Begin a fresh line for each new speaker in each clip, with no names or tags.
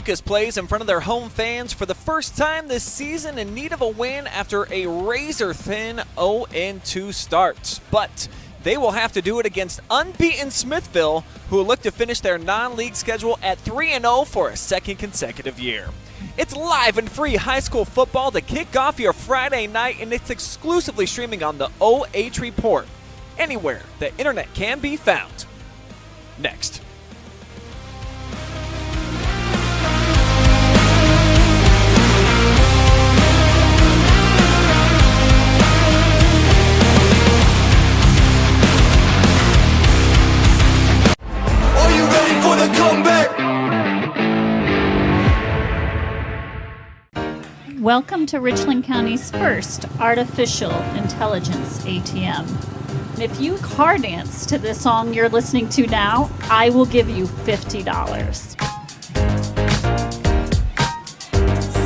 Lucas plays in front of their home fans for the first time this season in need of a win after a razor-thin 0-2 start. But they will have to do it against unbeaten Smithville, who will look to finish their non-league schedule at 3-0 for a second consecutive year. It's live and free high school football to kick off your Friday night, and it's exclusively streaming on the OH.REPORT, anywhere the internet can be found. Next.
Are you ready for the comeback?
Welcome to Richland County's first artificial intelligence ATM. And if you car dance to the song you're listening to now, I will give you $50.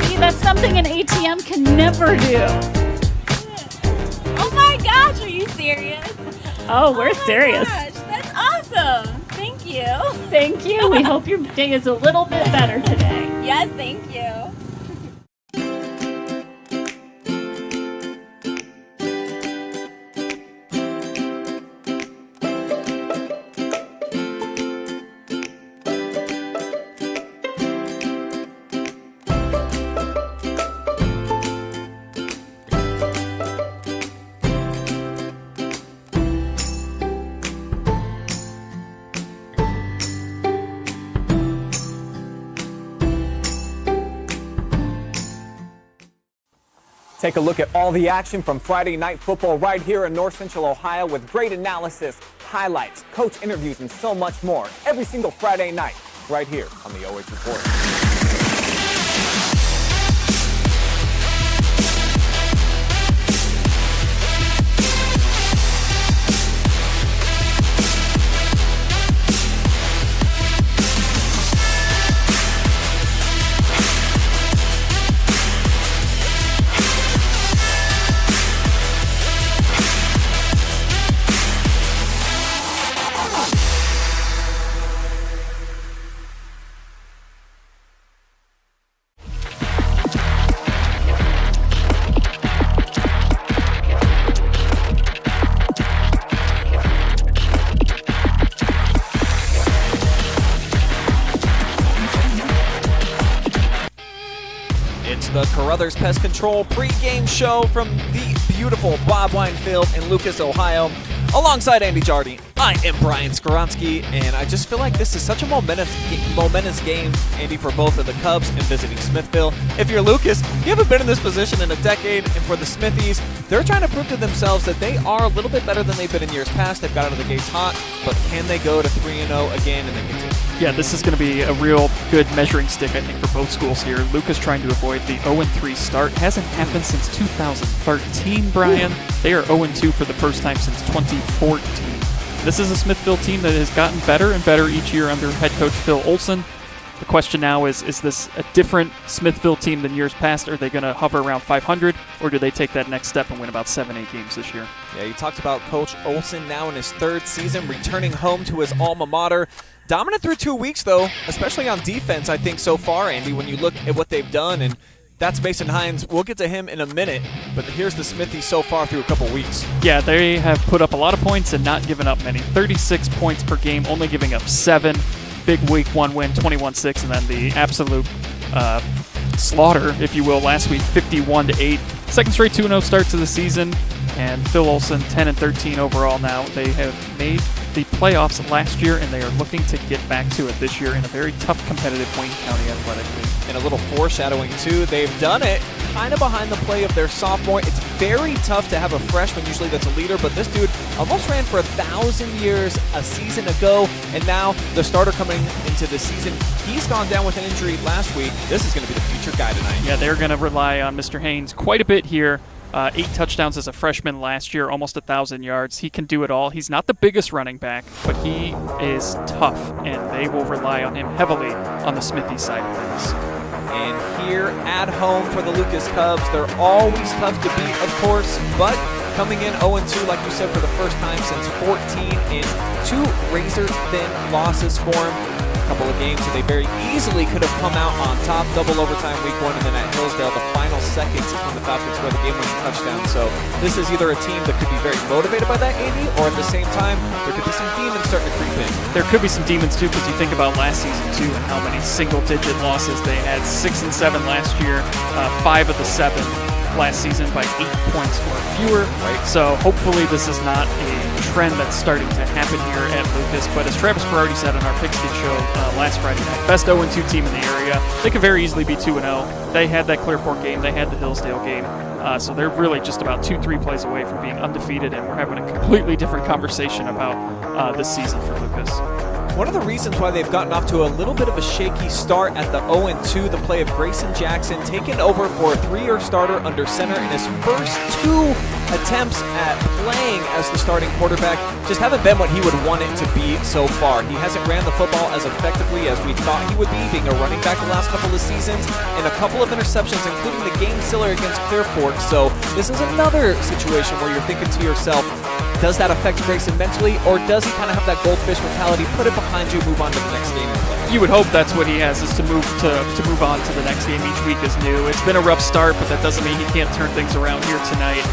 See, that's something an ATM can never do.
Oh my gosh, are you serious?
Oh, we're serious.
Gosh, that's awesome. Thank you.
Thank you. We hope your day is a little bit better today.
Yes, thank you.
Take a look at all the action from Friday Night Football right here in North Central Ohio with great analysis, highlights, coach interviews, and so much more every single Friday night right here on the OH Report.
It's the Carothers Pest Control pregame show from the beautiful Bob Wine Field in Lucas, Ohio. Alongside Andy Jardy, I am Brian Skowronski, and I just feel like this is such a momentous game, Andy, for both of the Cubs and visiting Smithville. If you're Lucas, you haven't been in this position in a decade, and for the Smithies, they're trying to prove to themselves that they are a little bit better than they've been in years past. They've got out of the gates hot, but can they go to 3-0 again and then continue?
Yeah, this is going to be a real good measuring stick, I think, for both schools here. Lucas trying to avoid the 0-3 start. Hasn't happened since 2013, Brian. They are 0-2 for the first time since 2014. This is a Smithville team that has gotten better and better each year under head coach Phil Olson. The question now is this a different Smithville team than years past? Are they going to hover around 500, or do they take that next step and win about 7-8 games this year?
Yeah, you talked about Coach Olson now in his third season, returning home to his alma mater. Dominant through 2 weeks, though, especially on defense, I think, so far, Andy, when you look at what they've done. And that's Mason Hines. We'll get to him in a minute, but here's the Smithies so far through a couple weeks.
Yeah, they have put up a lot of points and not given up many. 36 points per game, only giving up 7. Big week 1 win, 21-6, and then the absolute slaughter, if you will, last week, 51-8. Second straight 2-0 start to the season, and Phil Olson 10-13 overall now. They have made the playoffs last year, and they are looking to get back to it this year in a very tough, competitive Wayne County Athletic League.
And a little foreshadowing, too. They've done it kind of behind the play of their sophomore. It's very tough to have a freshman usually that's a leader, but this dude almost ran for 1,000 years a season ago, and now the starter coming into the season, he's gone down with an injury last week. This is going to be the future guy tonight.
Yeah, they're going to rely on Mr. Haynes quite a bit here. 8 touchdowns as a freshman last year, almost 1,000 yards. He can do it all. He's not the biggest running back, but he is tough, and they will rely on him heavily on the Smithy side of things.
And here at home for the Lucas Cubs, they're always tough to beat, of course, but coming in 0-2, like you said, for the first time since 14 in 2 razor-thin losses for him. couple of games, and they very easily could have come out on top. Double overtime week 1, and then at Hillsdale, the final seconds is when the Falcons scored the game-winning touchdown. So this is either a team that could be very motivated by that, Andy, or at the same time, there could be some demons starting to creep in.
There could be some demons too, because you think about last season too and how many single-digit losses they had. 6 and 7 last year, 5 of the 7 last season by 8 points or fewer.
Right.
So hopefully this is not a trend that's starting to happen here at Lucas. But as Travis Berardi said on our Pigskin show last Friday night, best 0-2 team in the area. They could very easily be 2-0. They had that Clear Fork game. They had the Hillsdale game. So they're really just about 2-3 plays away from being undefeated, and we're having a completely different conversation about this season for Lucas.
One of the reasons why they've gotten off to a little bit of a shaky start at the 0-2, the play of Grayson Jackson taking over for a 3-year starter under center in his first 2 attempts at playing as the starting quarterback just haven't been what he would want it to be so far. He hasn't ran the football as effectively as we thought he would be, being a running back the last couple of seasons, and a couple of interceptions, including the game sealer against Clear Fork. So this is another situation where you're thinking to yourself, does that affect Grayson mentally, or does he kind of have that goldfish mentality, put it behind you, move on to the next game and play?
You would hope that's what he has, is to move on to the next game. Each week is new. It's been a rough start, but that doesn't mean he can't turn things around here tonight.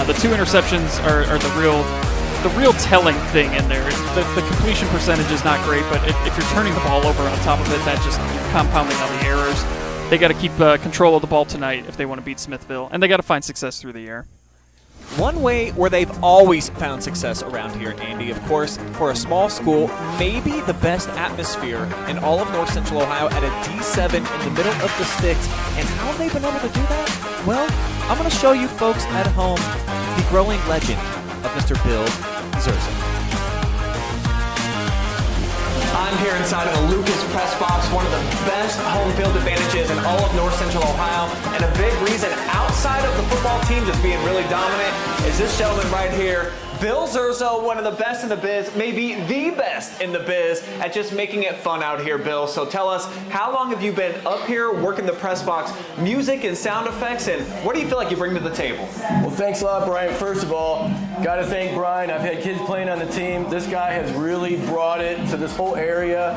The 2 interceptions are the real telling thing in there. The completion percentage is not great, but if you're turning the ball over on top of it, that just compounding on the errors. They got to keep control of the ball tonight if they want to beat Smithville, and they got to find success through the air.
One way where they've always found success around here, Andy, of course, for a small school, maybe the best atmosphere in all of North Central Ohio at a D7 in the middle of the sticks. And how have they been able to do that? Well, I'm going to show you folks at home the growing legend of Mr. Bill Zerza.
I'm here inside of the Lucas press box, one of the best home field advantages in all of North Central Ohio. And a big reason outside of the football team just being really dominant is this gentleman right here, Bill Zerza, one of the best in the biz, maybe the best in the biz at just making it fun out here, Bill. So tell us, how long have you been up here working the press box, music and sound effects, and what do you feel like you bring to the table?
Well, thanks a lot, Brian. First of all, got to thank Brian. I've had kids playing on the team. This guy has really brought it to this whole area.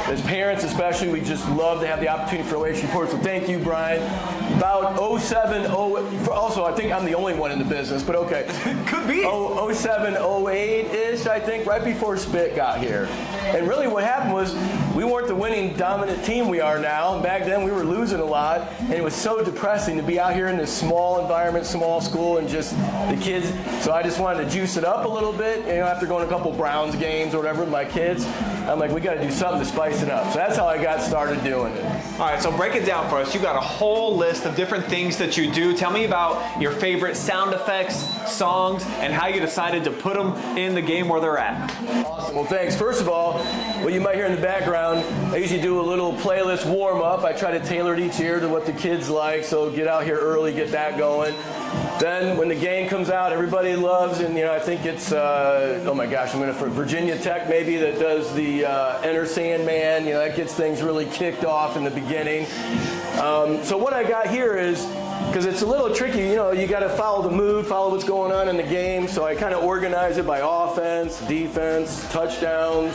As parents especially, we just love to have the opportunity for OH.REPORT, so thank you, Brian. About 07, also, I think I'm the only one in the business, but okay.
Could be.
07, 08-ish, I think, right before Spit got here. And really what happened was we weren't the winning dominant team we are now. Back then we were losing a lot, and it was so depressing to be out here in this small environment, small school, and just the kids. So I just wanted to juice it up a little bit, after going to a couple Browns games or whatever with my kids. I'm like, we got to do something to spice it up. So that's how I got started doing it.
All right, so break it down for us. You got a whole list of different things that you do. Tell me about your favorite sound effects, songs, and how you decided to put them in the game where they're at.
Awesome. Well, thanks. First of all, what you might hear in the background, I usually do a little playlist warm-up. I try to tailor it each year to what the kids like, so get out here early, get that going. Then when the game comes out, everybody loves, and I think it's, oh my gosh, I'm going to, for Virginia Tech maybe, that does the Enter Sandman, that gets things really kicked off in the beginning. So what I got here is, because it's a little tricky, you got to follow the mood, follow what's going on in the game, so I kind of organize it by offense, defense, touchdowns,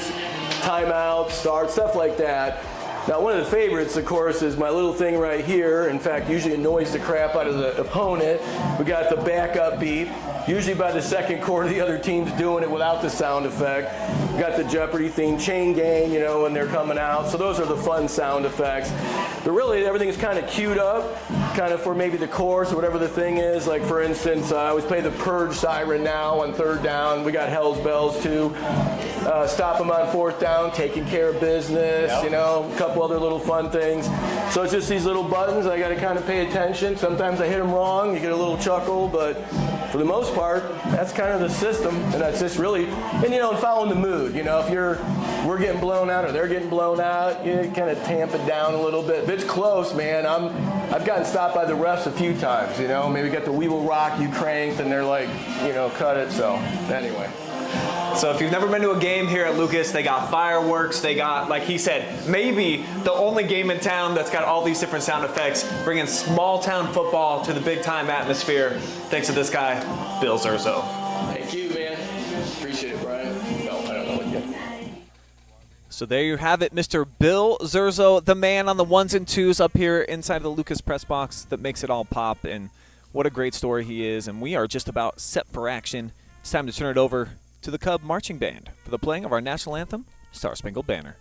timeouts, starts, stuff like that. Now, one of the favorites, of course, is my little thing right here. In fact, usually annoys the crap out of the opponent. We got the backup beep. Usually by the second quarter, the other team's doing it without the sound effect. We got the Jeopardy theme, chain gang, when they're coming out. So those are the fun sound effects. But really, everything's kind of queued up, kind of for maybe the chorus or whatever the thing is. Like, for instance, I always play the Purge siren now on third down. We got Hell's Bells, too. Stop them on fourth down, taking care of business, a couple other little fun things. So it's just these little buttons. I got to kind of pay attention. Sometimes I hit them wrong. You get a little chuckle, but for the most part, that's kind of the system, and that's just really, and following the mood. If we're getting blown out or they're getting blown out, you kind of tamp it down a little bit. If it's close, man, I've gotten stopped by the refs a few times. Maybe got the We Will Rock You cranked, and they're like, cut it. So anyway.
So if you've never been to a game here at Lucas, they got fireworks, they got, like he said, maybe the only game in town that's got all these different sound effects, bringing small town football to the big time atmosphere, thanks to this guy, Bill Zerza.
Thank you, man. Appreciate it, Brian. No, I don't know what you.
So there you have it, Mr. Bill Zerzo, the man on the ones and twos up here inside the Lucas press box that makes it all pop. And what a great story he is. And we are just about set for action. It's time to turn it over to the Cub Marching Band for the playing of our national anthem, Star Spangled Banner.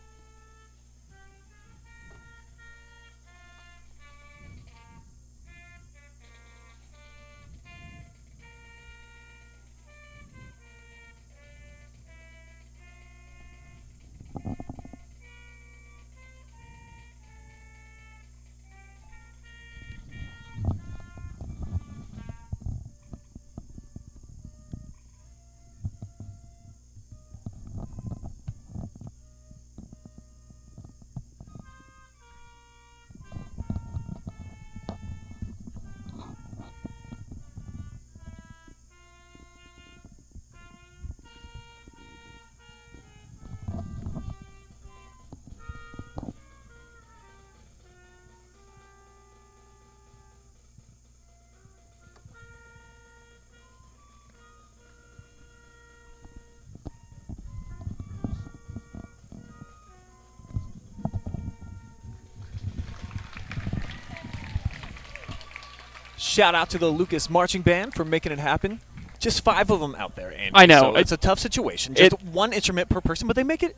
Shout out to the Lucas Marching Band for making it happen. Just 5 of them out there, Andy.
I know.
So it's a tough situation. Just one instrument per person, but they make it.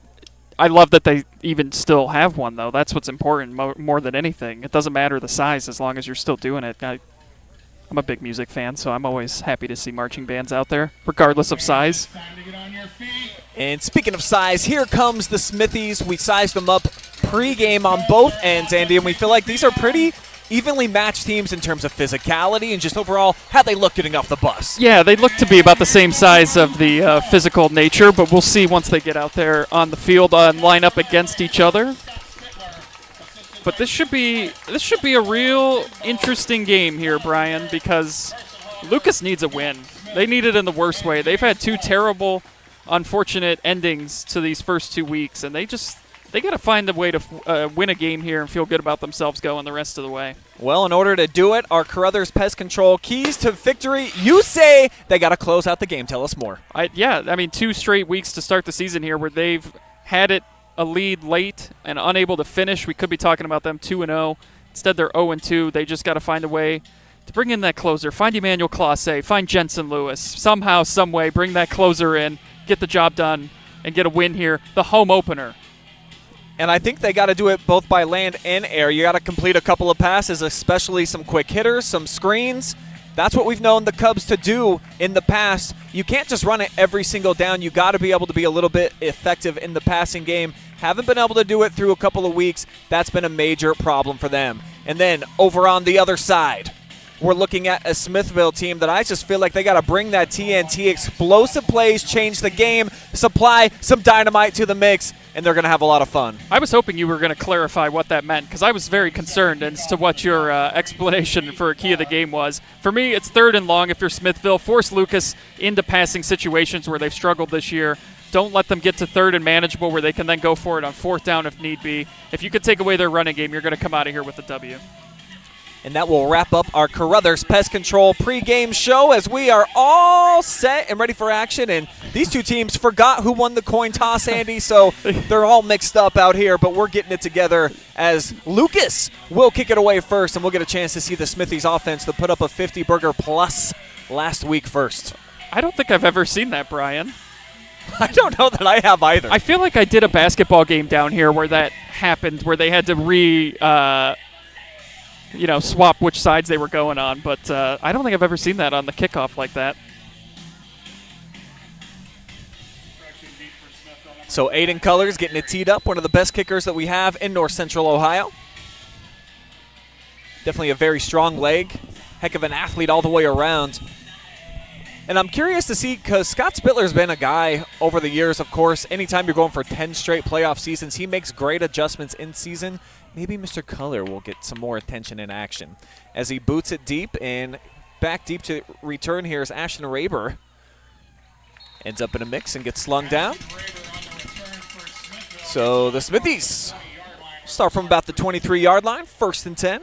I love that they even still have one, though. That's what's important more than anything. It doesn't matter the size as long as you're still doing it. I'm a big music fan, so I'm always happy to see marching bands out there, regardless of size.
And speaking of size, here comes the Smithies. We sized them up pre-game on both ends, Andy, and we feel like these are pretty evenly matched teams in terms of physicality and just overall how they look getting off the bus.
Yeah, they look to be about the same size of the physical nature, but we'll see once they get out there on the field and line up against each other. But this should be a real interesting game here, Brian, because Lucas needs a win. They need it in the worst way. They've had 2 terrible, unfortunate endings to these first 2 weeks, and they got to find a way to win a game here and feel good about themselves going the rest of the way.
Well, in order to do it, our Carothers Pest Control keys to victory. You say they got to close out the game. Tell us more.
2 straight weeks to start the season here where they've had it a lead late and unable to finish. We could be talking about them 2-0. Instead, they're 0-2. They just got to find a way to bring in that closer. Find Emmanuel Classe. Find Jensen Lewis. Somehow, some way, bring that closer in, get the job done, and get a win here. The home opener.
And I think they got to do it both by land and air. You got to complete a couple of passes, especially some quick hitters, some screens. That's what we've known the Cubs to do in the past. You can't just run it every single down. You got to be able to be a little bit effective in the passing game. Haven't been able to do it through a couple of weeks. That's been a major problem for them. And then over on the other side, we're looking at a Smithville team that I just feel like they got to bring that TNT, explosive plays, change the game, supply some dynamite to the mix, and they're going to have a lot of fun.
I was hoping you were going to clarify what that meant because I was very concerned as to what your explanation for a key of the game was. For me, it's 3rd and long if you're Smithville. Force Lucas into passing situations where they've struggled this year. Don't let them get to 3rd and manageable where they can then go for it on 4th down if need be. If you could take away their running game, you're going to come out of here with a W.
And that will wrap up our Carothers Pest Control pregame show as we are all set and ready for action. And these 2 teams forgot who won the coin toss, Andy, so they're all mixed up out here. But we're getting it together as Lucas will kick it away first, and we'll get a chance to see the Smithies offense to put up a 50-burger plus last week first.
I don't think I've ever seen that, Brian.
I don't know that I have either.
I feel like I did a basketball game down here where that happened, where they had to swap which sides they were going on, but I don't think I've ever seen that on the kickoff like that.
So Aiden Colors getting it teed up, one of the best kickers that we have in North Central Ohio. Definitely a very strong leg, heck of an athlete all the way around. And I'm curious to see, because Scott Spittler's been a guy over the years, of course, anytime you're going for 10 straight playoff seasons, he makes great adjustments in season. Maybe Mr. Color will get some more attention in action. As he boots it deep, and back deep to return here is Ashton Raber. Ends up in a mix and gets slung down. So the Smithies start from about the 23-yard line, 1st and 10.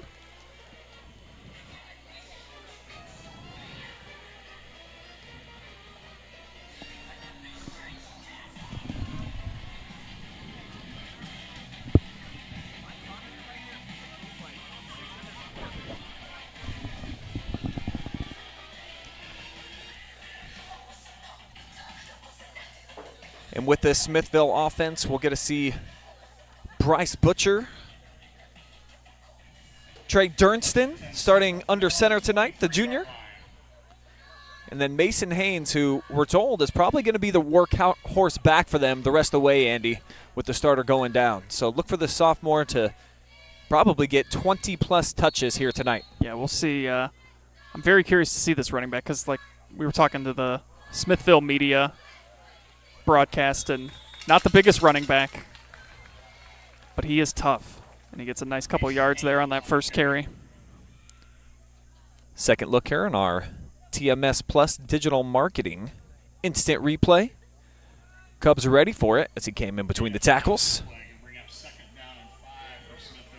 And with this Smithville offense, we'll get to see Bryce Butcher, Trey Durnston starting under center tonight, the junior. And then Mason Haynes, who we're told is probably going to be the workhorse back for them the rest of the way, Andy, with the starter going down. So look for the sophomore to probably get 20-plus touches here tonight.
Yeah, we'll see. I'm very curious to see this running back because, like, we were talking to the Smithville media broadcast, and not the biggest running back, but he is tough, and he gets a nice couple yards there on that first carry.
Second look here in our TMS Plus digital marketing instant replay. Cubs are ready for it as he came in between the tackles.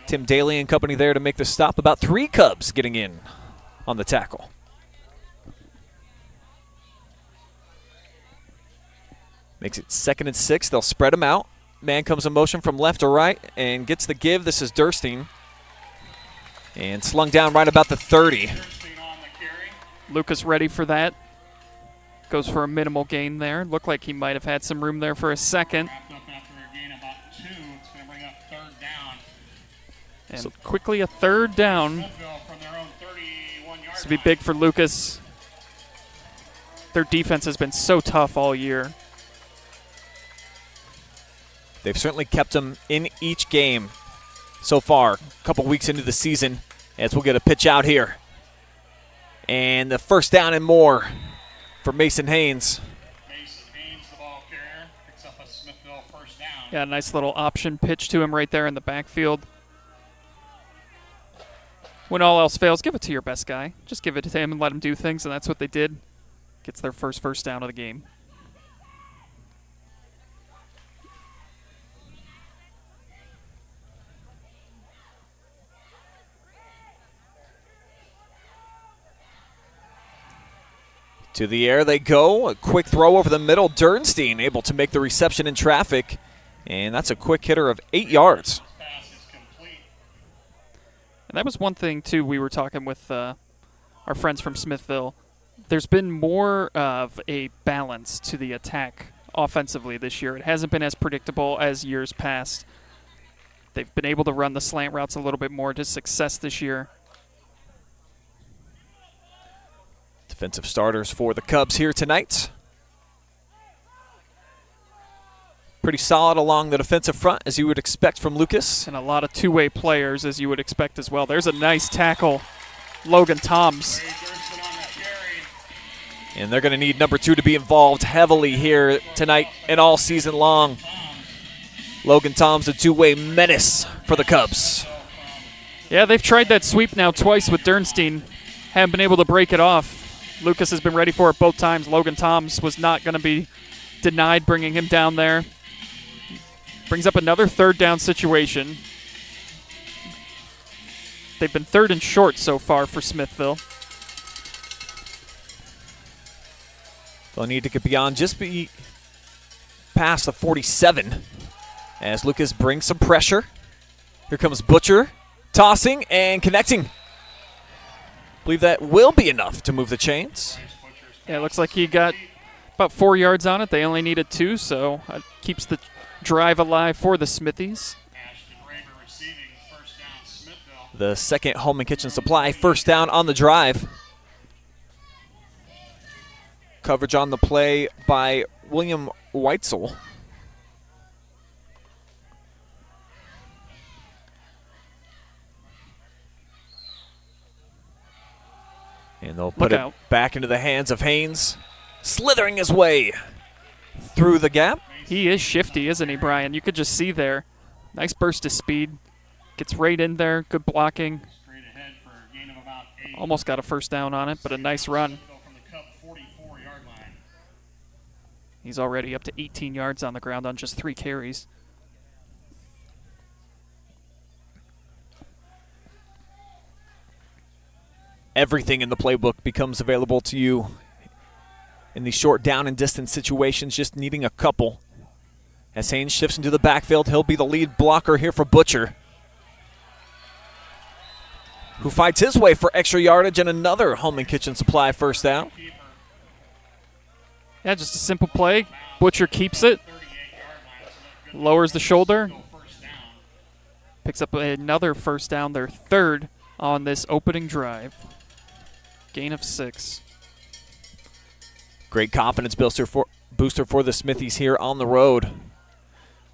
Tim Daly and company there to make the stop. About 3 Cubs getting in on the tackle. Makes it 2nd and 6. They'll spread him out. Man comes in motion from left to right and gets the give. This is Durstein. And slung down right about the 30.
Lucas ready for that. Goes for a minimal gain there. Looked like he might have had some room there for a second. And so quickly a 3rd down. This will be big for Lucas. Their defense has been so tough all year.
They've certainly kept them in each game so far, a couple weeks into the season, as we'll get a pitch out here. And the 1st down and more for Mason Haynes.
Mason Haynes, the ball carrier, picks up a Smithville 1st down.
Yeah, nice little option pitch to him right there in the backfield. When all else fails, give it to your best guy. Just give it to him and let him do things, and that's what they did. Gets their first down of the game.
To the air they go. A quick throw over the middle. Dernstein able to make the reception in traffic. And that's a quick hitter of 8 yards.
And that was one thing, too, we were talking with our friends from Smithville. There's been more of a balance to the attack offensively this year. It hasn't been as predictable as years past. They've been able to run the slant routes a little bit more to success this year.
Defensive starters for the Cubs here tonight. Pretty solid along the defensive front, as you would expect from Lucas.
And a lot of two-way players, as you would expect as well. There's a nice tackle, Logan Toms.
And they're going to need number 2 to be involved heavily here tonight and all season long. Logan Toms, a two-way menace for the Cubs.
Yeah, they've tried that sweep now twice with Dernstein. Haven't been able to break it off. Lucas has been ready for it both times. Logan Toms was not going to be denied bringing him down there. Brings up another 3rd down situation. They've been 3rd and short so far for Smithville.
They'll need to get beyond, just be past the 47 as Lucas brings some pressure. Here comes Butcher, tossing and connecting. Believe that will be enough to move the chains.
Yeah, it looks like he got about 4 yards on it. They only needed 2, so it keeps the drive alive for the Smithies.
The second Home and Kitchen Supply 1st down on the drive. Coverage on the play by William Weitzel. And they'll put it back into the hands of Haynes, slithering his way through the gap.
He is shifty, isn't he, Brian? You could just see there. Nice burst of speed. Gets right in there. Good blocking. Almost got a 1st down on it, but a nice run. He's already up to 18 yards on the ground on just 3 carries.
Everything in the playbook becomes available to you in these short down and distance situations, just needing a couple. As Haynes shifts into the backfield, he'll be the lead blocker here for Butcher, who fights his way for extra yardage and another Home and Kitchen Supply 1st down.
Yeah, just a simple play. Butcher keeps it. Lowers the shoulder. Picks up another first down, their third on this opening drive. Gain of 6.
Great confidence booster for the Smithies here on the road.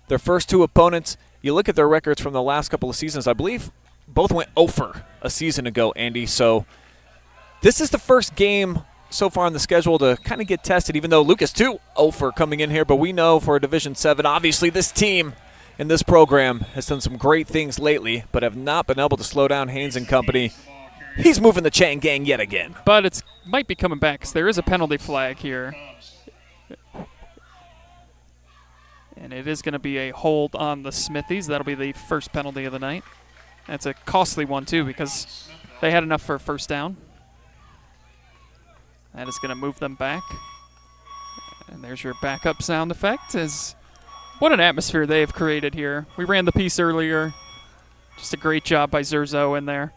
Their first 2 opponents, you look at their records from the last couple of seasons, I believe both went 0 a season ago, Andy. So this is the first game so far on the schedule to kind of get tested, even though Lucas too 0 coming in here. But we know for Division 7, obviously this team and this program has done some great things lately, but have not been able to slow down Haynes and company. He's moving the chain gang yet again.
But it might be coming back because there is a penalty flag here. And it is going to be a hold on the Smithies. That'll be the first penalty of the night. That's a costly one, too, because they had enough for a first down. That is going to move them back. And there's your backup sound effect. What an atmosphere they have created here. We ran the piece earlier. Just a great job by Zerzo in there.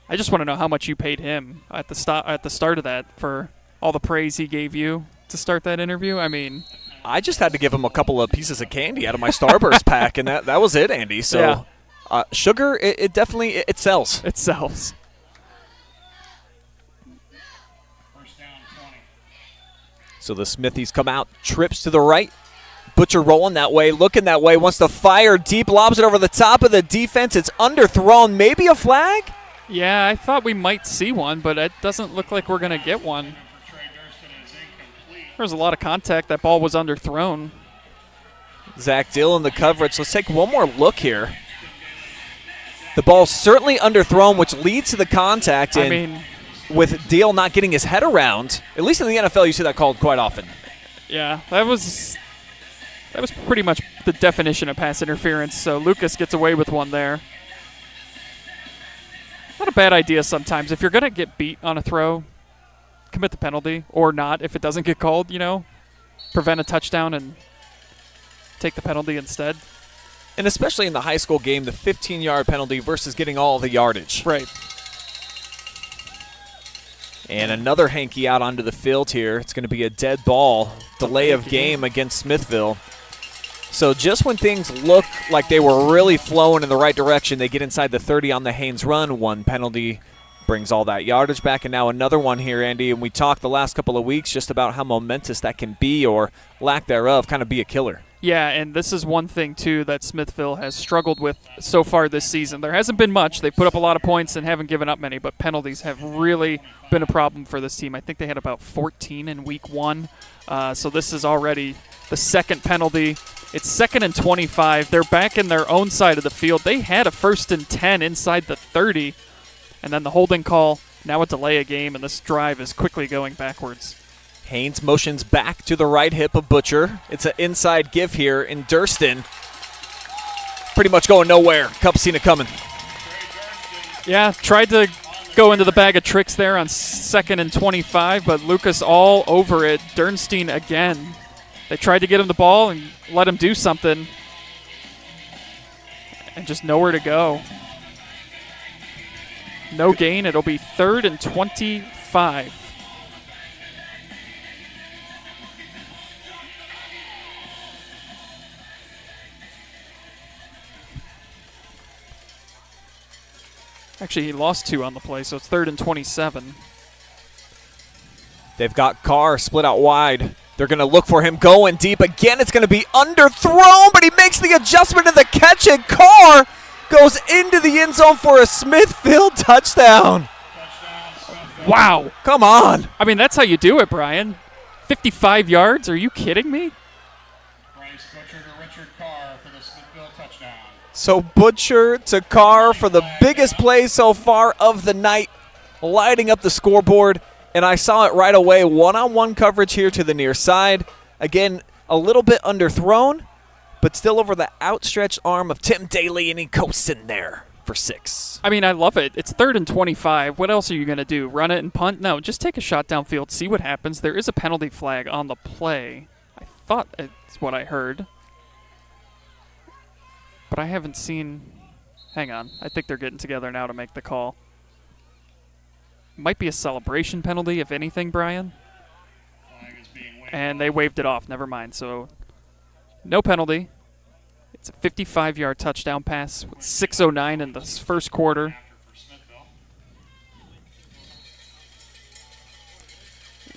I just want to know how much you paid him at the start of that for all the praise he gave you to start that interview. I mean,
I just had to give him a couple of pieces of candy out of my Starburst pack, and that was it, Andy. So
yeah.
Sugar, it definitely it sells.
It sells.
First down 20.
So the Smithies come out, trips to the right. Butcher rolling that way, looking that way, wants to fire deep, lobs it over the top of the defense. It's underthrown. Maybe a flag?
Yeah, I thought we might see one, but it doesn't look like we're going to get one. There was a lot of contact. That ball was underthrown.
Zach Dill in the coverage. Let's take one more look here. The ball's certainly underthrown, which leads to the contact. And
I mean,
with Deal not getting his head around, at least in the NFL, you see that called quite often.
Yeah, that was pretty much the definition of pass interference. So Lucas gets away with one there. Not a bad idea sometimes. If you're going to get beat on a throw, commit the penalty, or not if it doesn't get called, prevent a touchdown and take the penalty instead.
And especially in the high school game, the 15-yard penalty versus getting all the yardage.
Right.
And another hanky out onto the field here. It's going to be a dead ball, delay of game against Smithville. So just when things look like they were really flowing in the right direction, they get inside the 30 on the Haynes run. One penalty brings all that yardage back, and now another one here, Andy. And we talked the last couple of weeks just about how momentous that can be, or lack thereof, kind of be a killer.
Yeah, and this is one thing, too, that Smithville has struggled with so far this season. There hasn't been much. They put up a lot of points and haven't given up many, but penalties have really been a problem for this team. I think they had about 14 in week 1. So this is already the second penalty. It's 2nd and 25. They're back in their own side of the field. They had a 1st and 10 inside the 30. And then the holding call, now a delay of game, and this drive is quickly going backwards.
Haynes motions back to the right hip of Butcher. It's an inside give here in Durston. Pretty much going nowhere. Cup seen it coming.
Yeah, tried to go into the bag of tricks there on 2nd and 25, but Lucas all over it. Dernstein again. They tried to get him the ball and let him do something. And just nowhere to go. No gain. It'll be 3rd and 25. Actually, he lost 2 on the play, so it's 3rd and 27.
They've got Carr split out wide. They're going to look for him going deep. Again, it's going to be underthrown, but he makes the adjustment to the catch, and Carr goes into the end zone for a Smithville touchdown.
Wow.
Come on.
I mean, that's how you do it, Brian. 55 yards? Are you kidding me?
Bryce Butcher to Richard Carr for the Smithville touchdown.
So Butcher to Carr for the biggest play so far of the night, lighting up the scoreboard. And I saw it right away, one-on-one coverage here to the near side. Again, a little bit underthrown, but still over the outstretched arm of Tim Daly, and he coasts in there for 6.
I mean, I love it. It's 3rd and 25. What else are you going to do? Run it and punt? No, just take a shot downfield, see what happens. There is a penalty flag on the play. I thought it's what I heard. But I haven't seen... Hang on. I think they're getting together now to make the call. Might be a celebration penalty, if anything, Brian.
Flag is being
And they waved it off. Never mind. So no penalty. It's a 55-yard touchdown pass with 6:09 in the first quarter.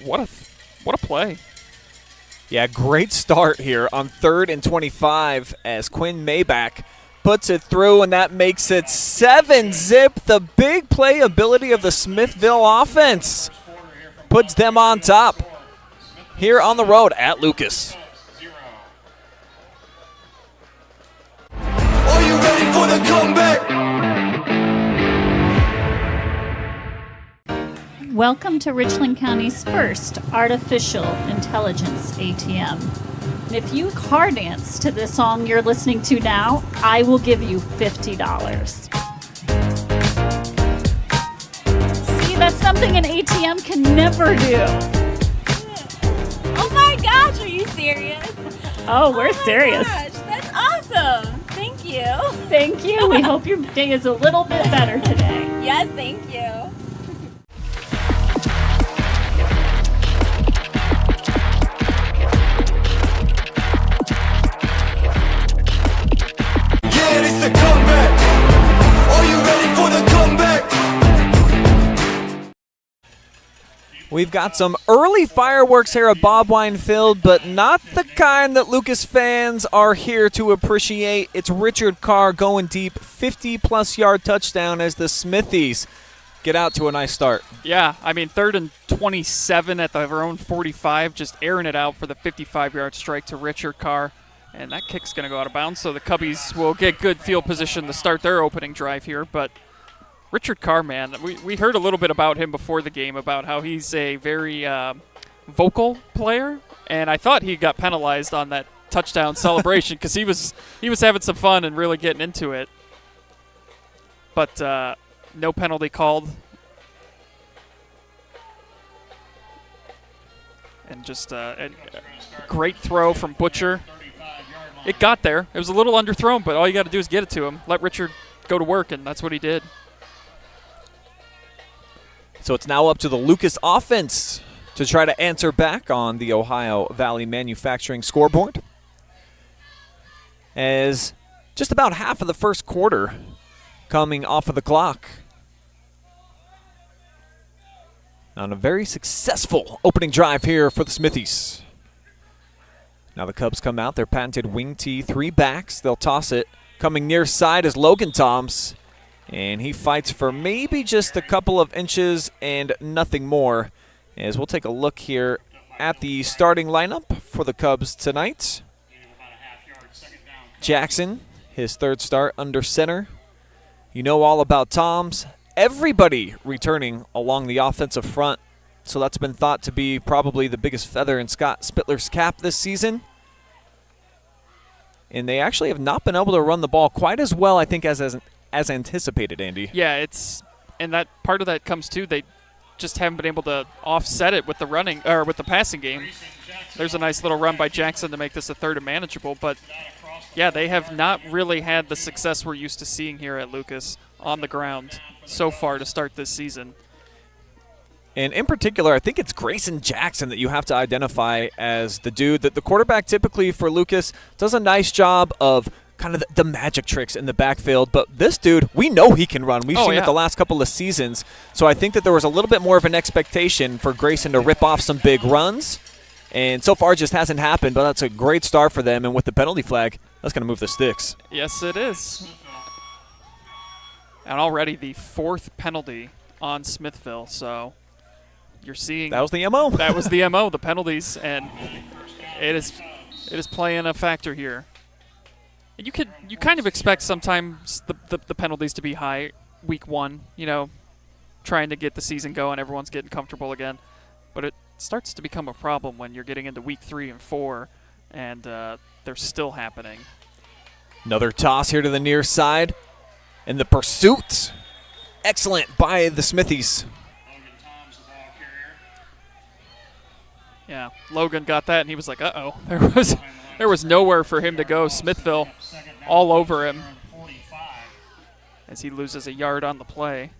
What a play.
Yeah, great start here on 3rd and 25 as Quinn Maybach puts it through, and that makes it 7-zip. The big playability of the Smithville offense puts them on top here on the road at Lucas.
Are you ready for the comeback?
Welcome to Richland County's first artificial intelligence ATM. And if you car dance to the song you're listening to now, I will give you $50. See, that's something an ATM can never do.
Oh my gosh, are you serious?
Oh, we're serious.
Gosh, that's awesome. Thank you.
Thank you. We hope your day is a little bit better today.
Yes, thank you.
Yeah, it's the comeback. Are you ready for the comeback?
We've got some early fireworks here at Bob Wine Field, but not the kind that Lucas fans are here to appreciate. It's Richard Carr going deep, 50-plus yard touchdown as the Smithies get out to a nice start.
Yeah, I mean, 3rd and 27 at their own 45, just airing it out for the 55-yard strike to Richard Carr. And that kick's going to go out of bounds, so the Cubbies will get good field position to start their opening drive here. But Richard Carr, man, we heard a little bit about him before the game, about how he's a very vocal player. And I thought he got penalized on that touchdown celebration because he was having some fun and really getting into it. But no penalty called. And just a great throw from Butcher. It got there. It was a little underthrown, but all you got to do is get it to him. Let Richard go to work, and that's what he did.
So it's now up to the Lucas offense to try to answer back on the Ohio Valley Manufacturing scoreboard. As just about half of the first quarter coming off of the clock. On a very successful opening drive here for the Smithies. Now the Cubs come out, their patented wing tee, 3 backs. They'll toss it. Coming near side is Logan Toms, and he fights for maybe just a couple of inches and nothing more. As we'll take a look here at the starting lineup for the Cubs tonight. Jackson, his 3rd start under center. You know all about Toms. Everybody returning along the offensive front. So that's been thought to be probably the biggest feather in Scott Spittler's cap this season. And they actually have not been able to run the ball quite as well, I think, as anticipated, Andy.
Yeah, and that part of that comes too. They just haven't been able to offset it with the running or with the passing game. There's a nice little run by Jackson to make this a 3rd and manageable, but yeah, they have not really had the success we're used to seeing here at Lucas on the ground so far to start this season.
And in particular, I think it's Grayson Jackson that you have to identify as the dude that the quarterback typically for Lucas does a nice job of kind of the magic tricks in the backfield. But this dude, we know he can run. We've seen it the last couple of seasons. So I think that there was a little bit more of an expectation for Grayson to rip off some big runs. And so far it just hasn't happened, but that's a great start for them. And with the penalty flag, that's going to move the sticks.
Yes, it is. And already the 4th penalty on Smithville, so you're seeing
that was the MO.
That was the MO, the penalties, and it is playing a factor here. And you kind of expect sometimes the penalties to be high week 1, you know, trying to get the season going, everyone's getting comfortable again. But it starts to become a problem when you're getting into week 3 and 4 and they're still happening.
Another toss here to the near side. And the pursuit, excellent by the Smithies.
Yeah, Logan got that, and he was like, uh-oh. There was nowhere for him to go. Smithville all over him as he loses a yard on the play.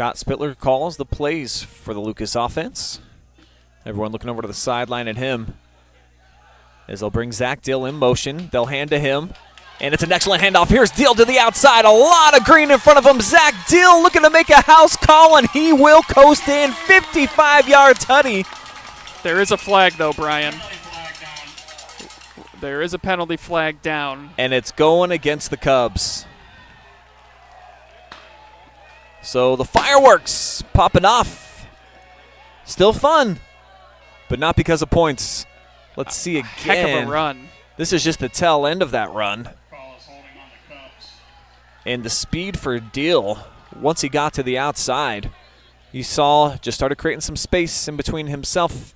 Scott Spittler calls the plays for the Lucas offense. Everyone looking over to the sideline at him as they'll bring Zach Dill in motion. They'll hand to him, and it's an excellent handoff. Here's Dill to the outside. A lot of green in front of him. Zach Dill looking to make a house call, and he will coast in. 55-yard tutty.
There is a flag, though, Brian. There is a penalty flag down.
And it's going against the Cubs. So the fireworks popping off. Still fun, but not because of points. Let's see again.
Heck of a run.
This is just the tail end of that run.
Call is holding on the Cubs.
And the speed for Deal, once he got to the outside, you saw just started creating some space in between himself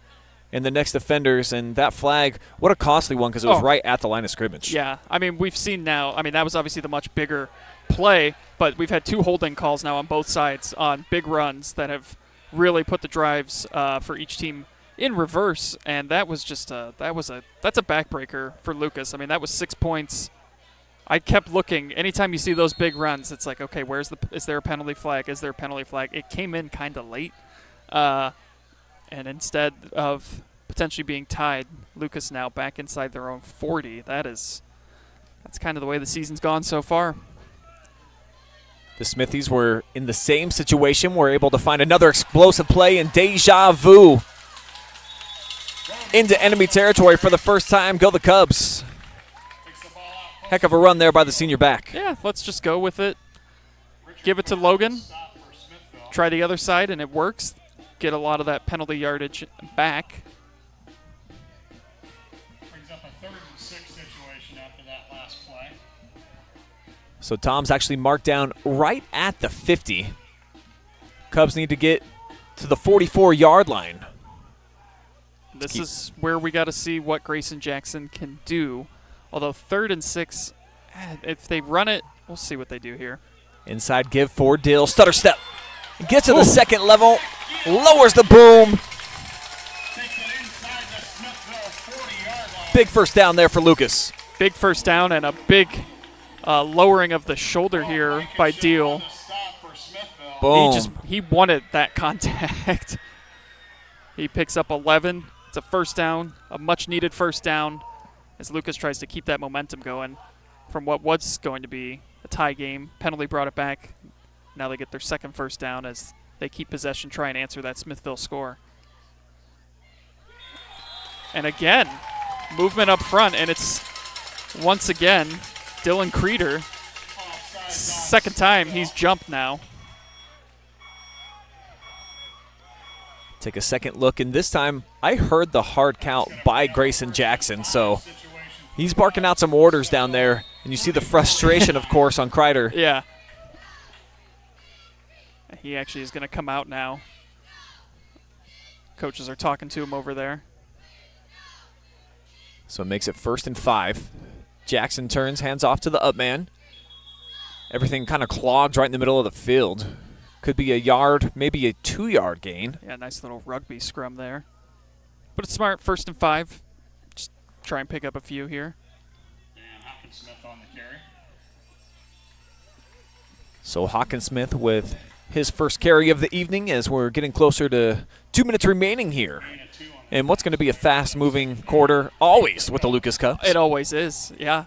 and the next defenders. And that flag, what a costly one, because it was right at the line of scrimmage.
Yeah, I mean, we've seen now, I mean, that was obviously the much bigger play, but we've had 2 holding calls now on both sides on big runs that have really put the drives for each team in reverse, and that was just that's a backbreaker for Lucas. I mean, that was 6 points. I kept looking. Anytime you see those big runs, it's like, okay, is there a penalty flag? Is there a penalty flag? It came in kind of late, and instead of potentially being tied, Lucas now back inside their own 40. That's kind of the way the season's gone so far.
The Smithies were in the same situation. We're able to find another explosive play in deja vu. Into enemy territory for the first time. Go the Cubs. Heck of a run there by the senior back.
Yeah, let's just go with it. Give it to Logan. Try the other side, and it works. Get a lot of that penalty yardage back.
Brings up a 3rd and 6 situation after that last play.
So Tom's actually marked down right at the 50. Cubs need to get to the 44-yard line.
This is where we got to see what Grayson Jackson can do. Although 3rd and 6, if they run it, we'll see what they do here.
Inside give for Dill. Stutter step. Gets to the second level. Lowers the boom.
Takes it inside the Smithville 40-yard line.
Big first down there for Lucas.
Big first down and a big lowering of the shoulder here by Deal.
Stop for Smithville.
Boom.
He wanted that contact. He picks up 11. It's a first down, a much-needed first down, as Lucas tries to keep that momentum going from what was going to be a tie game. Penalty brought it back. Now they get their second first down as they keep possession, try and answer that Smithville score. And again, movement up front, and it's once again Dylan Creeder. Second time he's jumped now.
Take a second look, and this time I heard the hard count by Grayson Jackson, so he's barking out some orders down there, and you see the frustration, of course, on Kreider.
Yeah. He actually is going to come out now. Coaches are talking to him over there.
So it makes it 1st and 5. Jackson turns, hands off to the up man. Everything kind of clogged right in the middle of the field. Could be a yard, maybe a 2-yard gain.
Yeah, nice little rugby scrum there. But it's smart, 1st and 5. Just try and pick up a few here.
And Hawkinsmith on the carry.
So Hawkinsmith with his first carry of the evening as we're getting closer to 2 minutes remaining here. And what's going to be a fast-moving quarter always with the Lucas Cubs.
It always is, yeah.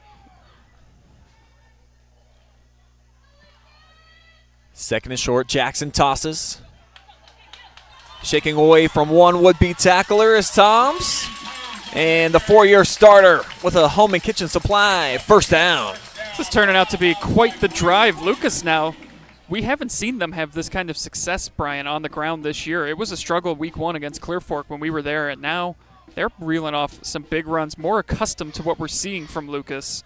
Second and short, Jackson tosses. Shaking away from one would-be tackler is Toms. And the 4-year starter with a home and kitchen supply. First down.
This is turning out to be quite the drive. Lucas now, we haven't seen them have this kind of success, Brian, on the ground this year. It was a struggle week 1 against Clear Fork when we were there, and now they're reeling off some big runs, more accustomed to what we're seeing from Lucas,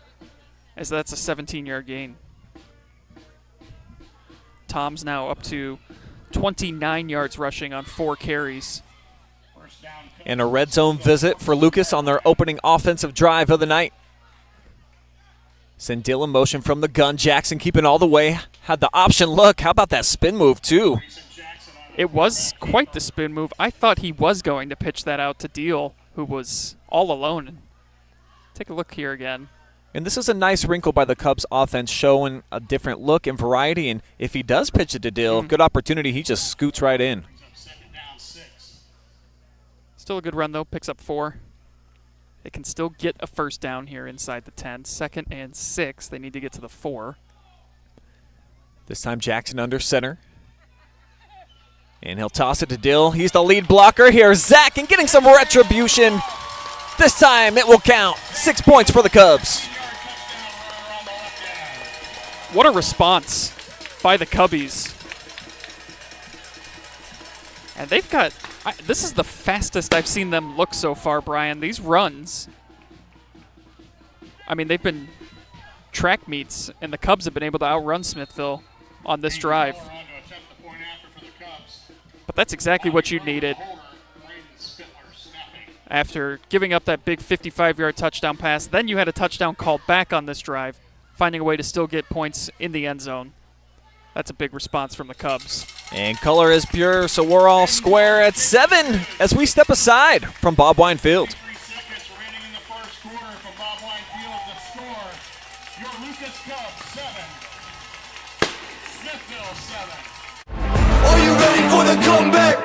as that's a 17-yard gain. Tom's now up to 29 yards rushing on 4 carries.
And a red zone visit for Lucas on their opening offensive drive of the night. Send Dill in motion from the gun. Jackson keeping all the way. Had the option look. How about that spin move, too?
It was quite the spin move. I thought he was going to pitch that out to Deal, who was all alone. Take a look here again.
And this is a nice wrinkle by the Cubs offense, showing a different look and variety. And if he does pitch it to Dill, good opportunity, he just scoots right in.
Still a good run, though. Picks up 4. They can still get a first down here inside the 10. 2nd and 6. They need to get to the 4.
This time Jackson under center. And he'll toss it to Dill. He's the lead blocker here. Zach and getting some retribution. This time it will count. 6 points for the Cubs.
What a response by the Cubbies. And they've got, this is the fastest I've seen them look so far, Brian. These runs, I mean, they've been track meets, and the Cubs have been able to outrun Smithville on this drive. But that's exactly what you needed. After giving up that big 55-yard touchdown pass, then you had a touchdown called back on this drive, finding a way to still get points in the end zone. That's a big response from the Cubs.
And color is pure, so we're all square at 7 as we step aside from Bob Wine Field.
3 seconds remaining in the first quarter from Bob Wine Field. The score, your Lucas Cubs 7, Smithville 7.
Are you ready for the comeback?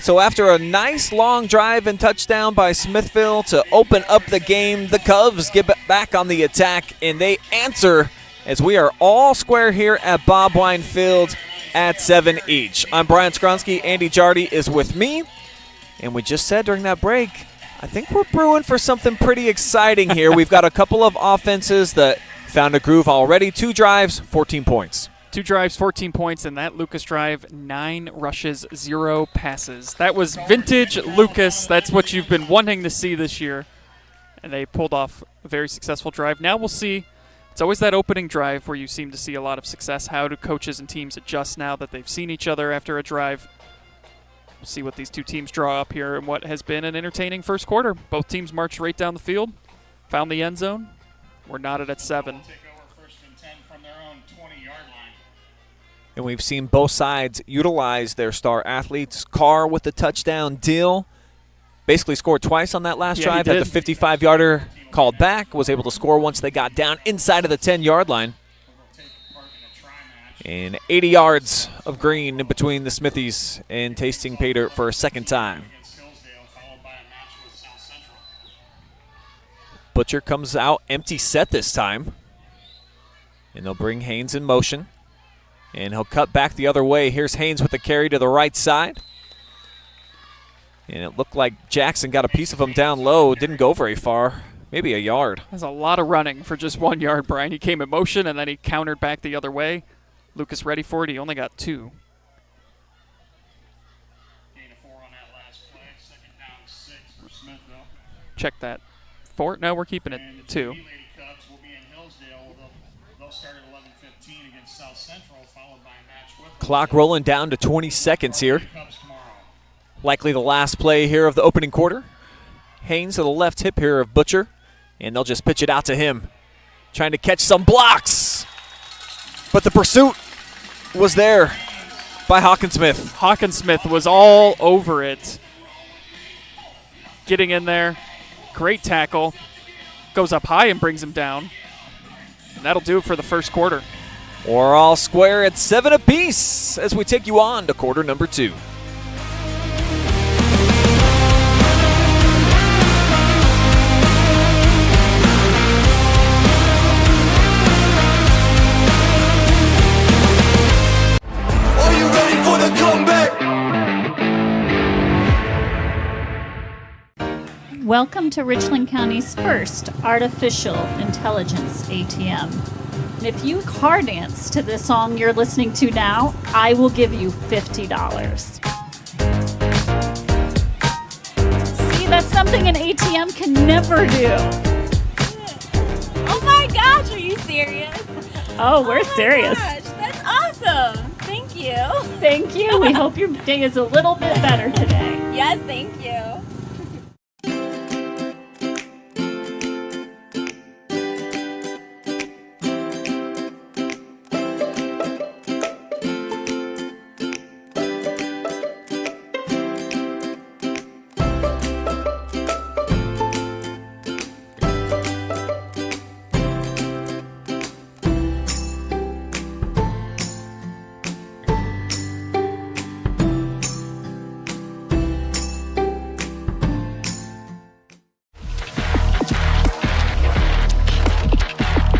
So after a nice long drive and touchdown by Smithville to open up the game, the Cubs get back on the attack, and they answer as we are all square here at Bob Wine Field at 7 each. I'm Brian Skowronski. Andy Jardy is with me, and we just said during that break, I think we're brewing for something pretty exciting here. We've got a couple of offenses that found a groove already. 2 drives, 14 points.
2 drives, 14 points, and that Lucas drive, 9 rushes, 0 passes. That was vintage Lucas. That's what you've been wanting to see this year. And they pulled off a very successful drive. Now we'll see. It's always that opening drive where you seem to see a lot of success. How do coaches and teams adjust now that they've seen each other after a drive? We'll see what these two teams draw up here in what has been an entertaining first quarter. Both teams marched right down the field, found the end zone. We're knotted at 7.
And we've seen both sides utilize their star athletes. Carr with the touchdown. Dill basically scored twice on that last drive. Had the 55-yarder called back. Was able to score once they got down inside of the 10-yard line. And 80 yards of green in between the Smithies and tasting pay dirt for a second time. Butcher comes out empty set this time. And they'll bring Haynes in motion. And he'll cut back the other way. Here's Haynes with the carry to the right side. And it looked like Jackson got a piece of him down low. Didn't go very far. Maybe a yard.
That's a lot of running for just 1 yard, Brian. He came in motion, and then he countered back the other way. Lucas ready for it. He only got 2.
Gain of 4 on that last play. 2nd down, 6 for Smithville.
Check that. 4? No, we're keeping it 2.
Lady Cubs will be in Hillsdale. They'll start at 11:15 against South Central, followed by a match with
Clock rolling down to 20 seconds here. Likely the last play here of the opening quarter. Haynes to the left hip here of Butcher, and they'll just pitch it out to him. Trying to catch some blocks, but the pursuit was there by Hawkinsmith.
Hawkinsmith was all over it. Getting in there. Great tackle. Goes up high and brings him down. And that'll do it for the first quarter.
We're all square at 7 apiece as we take you on to quarter number 2.
Are you ready for the comeback?
Welcome to Richland County's first artificial intelligence ATM. And if you car dance to this song you're listening to now, I will give you $50. See, that's something an ATM can never do.
Oh my gosh, are you serious?
Oh, we're serious.
Gosh, that's awesome. Thank you.
Thank you. We hope your day is a little bit better today.
Yes, thank you.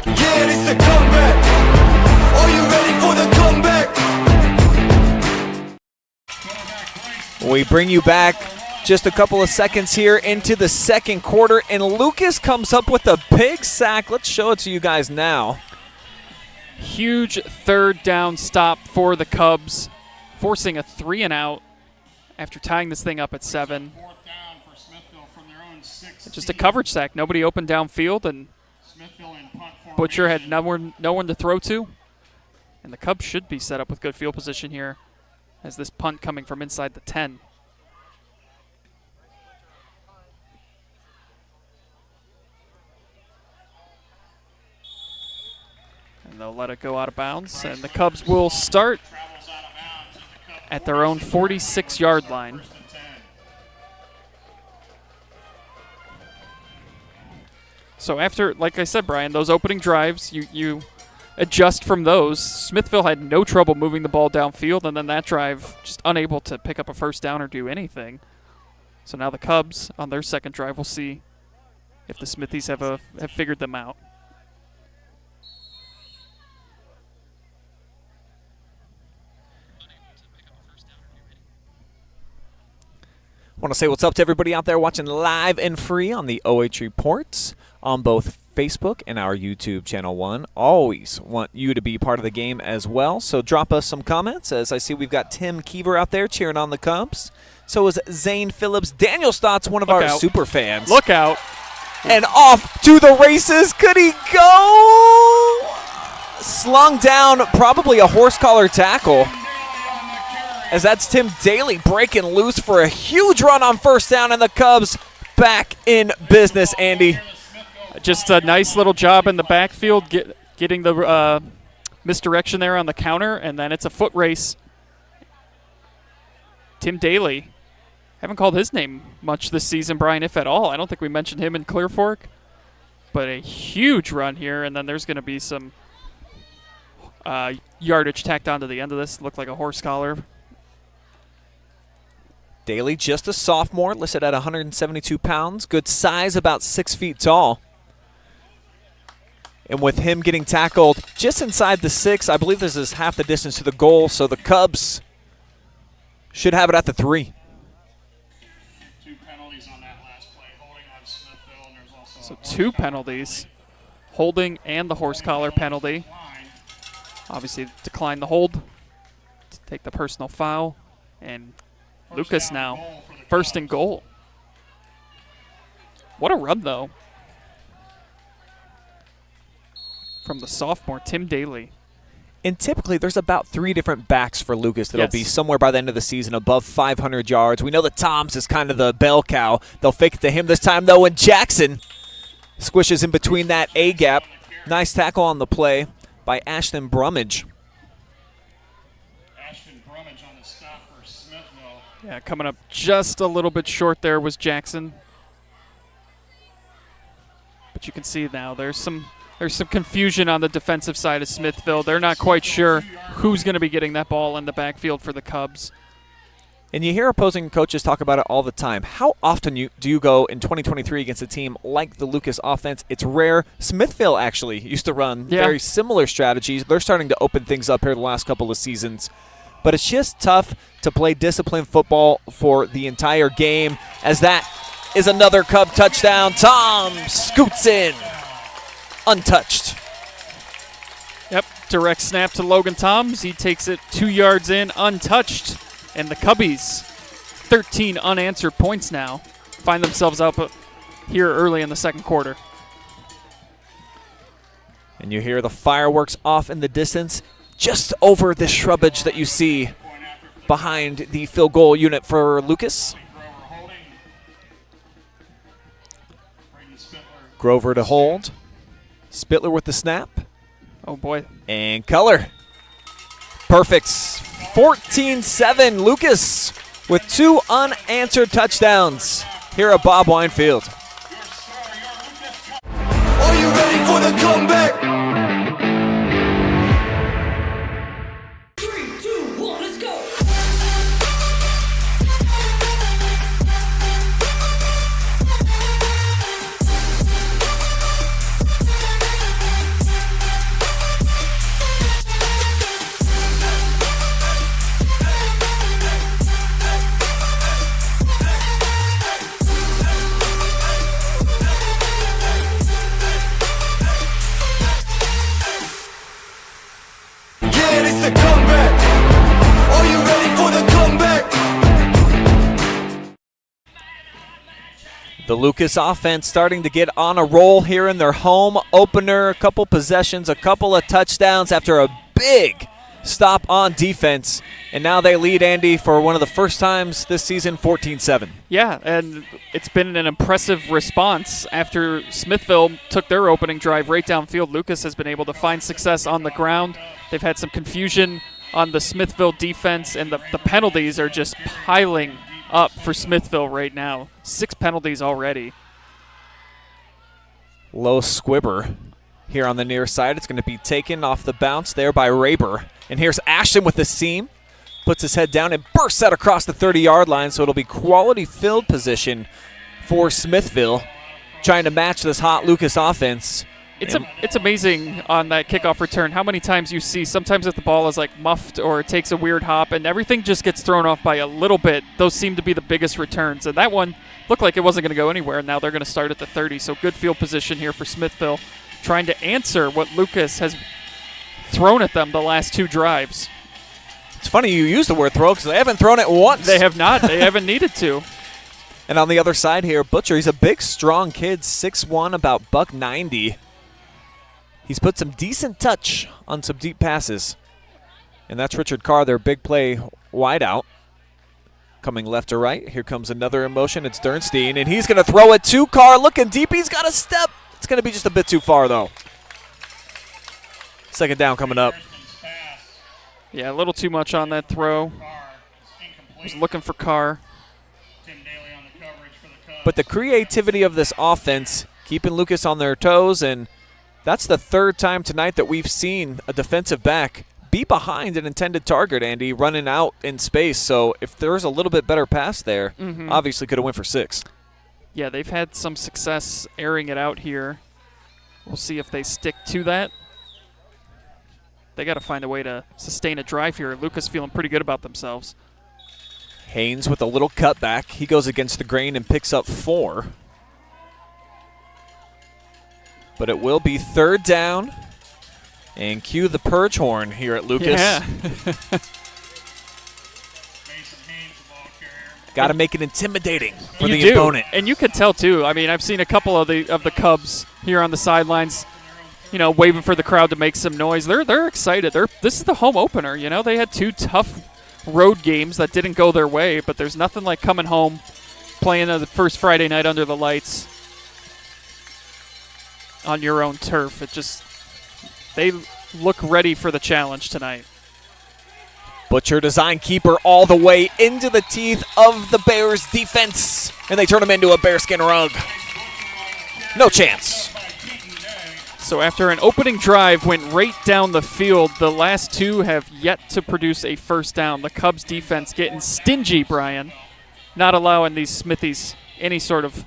Yeah, it's the comeback. Are you ready for the comeback?
We bring you back just a couple of seconds here into the second quarter, and Lucas comes up with a big sack. Let's show it to you guys now.
Huge third down stop for the Cubs, forcing a 3-and-out after tying this thing up at 7.
Fourth down for Smithville from their own 6.
Just a coverage sack. Nobody open downfield, and
Smithville in punt
Butcher had
formation.
no one to throw to. And the Cubs should be set up with good field position here as this punt coming from inside the 10. And they'll let it go out of bounds, and the Cubs will start
Travels out of bounds at the Cub
at their own 46-yard line.
first and 10.
So after, like I said, Brian, those opening drives, you adjust from those. Smithville had no trouble moving the ball downfield, and then that drive just unable to pick up a first down or do anything. So now the Cubs, on their second drive, will see if the Smithies have figured them out.
Want to say what's up to everybody out there watching live and free on the OH Reports on both Facebook and our YouTube channel 1. Always want you to be part of the game as well, so drop us some comments. As I see, we've got Tim Keever out there cheering on the Cubs. So is Zane Phillips. Daniel Stott's one of
Look
our
out.
super fans.
Look out.
And off to the races. Could he go? Slung down, probably a horse collar tackle. As that's Tim Daly breaking loose for a huge run on first down, and the Cubs back in business, Andy.
Just a nice little job in the backfield, getting the misdirection there on the counter, and then it's a foot race. Tim Daly. Haven't called his name much this season, Brian, if at all. I don't think we mentioned him in Clear Fork. But a huge run here, and then there's going to be some yardage tacked onto the end of this. Looked like a horse collar.
Daly, just a sophomore, listed at 172 pounds. Good size, about 6 feet tall. And with him getting tackled just inside the 6, I believe this is half the distance to the goal, so the Cubs should have it at the 3.
2 penalties on that last play, holding on Smithville, and there's also
So 2 penalties, holding and the horse collar penalty. Obviously decline the hold to take the personal foul. And Lucas now, first and goal. What a run, though, from the sophomore, Tim Daly.
And typically there's about 3 different backs for Lucas that'll
Yes.
be somewhere by the end of the season above 500 yards. We know that Tom's is kind of the bell cow. They'll fake it to him this time, though, and Jackson squishes in between that A gap. Nice tackle on the play by Ashton Brummage.
Ashton Brummage on the stop for Smithville.
Yeah, coming up just a little bit short there was Jackson. But you can see now there's some confusion on the defensive side of Smithville. They're not quite sure who's going to be getting that ball in the backfield for the Cubs.
And you hear opposing coaches talk about it all the time. How often do you go in 2023 against a team like the Lucas offense? It's rare. Smithville actually used to run very similar strategies. They're starting to open things up here the last couple of seasons. But it's just tough to play disciplined football for the entire game, as that is another Cub touchdown. Tom scoots in, untouched.
Yep, direct snap to Logan Toms. He takes it 2 yards in, untouched. And the Cubbies, 13 unanswered points now, find themselves up here early in the second quarter.
And you hear the fireworks off in the distance, just over this shrubbage that you see behind the field goal unit for Lucas. Grover to hold. Spittler with the snap.
Oh, boy.
And color. Perfect. 14-7. Lucas with 2 unanswered touchdowns here at Bob Wine Field.
Are you ready for the comeback?
3, 2, 1, let's go!
Yeah, it's the comeback. Are you ready for the comeback?
The Lucas offense starting to get on a roll here in their home opener. A couple possessions, a couple of touchdowns after a big stop on defense. And now they lead, Andy, for one of the first times this season, 14-7.
Yeah, and it's been an impressive response after Smithville took their opening drive right downfield. Lucas has been able to find success on the ground. They've had some confusion on the Smithville defense, and the penalties are just piling up for Smithville right now. 6 penalties already.
Low squibber here on the near side. It's going to be taken off the bounce there by Raber. And here's Ashton with the seam. Puts his head down and bursts out across the 30-yard line, so it'll be quality field position for Smithville, trying to match this hot Lucas offense.
It's amazing on that kickoff return how many times you see sometimes if the ball is like muffed or it takes a weird hop and everything just gets thrown off by a little bit. Those seem to be the biggest returns. And that one looked like it wasn't going to go anywhere. Now they're going to start at the 30. So good field position here for Smithville, trying to answer what Lucas has thrown at them the last 2 drives.
It's funny you use the word throw because they haven't thrown it once.
They have not. They haven't needed to.
And on the other side here, Butcher, he's a big, strong kid, 6'1", about $190. He's put some decent touch on some deep passes. And that's Richard Carr, their big play wideout. Coming left to right. Here comes another in motion. It's Dernstein, and he's going to throw it to Carr. Looking deep. He's got a step. It's going to be just a bit too far, though. Second down coming up.
Yeah, a little too much on that throw. Was looking for Carr.
But the creativity of this offense, keeping Lucas on their toes, and that's the 3rd time tonight that we've seen a defensive back be behind an intended target, Andy, running out in space. So if there's a little bit better pass there, obviously could have went for 6.
Yeah, they've had some success airing it out here. We'll see if they stick to that. They got to find a way to sustain a drive here. Lucas feeling pretty good about themselves.
Haynes with a little cutback. He goes against the grain and picks up 4. But it will be 3rd down. And cue the purge horn here at Lucas.
Yeah.
Got to make it intimidating for
you
the
do.
opponent.
And you could tell, too. I mean, I've seen a couple of the Cubs here on the sidelines, you know, waving for the crowd to make some noise. They're excited. This is the home opener. You know, they had 2 tough road games that didn't go their way, but there's nothing like coming home, playing the first Friday night under the lights on your own turf. They look ready for the challenge tonight.
Butcher, design keeper, all the way into the teeth of the Bears defense, and they turn him into a bearskin rug. No chance.
So after an opening drive went right down the field, the last 2 have yet to produce a first down. The Cubs defense getting stingy, Brian, not allowing these Smithies any sort of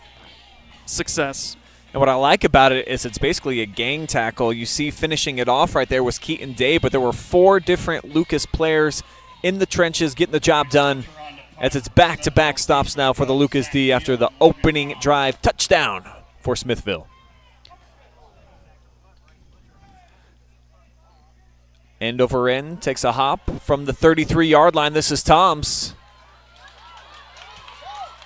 success.
And what I like about it is it's basically a gang tackle. You see finishing it off right there was Keaton Day, but there were 4 different Lucas players in the trenches getting the job done. as it's back-to-back stops now for the Lucas D after the opening drive touchdown for Smithville. End over end, takes a hop from the 33-yard line. This is Toms.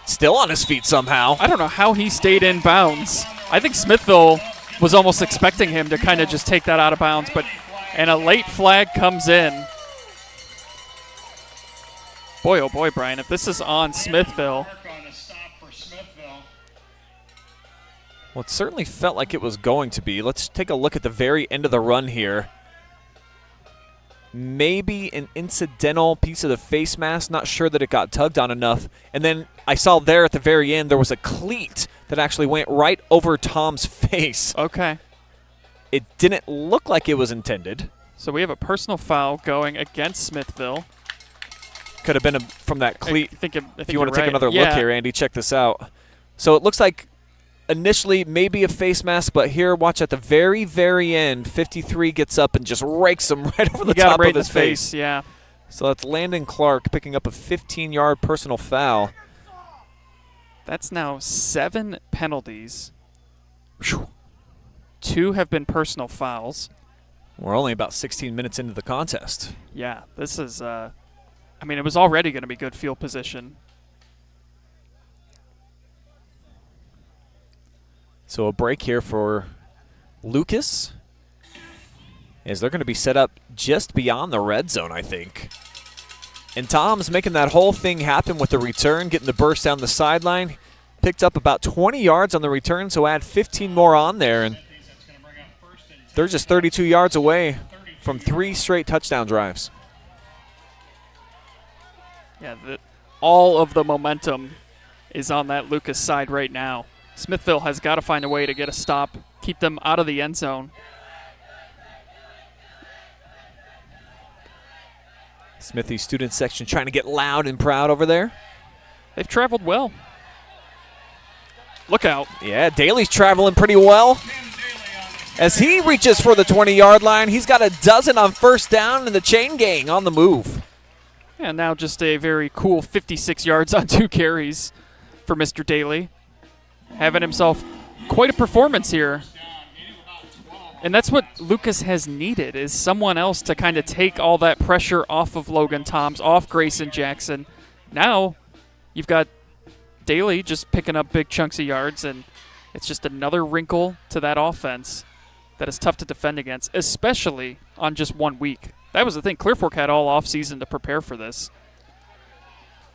Still on his feet somehow.
I don't know how he stayed in bounds. I think Smithville was almost expecting him to kind of just take that out of bounds, and a late flag comes in. Boy, oh boy, Brian, if this is on Smithville.
Well, it certainly felt like it was going to be. Let's take a look at the very end of the run here. Maybe an incidental piece of the face mask. Not sure that it got tugged on enough. And then I saw there at the very end there was a cleat that actually went right over Tom's face.
Okay.
It didn't look like it was intended.
So we have a personal foul going against Smithville.
Could have been from that cleat.
I think
if you want to take
right.
another look here, Andy, check this out. So it looks like initially maybe a face mask, but here, watch at the very, very end, 53 gets up and just rakes him right over the top of his face.
Yeah.
So that's Landon Clark picking up a 15-yard personal foul.
That's now 7 penalties. 2 have been personal fouls.
We're only about 16 minutes into the contest.
Yeah, this is, I mean, it was already going to be good field position.
So a break here for Lucas, as they're going to be set up just beyond the red zone, I think. And Tom's making that whole thing happen with the return, getting the burst down the sideline. Picked up about 20 yards on the return, so add 15 more on there. And they're just 32 yards away from 3 straight touchdown drives.
Yeah, all of the momentum is on that Lucas side right now. Smithville has got to find a way to get a stop, keep them out of the end zone.
Smithy student section trying to get loud and proud over there.
They've traveled well. Look out.
Yeah, Daly's traveling pretty well. As he reaches for the 20-yard line, he's got a dozen on first down, and the chain gang on the move.
And now just a very cool 56 yards on 2 carries for Mr. Daly. Having himself quite a performance here. And that's what Lucas has needed, is someone else to kind of take all that pressure off of Logan Toms, off Grayson Jackson. Now you've got Daly just picking up big chunks of yards, and it's just another wrinkle to that offense that is tough to defend against, especially on just 1 week. That was the thing. Clear Fork had all offseason to prepare for this.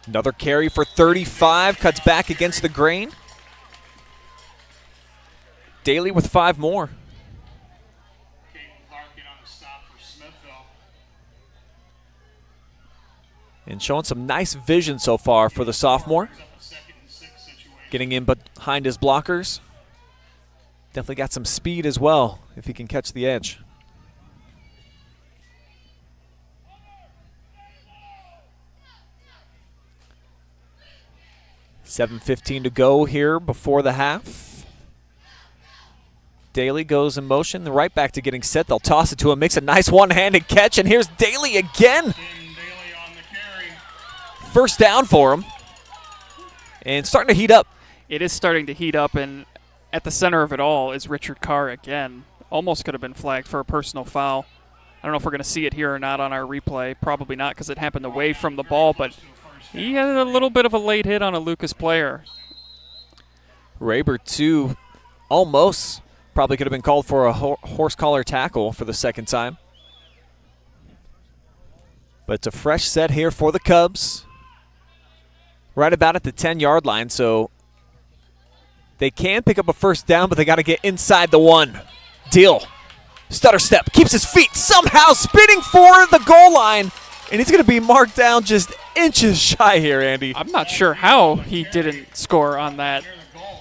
Another carry for 35, cuts back against the grain. Daly with 5 more. And showing some nice vision so far for the sophomore. Getting in behind his blockers. Definitely got some speed as well if he can catch the edge. $7:15 to go here before the half. Daly goes in motion, right back to getting set. They'll toss it to him, makes a nice one-handed catch, and here's Daly again. First down for him. And starting to heat up.
It is starting to heat up, and at the center of it all is Richard Carr again. Almost could have been flagged for a personal foul. I don't know if we're going to see it here or not on our replay. Probably not, because it happened away from the ball, but he had a little bit of a late hit on a Lucas player.
Raber, too, almost probably could have been called for a horse collar tackle for the second time. But it's a fresh set here for the Cubs. Right about at the 10-yard line, so they can pick up a first down, but they got to get inside the 1. Deal. Stutter step. Keeps his feet somehow spinning for the goal line. And he's going to be marked down just inches shy here, Andy.
I'm not sure how he didn't score on that,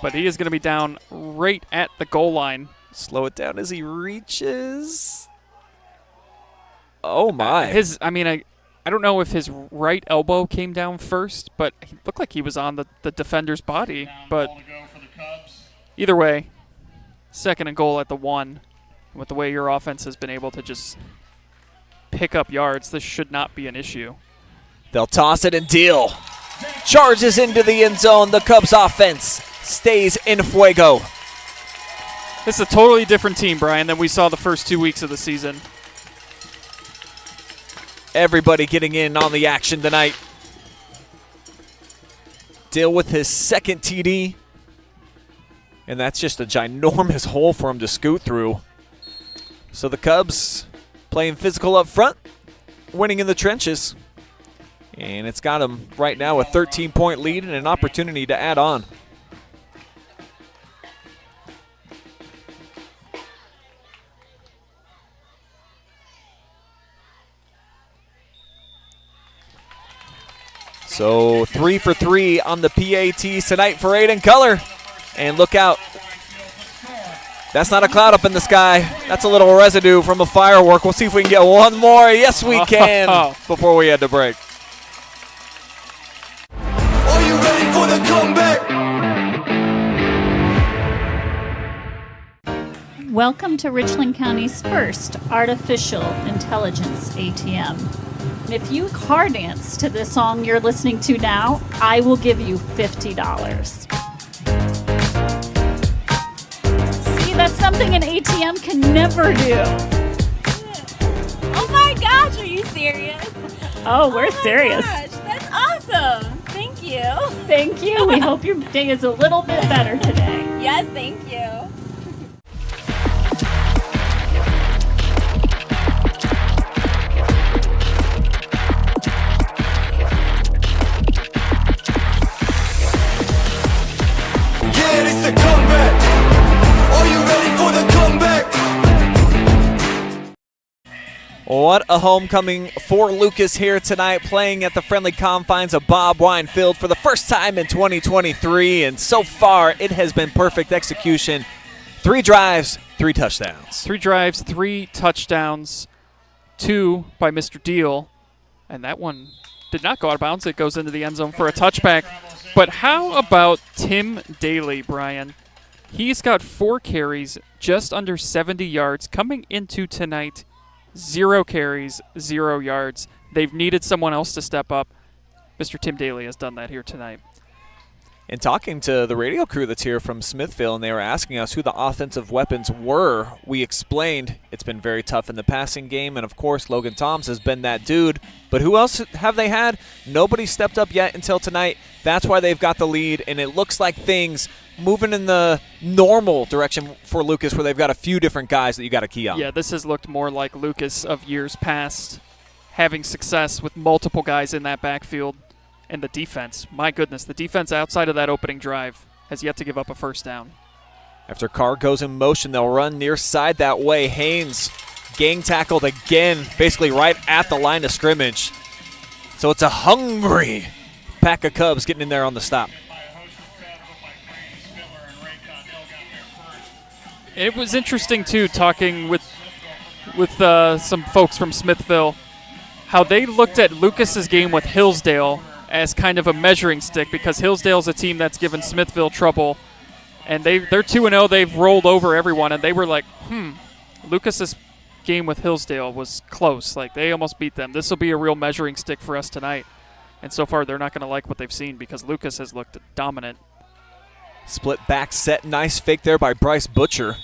but he is going to be down right at the goal line.
Slow it down as he reaches. Oh, my.
I don't know if his right elbow came down first, but he looked like he was on the defender's body. But either way, 2nd and goal at the 1. With the way your offense has been able to just pick up yards, this should not be an issue.
They'll toss it and deal. charges into the end zone. The Cubs offense stays in fuego.
This is a totally different team, Brian, than we saw the first 2 weeks of the season.
Everybody getting in on the action tonight. Dill with his second TD. And that's just a ginormous hole for him to scoot through. So the Cubs playing physical up front, winning in the trenches. And it's got them right now a 13-point lead and an opportunity to add on. So 3 for 3 on the PATs tonight for Aiden Color. And look out. That's not a cloud up in the sky. That's a little residue from a firework. We'll see if we can get one more. Yes, we can before we head to break.
Are you ready for the comeback?
Welcome to Richland County's first artificial intelligence ATM. If you car dance to the song you're listening to now, I will give you $50. See, that's something an ATM can never do.
Oh my gosh, are you serious?
Oh, we're serious.
Gosh, that's awesome. Thank you.
Thank you. We hope your day is a little bit better today.
Yes, thank you.
Yeah, it's the comeback. Are you ready for the comeback?
What a homecoming for Lucas here tonight, playing at the friendly confines of Bob Wine Field for the first time in 2023. And so far, it has been perfect execution. 3 drives, 3 touchdowns.
3 drives, 3 touchdowns, 2 by Mr. Deal. And that one did not go out of bounds. It goes into the end zone for a touchback. But how about Tim Daly, Brian? He's got 4 carries, just under 70 yards. Coming into tonight, 0 carries, 0 yards. They've needed someone else to step up. Mr. Tim Daly has done that here tonight.
And talking to the radio crew that's here from Smithville, and they were asking us who the offensive weapons were, we explained it's been very tough in the passing game, and of course Logan Toms has been that dude. But who else have they had? Nobody stepped up yet until tonight. That's why they've got the lead, and it looks like things moving in the normal direction for Lucas, where they've got a few different guys that you got to key on.
Yeah, this has looked more like Lucas of years past, having success with multiple guys in that backfield. And the defense, my goodness, the defense outside of that opening drive has yet to give up a first down.
After Carr goes in motion, they'll run near side that way. Haynes gang tackled again, basically right at the line of scrimmage. So it's a hungry pack of Cubs getting in there on the stop.
It was interesting, too, talking with some folks from Smithville, how they looked at Lucas's game with Hillsdale as kind of a measuring stick, because Hillsdale's a team that's given Smithville trouble, and they're 2-0. They've rolled over everyone, and they were like, Lucas's game with Hillsdale was close. Like, they almost beat them. This will be a real measuring stick for us tonight. And so far, they're not going to like what they've seen, because Lucas has looked dominant.
Split back set, nice fake there by Bryce Butcher.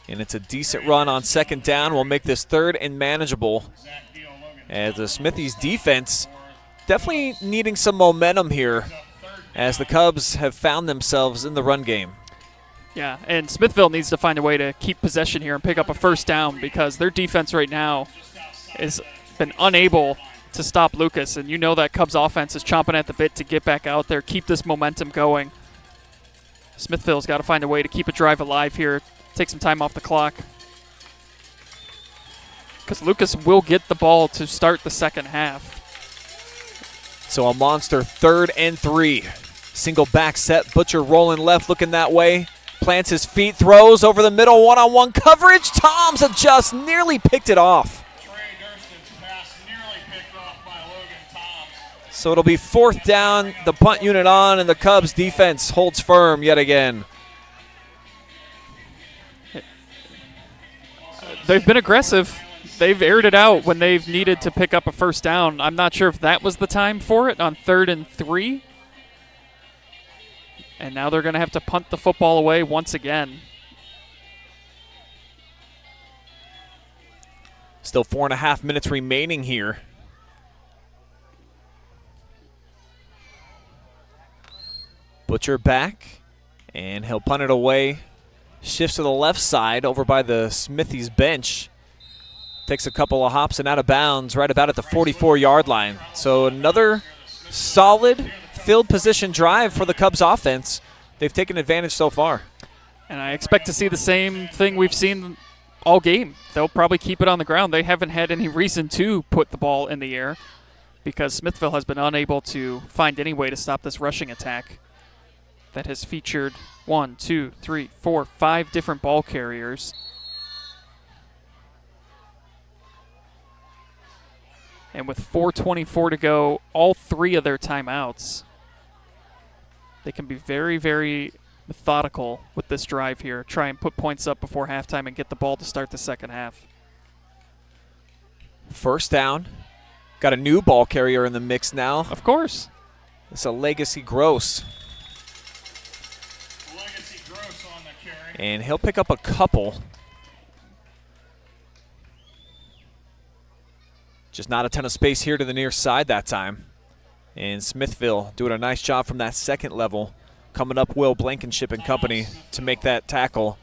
And it's a decent run on second down. We'll make this third and manageable. As the Smithies defense definitely needing some momentum here, as the Cubs have found themselves in the run game.
Yeah, and Smithville needs to find a way to keep possession here and pick up a first down, because their defense right now has been unable to stop Lucas. And you know that Cubs offense is chomping at the bit to get back out there, keep this momentum going. Smithville's got to find a way to keep a drive alive here, take some time off the clock, because Lucas will get the ball to start the second half.
So a monster 3rd and 3. Single back set, Butcher rolling left, looking that way. Plants his feet, throws over the middle, one-on-one coverage. Toms adjusts, nearly picked it off. So it'll be 4th down, the punt unit on, and the Cubs defense holds firm yet again.
They've been aggressive. they've aired it out when they've needed to pick up a first down. I'm not sure if that was the time for it on 3rd and 3. And now they're going to have to punt the football away once again.
Still 4.5 minutes remaining here. Butcher back, and he'll punt it away. Shifts to the left side over by the Smithies bench. Takes a couple of hops and out of bounds right about at the 44-yard line. So another solid field position drive for the Cubs offense. They've taken advantage so far.
And I expect to see the same thing we've seen all game. They'll probably keep it on the ground. They haven't had any reason to put the ball in the air because Smithville has been unable to find any way to stop this rushing attack that has featured 1, 2, 3, 4, 5 different ball carriers. And with 4:24 to go, all 3 of their timeouts, they can be very, very methodical with this drive here. Try and put points up before halftime and get the ball to start the second half.
First down. Got a new ball carrier in the mix now.
Of course.
It's a Legacy Gross.
Legacy Gross on the carry.
And he'll pick up a couple. Just not a ton of space here to the near side that time. And Smithville doing a nice job from that second level. Coming up, Will Blankenship and company to make that tackle.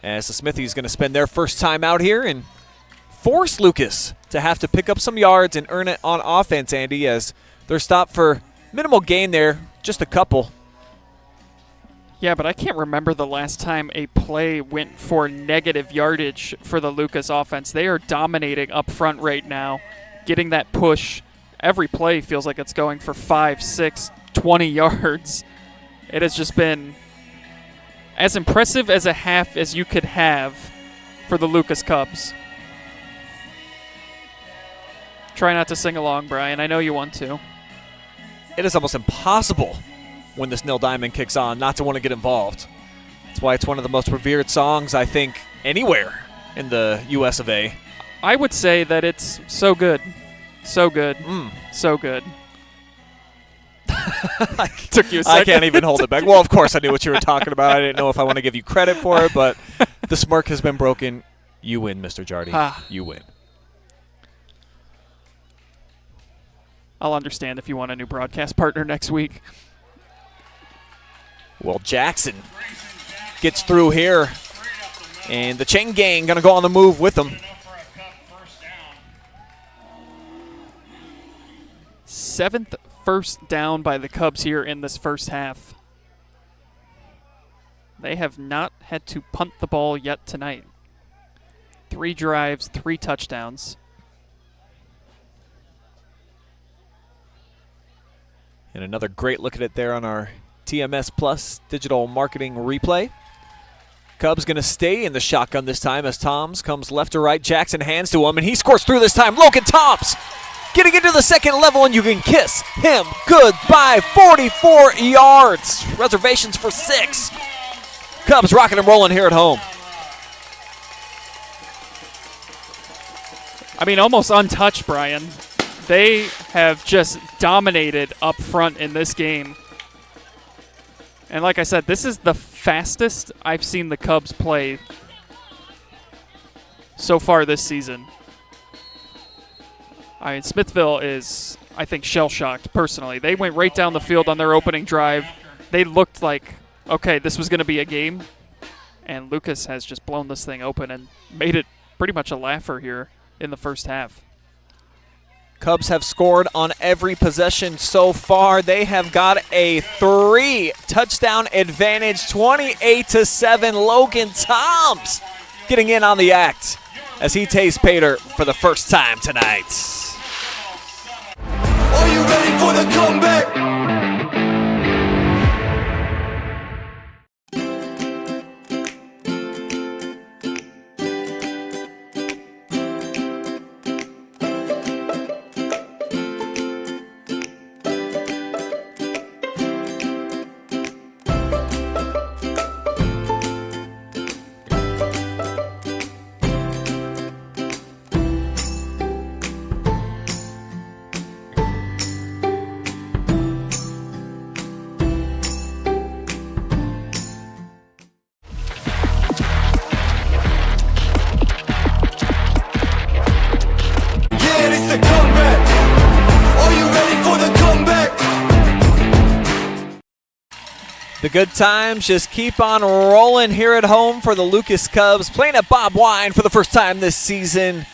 As the Smithies going to spend their first time out here and force Lucas to have to pick up some yards and earn it on offense, Andy, as they're stopped for minimal gain there, just a couple.
Yeah, but I can't remember the last time a play went for negative yardage for the Lucas offense. They are dominating up front right now, getting that push. Every play feels like it's going for 5, 6, 20 yards. It has just been as impressive as a half as you could have for the Lucas Cubs. Try not to sing along, Brian. I know you want to.
It is almost impossible when this Nil Diamond kicks on not to want to get involved. That's why it's one of the most revered songs, I think, anywhere in the U.S. of A.
I would say that it's so good. So good. So good. Took you a second.
I can't even hold it back. Well, of course I knew what you were talking about. I didn't know if I want to give you credit for it, but the smirk has been broken. You win, Mr. Jardy. You win.
I'll understand if you want a new broadcast partner next week.
Well, Jackson gets through here, and the chain gang going to go on the move with him.
7th first down by the Cubs here in this first half. They have not had to punt the ball yet tonight. 3 drives, 3 touchdowns.
And another great look at it there on our TMS Plus digital marketing replay. Cubs going to stay in the shotgun this time as Toms comes left to right. Jackson hands to him, and he scores through this time. Logan Toms getting into the second level, and you can kiss him goodbye. 44 yards. Reservations for 6. Cubs rocking and rolling here at home.
I mean, almost untouched, Brian. They have just dominated up front in this game. And like I said, this is the fastest I've seen the Cubs play so far this season. I mean, Smithville is, I think, shell-shocked, personally. They went right down the field on their opening drive. They looked like, okay, this was going to be a game. And Lucas has just blown this thing open and made it pretty much a laugher here in the first half.
Cubs have scored on every possession so far. They have got a 3-touchdown advantage, 28-7. Logan Toms getting in on the act as he tastes Pater for the first time tonight.
Are you ready for the comeback?
The good times just keep on rolling here at home for the Lucas Cubs, playing at Bob Wine for the first time this season,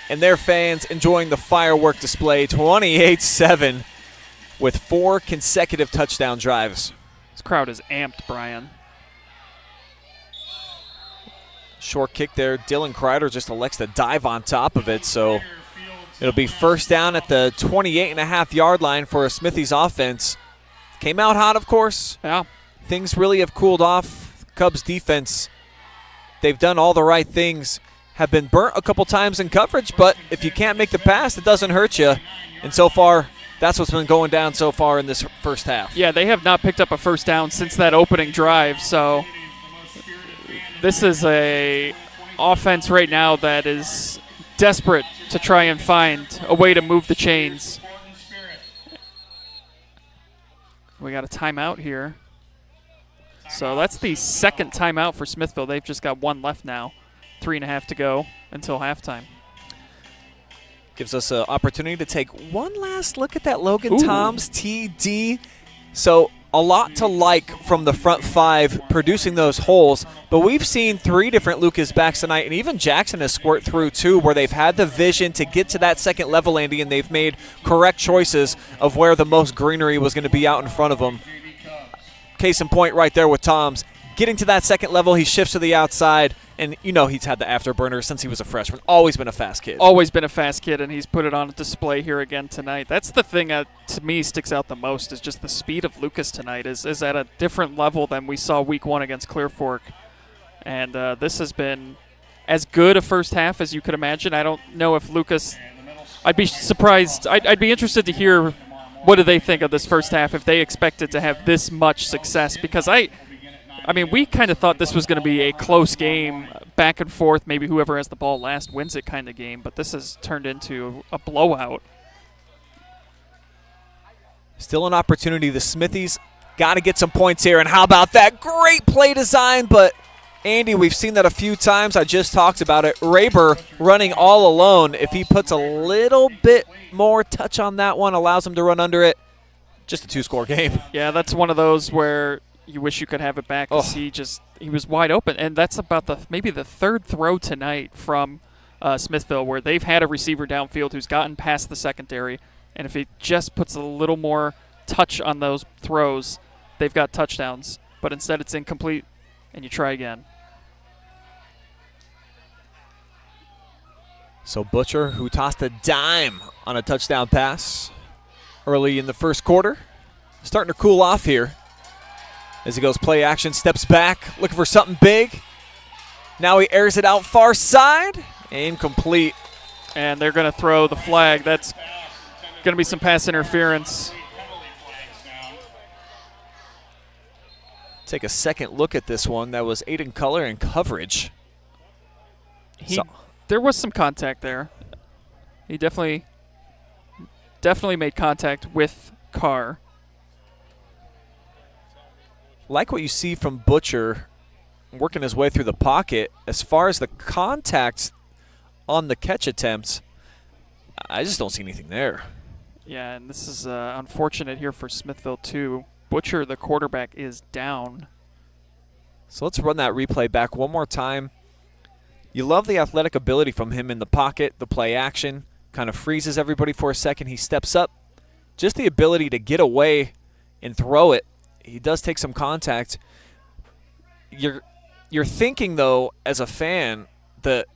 and their fans enjoying the firework display, 28-7, with 4 consecutive touchdown drives.
This crowd is amped, Brian.
Short kick there. Dylan Kreider just elects to dive on top of it, so it'll be first down at the 28.5-yard line for a Smithies offense. Came out hot, of course.
Yeah.
Things really have cooled off. Cubs defense, they've done all the right things. Have been burnt a couple times in coverage, but if you can't make the pass, it doesn't hurt you. And so far, that's what's been going down so far in this first half.
Yeah, they have not picked up a first down since that opening drive, so this is a offense right now that is desperate to try and find a way to move the chains. We got a timeout here. So that's the second timeout for Smithville. They've just got 1 left now. 3.5 to go until halftime.
Gives us an opportunity to take one last look at that Logan
Ooh.
Toms TD. So a lot to like from the front 5 producing those holes, but we've seen 3 different Lucas backs tonight, and even Jackson has squirt through 2 where they've had the vision to get to that second level, Andy, and they've made correct choices of where the most greenery was going to be out in front of them. Case in point right there with Toms. Getting to that second level, he shifts to the outside, and you know he's had the afterburner since he was a freshman. Always been a fast kid.
Always been a fast kid, and he's put it on display here again tonight. That's the thing that, to me, sticks out the most is just the speed of Lucas tonight is at a different level than we saw week 1 against Clear Fork. And this has been as good a first half as you could imagine. I don't know if Lucas – I'd be surprised. I'd be interested to hear what do they think of this first half if they expected to have this much success, because I mean, we kind of thought this was going to be a close game, back and forth, maybe whoever has the ball last wins it kind of game, but this has turned into a blowout.
Still an opportunity. The Smithies got to get some points here, and how about that great play design? But, Andy, we've seen that a few times. I just talked about it. Raber running all alone. If he puts a little bit more touch on that one, allows him to run under it, just a 2-score game.
Yeah, that's one of those where you wish you could have it back because he was wide open. And that's about maybe the 3rd throw tonight from Smithville where they've had a receiver downfield who's gotten past the secondary. And if he just puts a little more touch on those throws, they've got touchdowns. But instead it's incomplete, and you try again.
So Butcher, who tossed a dime on a touchdown pass early in the first quarter, starting to cool off here. As he goes play action, steps back, looking for something big. Now he airs it out far side. Incomplete.
And they're going to throw the flag. That's going to be some pass interference.
Take a second look at this one. That was Aiden Color in coverage.
There was some contact there. He definitely made contact with Carr.
Like what you see from Butcher working his way through the pocket. As far as the contacts on the catch attempts, I just don't see anything there.
Yeah, and this is unfortunate here for Smithville too. Butcher, the quarterback, is down.
So let's run that replay back one more time. You love the athletic ability from him in the pocket, the play action, kind of freezes everybody for a second. He steps up. Just the ability to get away and throw it. He does take some contact. You're thinking, though, as a fan, that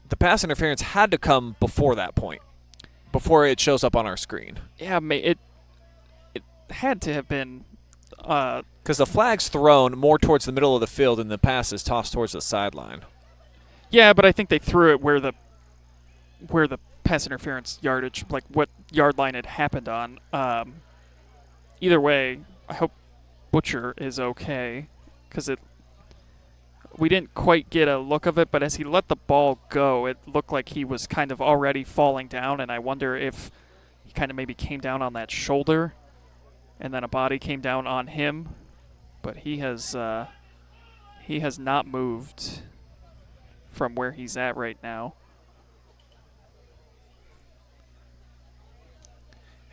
the pass interference had to come before that point, before it shows up on our screen.
Yeah, it had to have been.
Because the flag's thrown more towards the middle of the field and the pass is tossed towards the sideline.
Yeah, but I think they threw it where the pass interference yardage, like what yard line it happened on. Either way, I hope Butcher is okay, because we didn't quite get a look of it, but as he let the ball go, it looked like he was kind of already falling down, and I wonder if he kind of maybe came down on that shoulder, and then a body came down on him, but he has not moved from where he's at right now.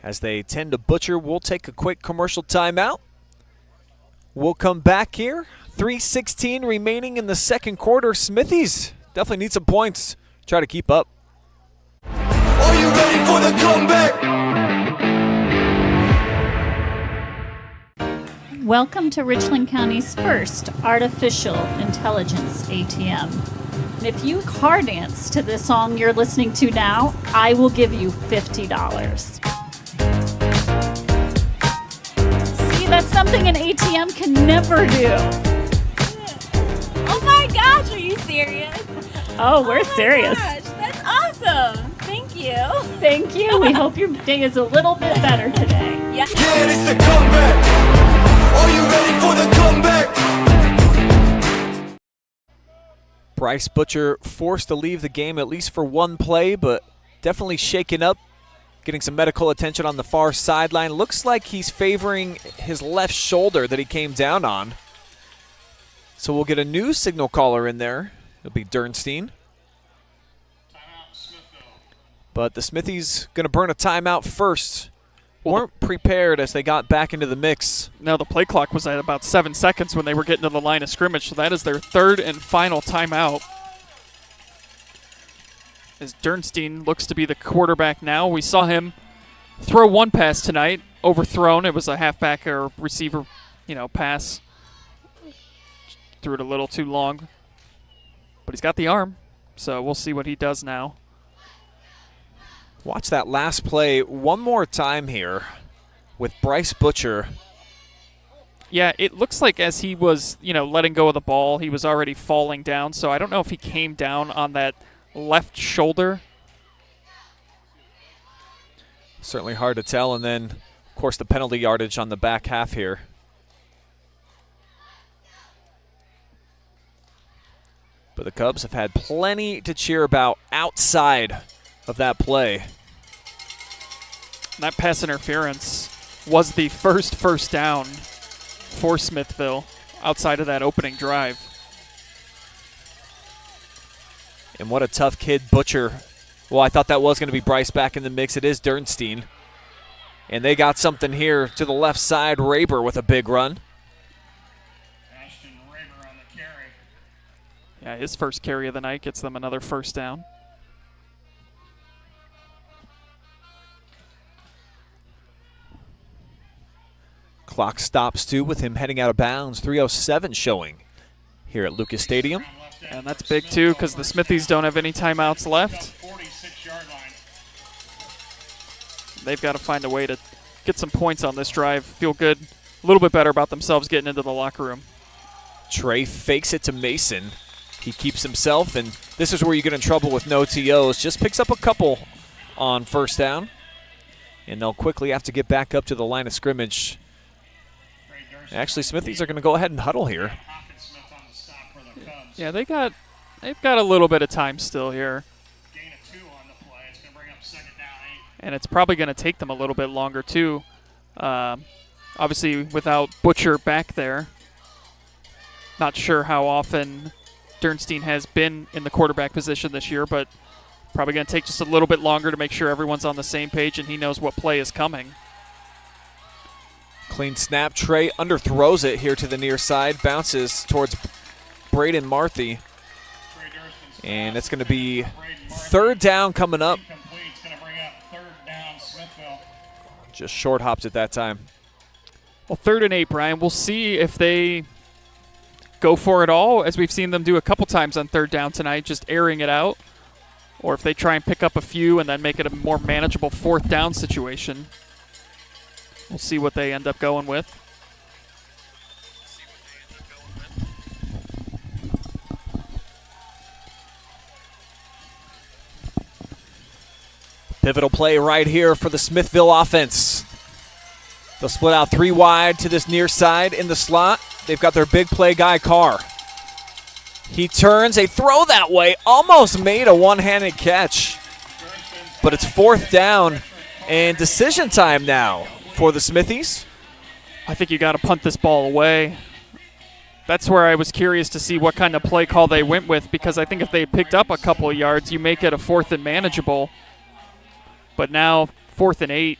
As they tend to Butcher, we'll take a quick commercial timeout. We'll come back here. 3:16 remaining in the second quarter. Smithies definitely need some points. Try to keep up.
Are you ready for the comeback?
Welcome to Richland County's first artificial intelligence ATM. And if you car dance to this song you're listening to now, I will give you $50. See, that's something an ATM can never do.
Oh my gosh, are you serious?
Oh, we're serious.
Gosh, that's awesome. Thank you.
Thank you. We hope your day is a little bit better today.
Yeah.
Yeah, it's the comeback. Are you ready for the comeback?
Bryce Butcher forced to leave the game at least for one play, but definitely shaken up, getting some medical attention on the far sideline. Looks like he's favoring his left shoulder that he came down on. So we'll get a new signal caller in there. It'll be Dernstein. But the Smithies going to burn a timeout first. Weren't prepared as they got back into the mix.
Now the play clock was at about 7 seconds when they were getting to the line of scrimmage, so that is their third and final timeout. As Dernstein looks to be the quarterback now. We saw him throw one pass tonight, overthrown. It was a halfback or receiver, pass. Threw it a little too long. But he's got the arm, so we'll see what he does now.
Watch that last play one more time here with Bryce Butcher.
Yeah, it looks like as he was, letting go of the ball, he was already falling down. So I don't know if he came down on that left shoulder.
Certainly hard to tell. And then, of course, the penalty yardage on the back half here. But the Cubs have had plenty to cheer about outside of that play.
That pass interference was the first down for Smithville outside of that opening drive.
And what a tough kid, Butcher. Well, I thought that was going to be Bryce back in the mix. It is Dernstein. And they got something here to the left side. Raber with a big run.
Ashton Raber on the carry.
Yeah, his first carry of the night gets them another first down.
Clock stops too with him heading out of bounds. 3:07 showing here at Lucas Stadium.
And that's big too because the Smithies don't have any timeouts left.
46-yard line.
They've got to find a way to get some points on this drive. Feel good, a little bit better about themselves getting into the locker room.
Trey fakes it to Mason. He keeps himself, and this is where you get in trouble with no TOs. Just picks up a couple on first down, and they'll quickly have to get back up to the line of scrimmage. Actually, Smithies are going to go ahead and huddle here.
Yeah, they've got a little bit of time still here.
Gain of 2 on the play. It's going to bring up second down 8.
And it's probably going to take them a little bit longer too. Obviously, without Butcher back there, not sure how often Dernstein has been in the quarterback position this year, but probably going to take just a little bit longer to make sure everyone's on the same page and he knows what play is coming.
Clean snap. Trey underthrows it here to the near side. Bounces towards Braden Marthy. And it's going to be third down coming up.
It's going to bring up third down Smithville.
Just short hops at that time.
Well, 3rd and 8, Brian. We'll see if they go for it all, as we've seen them do a couple times on 3rd down tonight, just airing it out, or if they try and pick up a few and then make it a more manageable 4th down situation. We'll see what they end up going with.
Pivotal play right here for the Smithville offense. They'll split out 3 wide to this near side in the slot. They've got their big play guy, Carr. He turns, a throw that way, almost made a one-handed catch. But it's 4th down and decision time now for the Smithies.
I think you got to punt this ball away. That's where I was curious to see what kind of play call they went with, because I think if they picked up a couple of yards, you make it a 4th and manageable. But now 4th and 8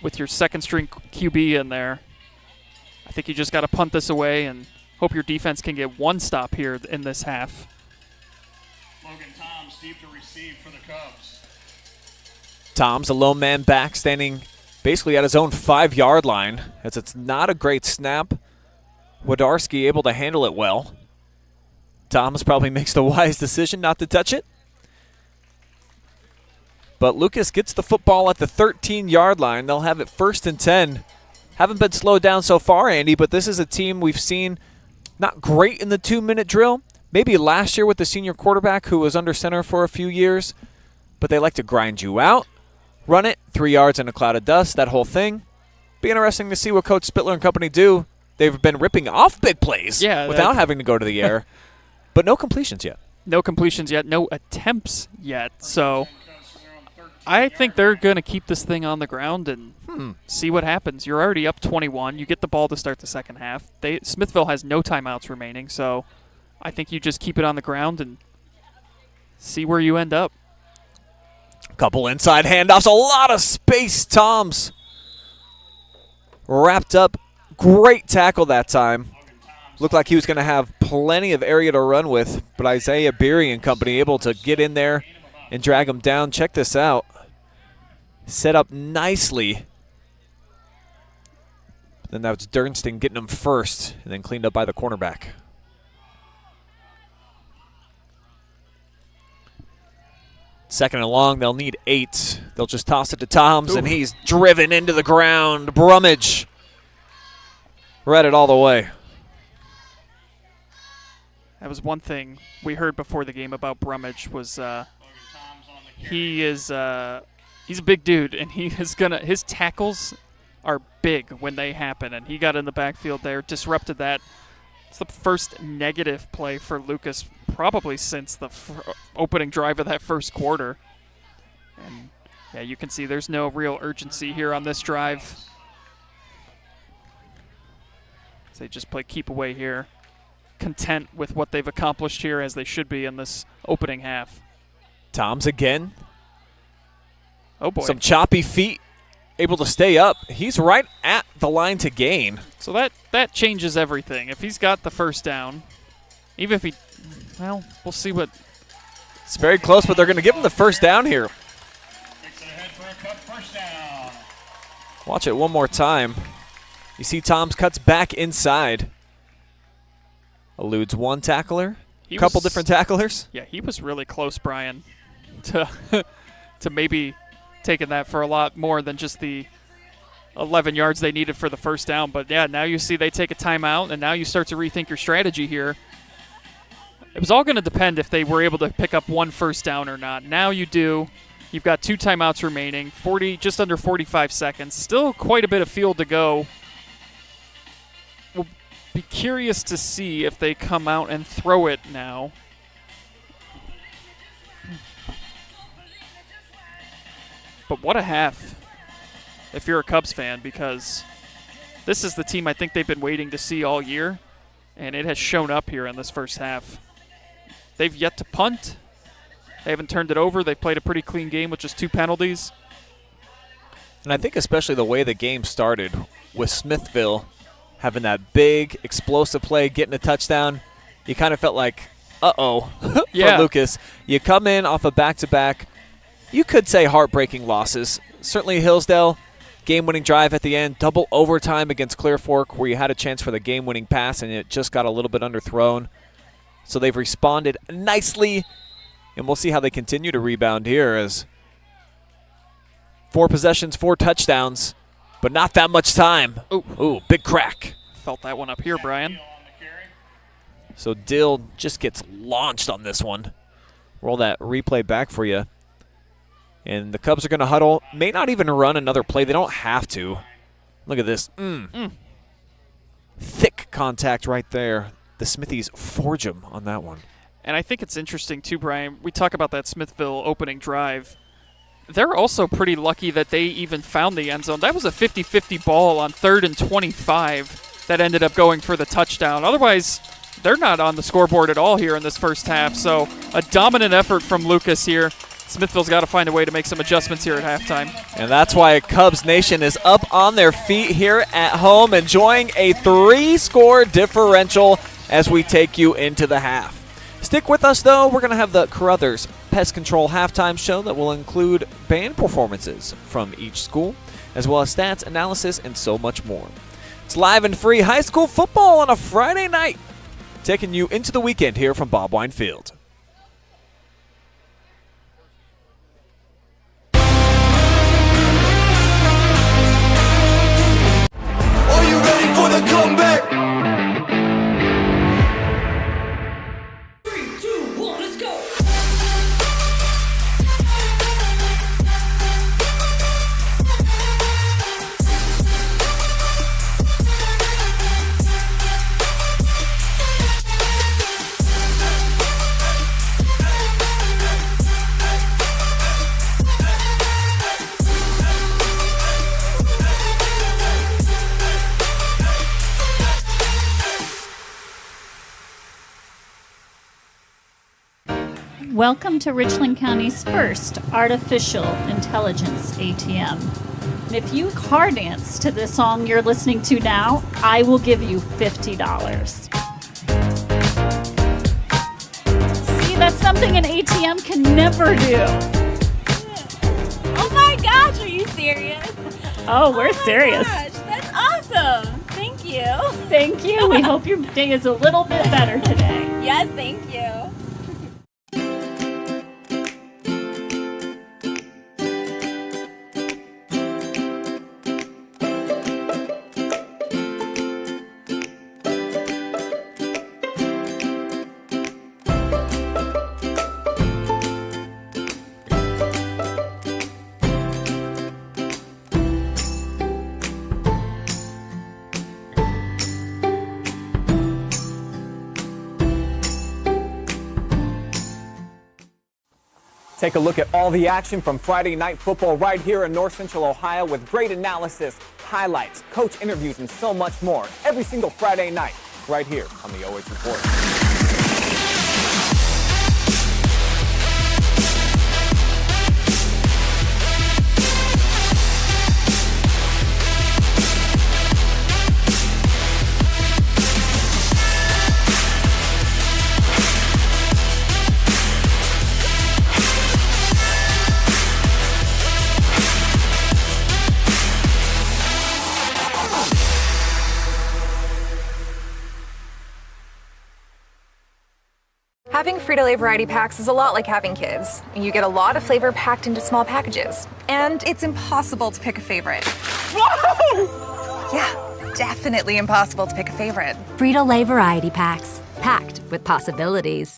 with your second string QB in there. think you just got to punt this away and hope your defense can get one stop here in this half.
Logan Toms deep to receive for the Cubs.
Tom's a lone man back, standing basically at his own 5-yard line, as it's not a great snap. Wodarski able to handle it well. Toms probably makes the wise decision not to touch it. But Lucas gets the football at the 13-yard line. They'll have it 1st and 10. Haven't been slowed down so far, Andy, but this is a team we've seen not great in the 2-minute drill. Maybe last year with the senior quarterback who was under center for a few years, but they like to grind you out, run it, 3 yards in a cloud of dust, that whole thing. Be interesting to see what Coach Spittler and company do. They've been ripping off big plays without having to go to the air, but no completions yet.
No completions yet, no attempts yet. So I think they're going to keep this thing on the ground and see what happens. You're already up 21. You get the ball to start the second half. Smithville has no timeouts remaining, so I think you just keep it on the ground and see where you end up.
Couple inside handoffs, a lot of space. Toms wrapped up. Great tackle that time. Looked like he was going to have plenty of area to run with, but Isaiah Beery and company able to get in there and drag him down. Check this out. Set up nicely. Then that was Durnston getting him first and then cleaned up by the cornerback. Second and long, they'll need 8. They'll just toss it to Toms, and he's driven into the ground. Brummage read it all the way.
That was one thing we heard before the game about Brummage was he's a big dude, and his tackles are big when they happen, and he got in the backfield there, disrupted that. It's the first negative play for Lucas probably since the opening drive of that first quarter. And yeah, you can see there's no real urgency here on this drive. So they just play keep away here. Content with what they've accomplished here, as they should be in this opening half.
Toms again.
Oh boy.
Some choppy feet, able to stay up. He's right at the line to gain.
So that changes everything. If he's got the first down, even if he, well, we'll see what.
It's very close, but they're going to give him the first down here.
Takes it ahead for a Cub first down.
Watch it one more time. You see Toms cuts back inside. Eludes one tackler. A couple different tacklers.
Yeah, he was really close, Brian, to maybe taking that for a lot more than just the 11 yards they needed for the first down. But, yeah, now you see they take a timeout, and now you start to rethink your strategy here. It was all going to depend if they were able to pick up one first down or not. Now you do. You've got 2 timeouts remaining, just under 45 seconds. Still quite a bit of field to go. We'll be curious to see if they come out and throw it now. But what a half if you're a Cubs fan, because this is the team I think they've been waiting to see all year, and it has shown up here in this first half. They've yet to punt. They haven't turned it over. They've played a pretty clean game with just 2 penalties.
And I think especially the way the game started with Smithville having that big, explosive play, getting a touchdown, you kind of felt like, uh-oh, for Lucas. You come in off a back-to-back, you could say heartbreaking losses. Certainly Hillsdale, game-winning drive at the end, double overtime against Clear Fork where you had a chance for the game-winning pass and it just got a little bit underthrown. So they've responded nicely, and we'll see how they continue to rebound here as 4 possessions, 4 touchdowns, but not that much time. Ooh, big crack.
Felt that one up here, Brian.
So Dill just gets launched on this one. Roll that replay back for you. And the Cubs are going to huddle. May not even run another play. They don't have to. Look at this. Thick contact right there. The Smithies forge him on that one.
And I think it's interesting, too, Brian. We talk about that Smithville opening drive. They're also pretty lucky that they even found the end zone. That was a 50-50 ball on 3rd and 25 that ended up going for the touchdown. Otherwise, they're not on the scoreboard at all here in this first half. So a dominant effort from Lucas here. Smithville's got to find a way to make some adjustments here at halftime.
And that's why Cubs Nation is up on their feet here at home, enjoying a 3-score differential as we take you into the half. Stick with us, though. We're going to have the Carothers Pest Control halftime show that will include band performances from each school, as well as stats, analysis, and so much more. It's live and free high school football on a Friday night, taking you into the weekend here from Bob Wine Field.
Are you ready for the comeback?
3, 2, 1, let's go.
Welcome to Richland County's first artificial intelligence ATM. And if you car dance to the song you're listening to now, I will give you $50. See, that's something an ATM can never do.
Oh my gosh, are you serious?
Oh, we're serious.
Gosh, that's awesome. Thank you.
Thank you. We hope your day is a little bit better today.
Yes, thank you.
Take a look at all the action from Friday night football right here in North Central Ohio with great analysis, highlights, coach interviews, and so much more every single Friday night right here on the OH Report.
Having Frito Lay variety packs is a lot like having kids. You get a lot of flavor packed into small packages. And it's impossible to pick a favorite. Whoa! Yeah, definitely impossible to pick a favorite.
Frito Lay variety packs, packed with possibilities.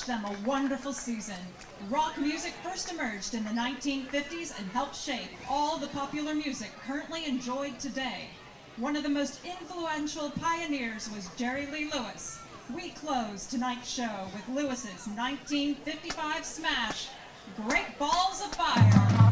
wish them a wonderful season. Rock music first emerged in the 1950s and helped shape all the popular music currently enjoyed today. One of the most influential pioneers was Jerry Lee Lewis. We close tonight's show with Lewis's 1955 smash, Great Balls of Fire.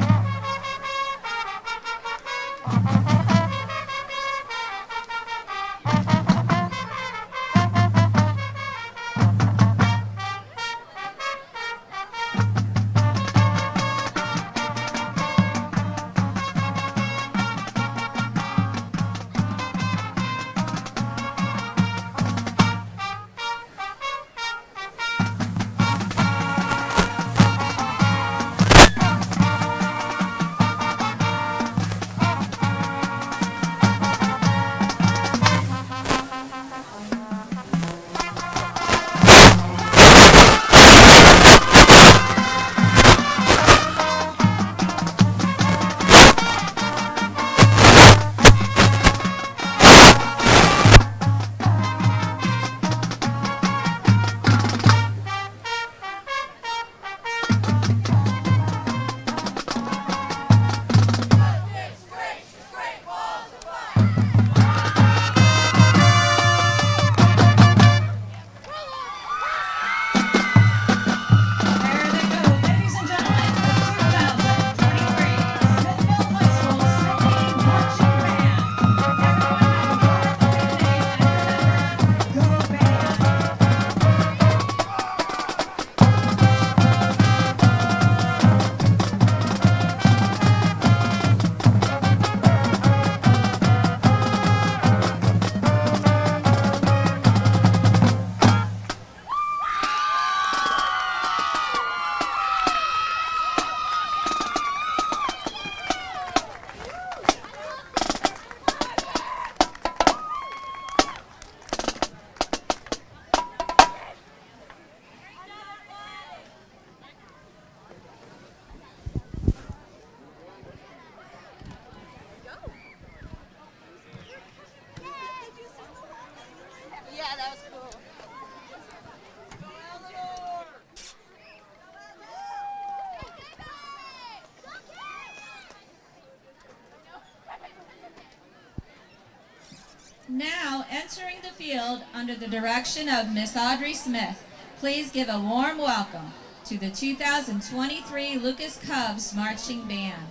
Now entering the field under the direction of Miss Audrey Smith, please give a warm welcome to the 2023 Lucas Cubs Marching Band.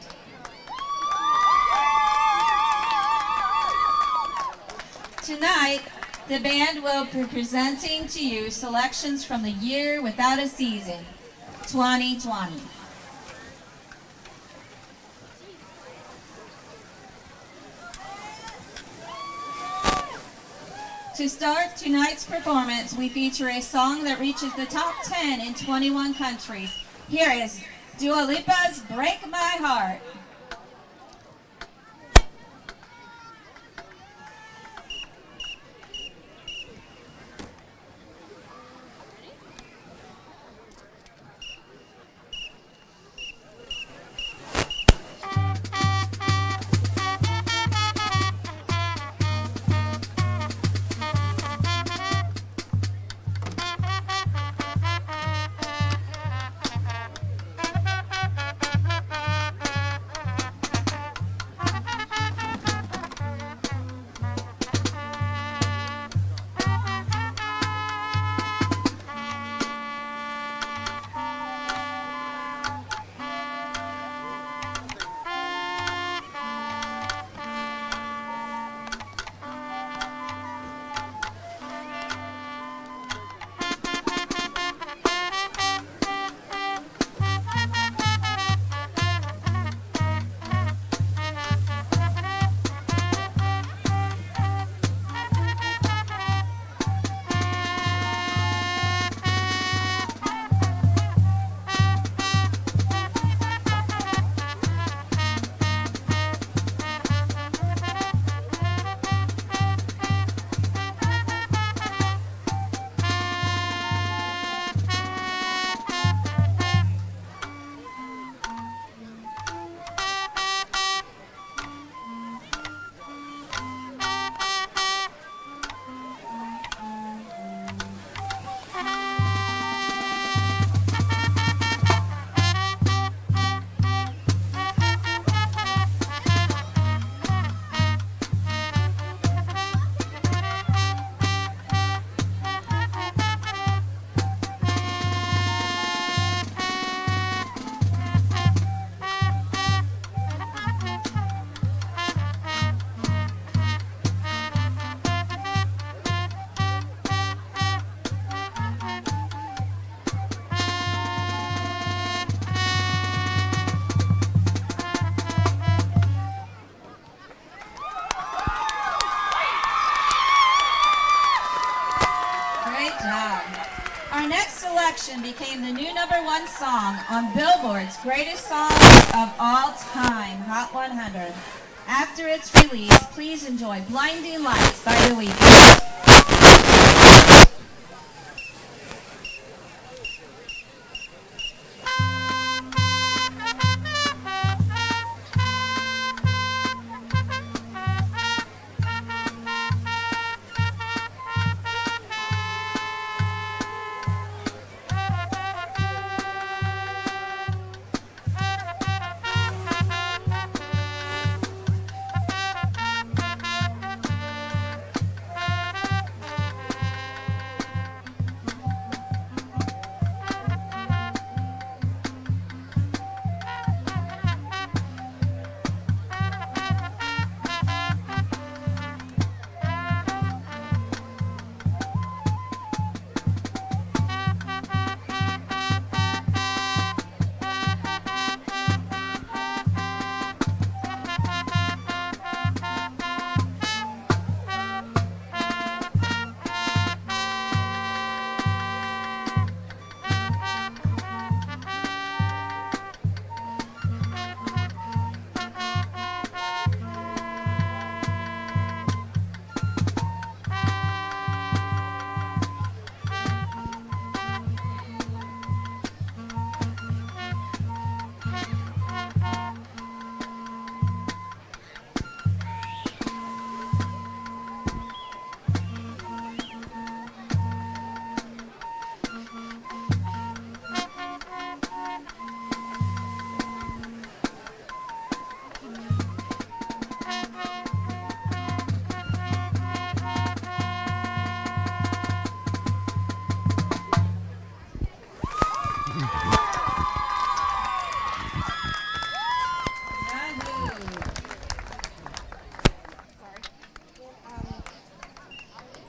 Tonight, the band will be presenting to you selections from the Year Without a Season, 2020. To start tonight's performance, we feature a song that reaches the top 10 in 21 countries. Here is Dua Lipa's Break My Heart. Station became the new #1 song on Billboard's Greatest Songs of All Time, Hot 100. After its release, please enjoy Blinding Lights by The Weeknd.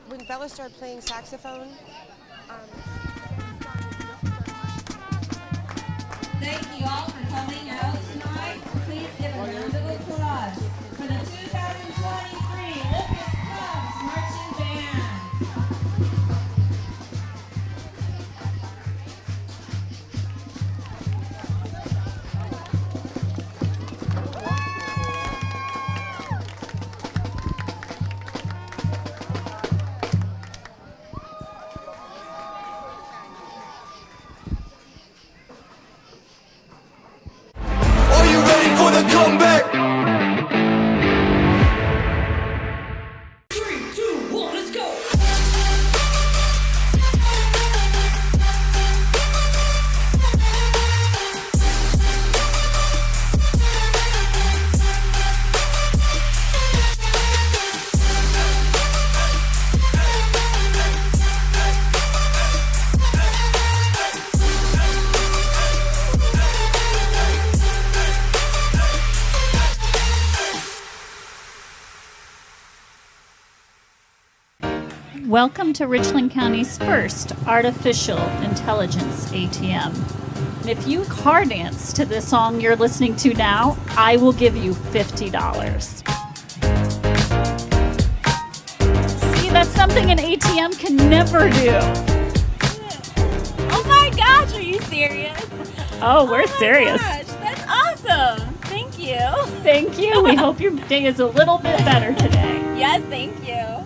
When Bella started playing saxophone,
Thank you all for coming out tonight. Please give a round of applause for the 2023 Lucas Cubs Marching Band.
Are you ready for the comeback?
3, 2, 1, let's go!
Welcome to Richland County's first artificial intelligence ATM. And if you car dance to this song you're listening to now, I will give you $50. See, that's something an ATM can never do.
Oh my gosh, are you serious?
Oh, we're serious.
Gosh, that's awesome. Thank you.
Thank you. We hope your day is a little bit better today.
Yes, thank you.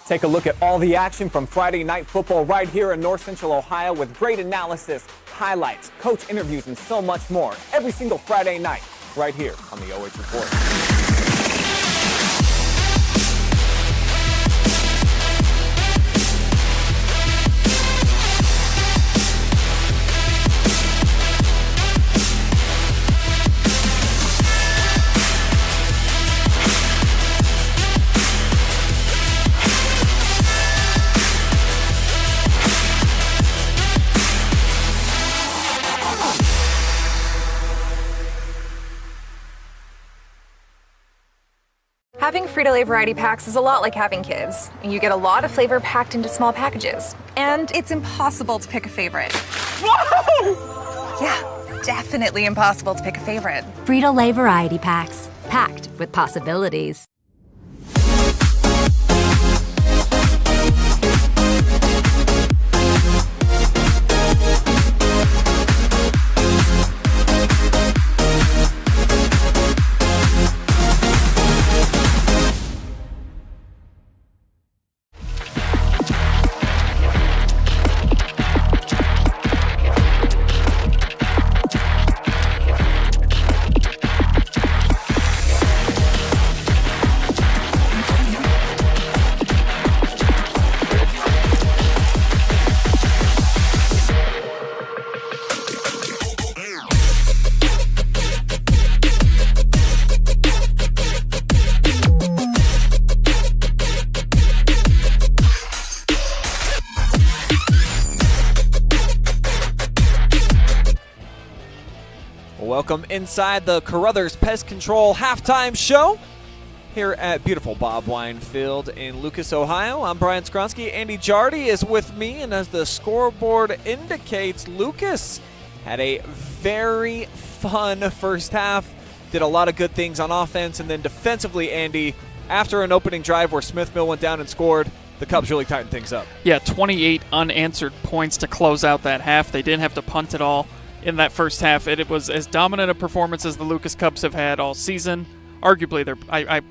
Take a look at all the action from Friday Night Football right here in North Central Ohio with great analysis, highlights, coach interviews, and so much more every single Friday night right here on the OH Report.
Having Frito Lay variety packs is a lot like having kids. You get a lot of flavor packed into small packages. And it's impossible to pick a favorite. Whoa! Yeah, definitely impossible to pick a favorite.
Frito Lay variety packs, packed with possibilities.
Welcome inside the Carothers Pest Control halftime show here at beautiful Bob Wine Field in Lucas, Ohio. I'm Brian Skowronski. Andy Jardy is with me, and as the scoreboard indicates, Lucas had a very fun first half, did a lot of good things on offense, and then defensively, Andy, after an opening drive where Smithville went down and scored, the Cubs really tightened things up.
Yeah, 28 unanswered points to close out that half. They didn't have to punt at all in that first half. It was as dominant a performance as the Lucas Cubs have had all season. Arguably,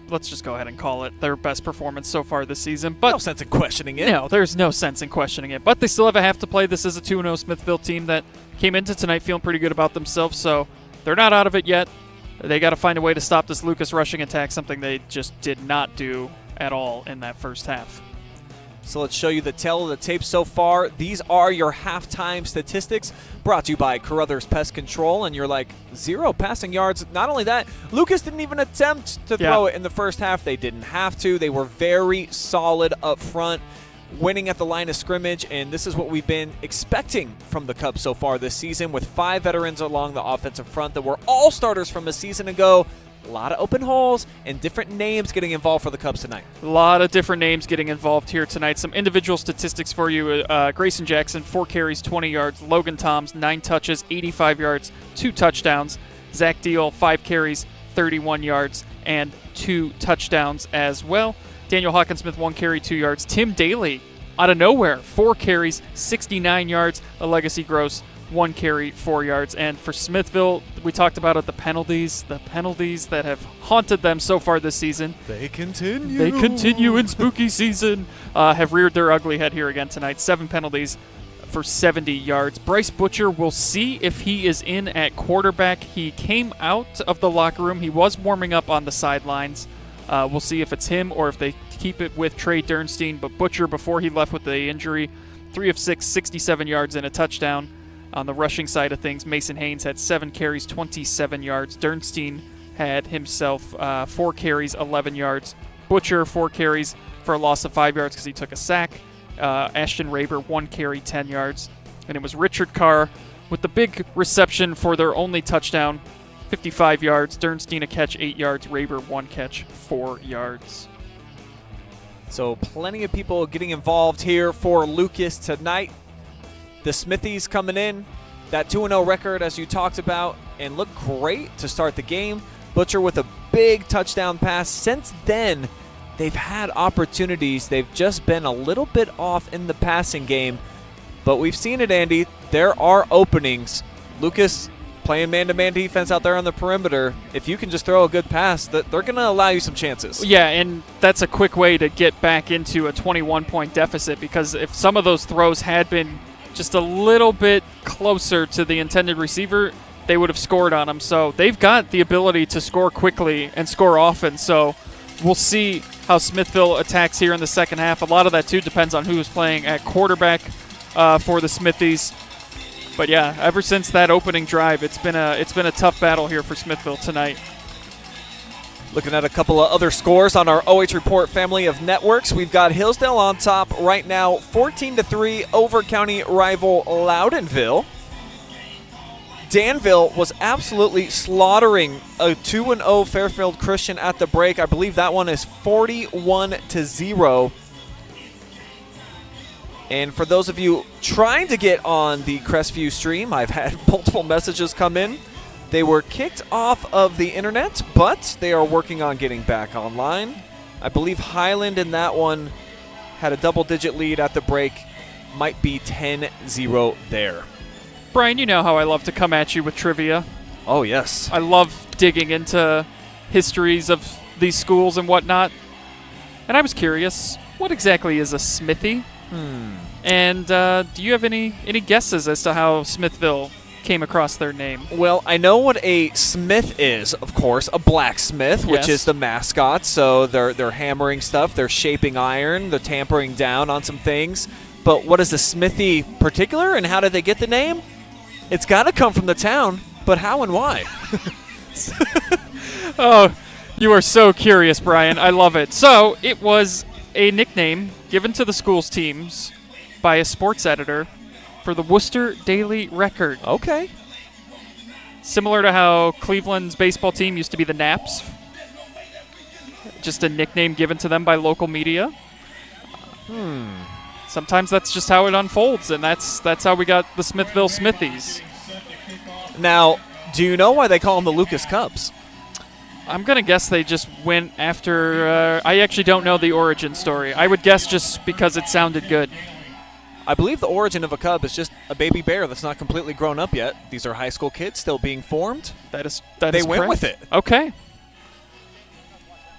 let's just go ahead and call it their best performance so far this season. But
no sense in questioning it.
No, there's no sense in questioning it. But they still have a half to play. This is a 2-0 Smithville team that came into tonight feeling pretty good about themselves, so they're not out of it yet. They got to find a way to stop this Lucas rushing attack, something they just did not do at all in that first half.
So let's show you the tail of the tape so far. These are your halftime statistics brought to you by Carothers Pest Control. And you're like, 0 passing yards. Not only that, Lucas didn't even attempt to throw it in the first half. They didn't have to. They were very solid up front, winning at the line of scrimmage. And this is what we've been expecting from the Cubs so far this season, with 5 veterans along the offensive front that were all starters from a season ago. A lot of open holes and different names getting involved for the Cubs tonight.
A lot of different names getting involved here tonight. Some individual statistics for you. Grayson Jackson, 4 carries, 20 yards. Logan Toms, 9 touches, 85 yards, 2 touchdowns. Zach Deal, 5 carries, 31 yards, and 2 touchdowns as well. Daniel Hawkinsmith, 1 carry, 2 yards. Tim Daly, out of nowhere, 4 carries, 69 yards. A legacy gross, 1 carry, 4 yards. And for Smithville, we talked about it, the penalties that have haunted them so far this season.
They continue.
They continue in spooky season. Have reared their ugly head here again tonight. 7 penalties for 70 yards. Bryce Butcher, we'll see if he is in at quarterback. He came out of the locker room. He was warming up on the sidelines. We'll see if it's him or if they keep it with Trey Dernstein. But Butcher, before he left with the injury, 3 of 6, 67 yards and a touchdown. On the rushing side of things, Mason Haynes had 7 carries, 27 yards. Dernstein had himself 4 carries, 11 yards. Butcher, 4 carries for a loss of 5 yards because he took a sack. Ashton Raber, 1 carry, 10 yards. And it was Richard Carr with the big reception for their only touchdown, 55 yards. Dernstein a catch, 8 yards. Raber, 1 catch, 4 yards.
So plenty of people getting involved here for Lucas tonight. The Smithies coming in, that 2-0 record as you talked about, and looked great to start the game. Butcher with a big touchdown pass. Since then, they've had opportunities. They've just been a little bit off in the passing game. But we've seen it, Andy. There are openings. Lucas playing man-to-man defense out there on the perimeter. If you can just throw a good pass, they're going to allow you some chances.
Yeah, and that's a quick way to get back into a 21-point deficit, because if some of those throws had been just a little bit closer to the intended receiver, they would have scored on them. So they've got the ability to score quickly and score often. So we'll see how Smithville attacks here in the second half. A lot of that, too, depends on who's playing at quarterback for the Smithies. But, yeah, ever since that opening drive, it's been a tough battle here for Smithville tonight.
Looking at a couple of other scores on our OH Report family of networks, we've got Hillsdale on top right now, 14-3 over county rival Loudonville. Danville was absolutely slaughtering a 2-0 Fairfield Christian at the break. I believe that one is 41-0. And for those of you trying to get on the Crestview stream, I've had multiple messages come in. They were kicked off of the internet, but they are working on getting back online. I believe Highland in that one had a double-digit lead at the break. Might be 10-0 there.
Brian, you know how I love to come at you with trivia.
Oh, yes.
I love digging into histories of these schools and whatnot. And I was curious, what exactly is a smithy? And do you have any guesses as to how Smithville came across their name?
Well, I know what a smith is, of course, a blacksmith, which is the mascot. So they're hammering stuff, they're shaping iron, they're tampering down on some things. But what is a smithy particular, and how did they get the name? It's got to come from the town, but how and why?
Oh, you are so curious, Brian. I love it. So it was a nickname given to the school's teams by a sports editor for the Worcester Daily Record.
Okay.
Similar to how Cleveland's baseball team used to be the Naps. Just a nickname given to them by local media. Sometimes that's just how it unfolds, and that's how we got the Smithville Smithies.
Now, do you know why they call them the Lucas Cubs?
I'm going to guess they just went after... I actually don't know the origin story. I would guess just because it sounded good.
I believe the origin of a cub is just a baby bear that's not completely grown up yet. These are high school kids still being formed.
That is
They went
correct.
with it.
Okay.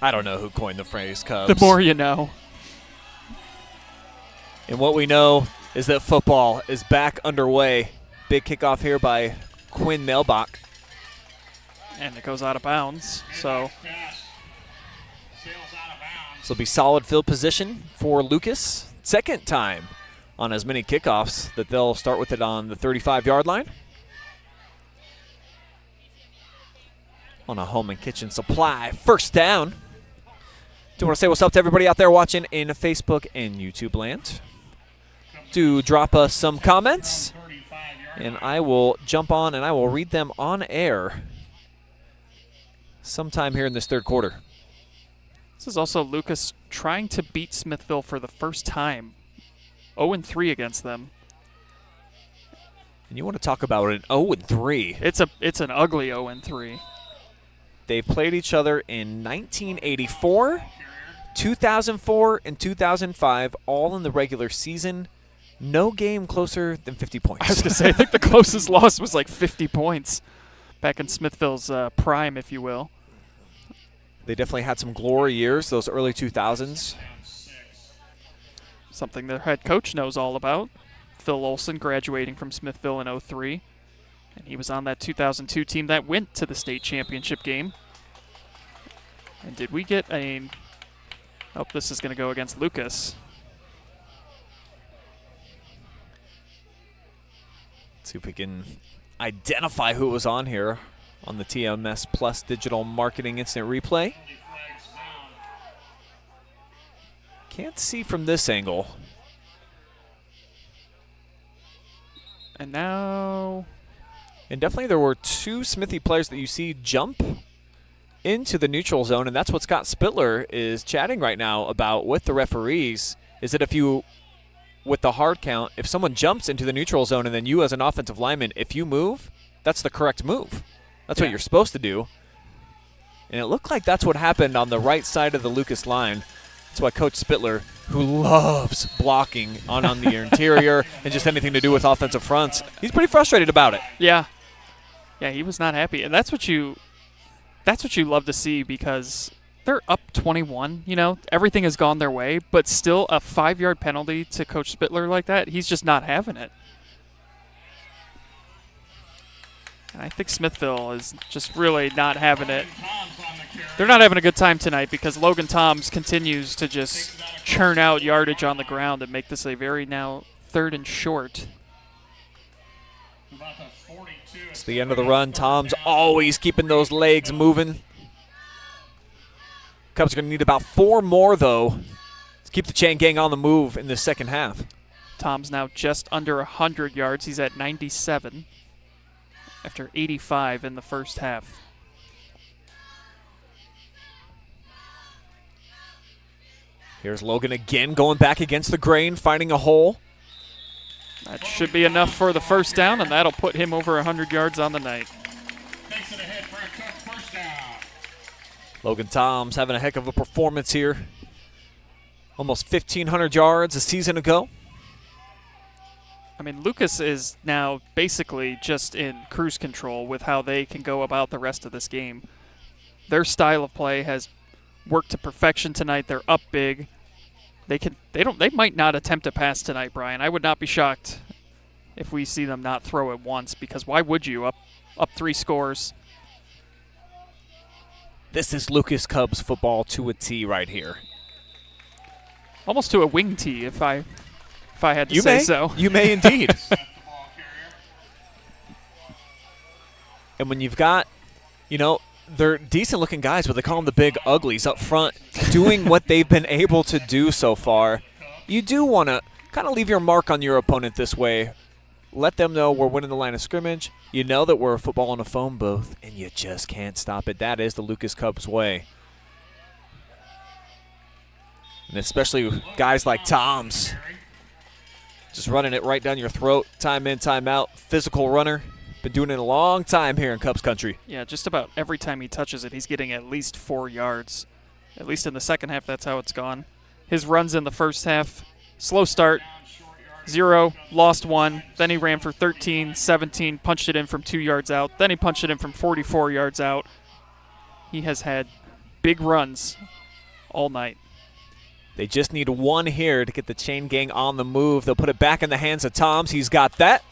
I don't know who coined the phrase Cubs.
The more you know.
And what we know is that football is back underway. Big kickoff here by Quinn Mailbach.
And it goes out of bounds, so...
This will be solid field position for Lucas. Second time on as many kickoffs that they'll start with it on the 35-yard line. On a home and kitchen supply. First down. Do want to say what's up to everybody out there watching in Facebook and YouTube land. Do drop us some comments, and I will jump on and I will read them on air sometime here in this third quarter.
This is also Lucas trying to beat Smithville for the first time. 0-3 against them.
And you want to talk about an 0-3.
It's an ugly 0-3.
They've played each other in 1984, 2004, and 2005, all in the regular season. No game closer than 50 points.
I was going to say, I think the closest loss was like 50 points back in Smithville's prime, if you will.
They definitely had some glory years, those early 2000s.
Something their head coach knows all about. Phil Olson graduating from Smithville in 03. And he was on that 2002 team that went to the state championship game. And did we get a... Oh, this is going to go against Lucas.
Let's see if we can identify who was on here on the TMS Plus digital marketing instant replay. Can't see from this angle.
And now...
And definitely there were two Smithy players that you see jump into the neutral zone, and that's what Scott Spittler is chatting right now about with the referees, is that if you, with the hard count, if someone jumps into the neutral zone and then you as an offensive lineman, if you move, that's the correct move. That's what you're supposed to do. And it looked like that's what happened on the right side of the Lucas line. That's why Coach Spittler, who loves blocking on the interior and just anything to do with offensive fronts, he's pretty frustrated about it.
Yeah. Yeah, he was not happy. And that's what you love to see, because they're up 21, you know, everything has gone their way, but still a 5-yard penalty to Coach Spittler like that, he's just not having it. And I think Smithville is just really not having it. They're not having a good time tonight, because Logan Toms continues to just churn out yardage on the ground and make this a very now 3rd and short.
It's the end of the run. Tom's always keeping those legs moving. Cubs are going to need about 4 more, though, to keep the chain gang on the move in the second half.
Tom's now just under 100 yards. He's at 97. after 85 in the first half.
Here's Logan again going back against the grain, finding a hole.
That should be enough for the first down, and that'll put him over 100 yards on the night.
Takes it ahead for a quick first down.
Logan Toms having a heck of a performance here. Almost 1,500 yards a season ago.
I mean, Lucas is now basically just in cruise control with how they can go about the rest of this game. Their style of play has worked to perfection tonight. They're up big. They might not attempt a pass tonight, Brian. I would not be shocked if we see them not throw it once, because why would you? Up 3 scores.
This is Lucas Cubs football to a T right here.
Almost to a wing tee, if I had to say so.
You may indeed. And when you've got, they're decent-looking guys, but they call them the big uglies up front, doing what they've been able to do so far. You do want to kind of leave your mark on your opponent this way. Let them know we're winning the line of scrimmage. You know that we're a football in a phone booth, and you just can't stop it. That is the Lucas Cubs way. And especially guys like Toms, just running it right down your throat, time in, time out, physical runner. Been doing it a long time here in Cubs country.
Yeah, just about every time he touches it, he's getting at least 4 yards. At least in the second half, that's how it's gone. His runs in the first half, slow start, 0, lost 1. Then he ran for 13, 17, punched it in from 2 yards out. Then he punched it in from 44 yards out. He has had big runs all night.
They just need one here to get the chain gang on the move. They'll put it back in the hands of Toms. He's got that.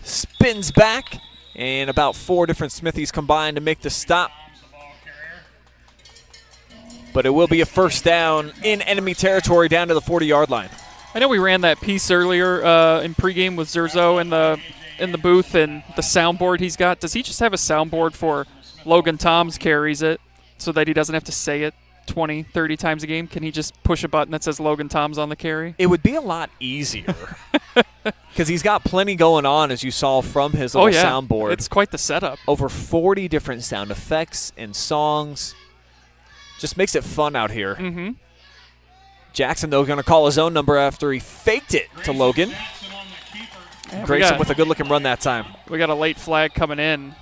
Spins back, and about 4 different Smithies combined to make the stop. But it will be a first down in enemy territory down to the 40-yard line.
I know we ran that piece earlier in pregame with Zerzo in the booth and the soundboard he's got. Does he just have a soundboard for Logan Toms carries it so that he doesn't have to say it 20, 30 times a game? Can he just push a button that says Logan Toms on the carry?
It would be a lot easier because he's got plenty going on, as you saw from his little soundboard.
It's quite the setup.
Over 40 different sound effects and songs. Just makes it fun out here.
Mm-hmm.
Jackson, though, going to call his own number after he faked it to Logan.
Yeah,
Grayson with a good-looking run that time.
We got a late flag coming in.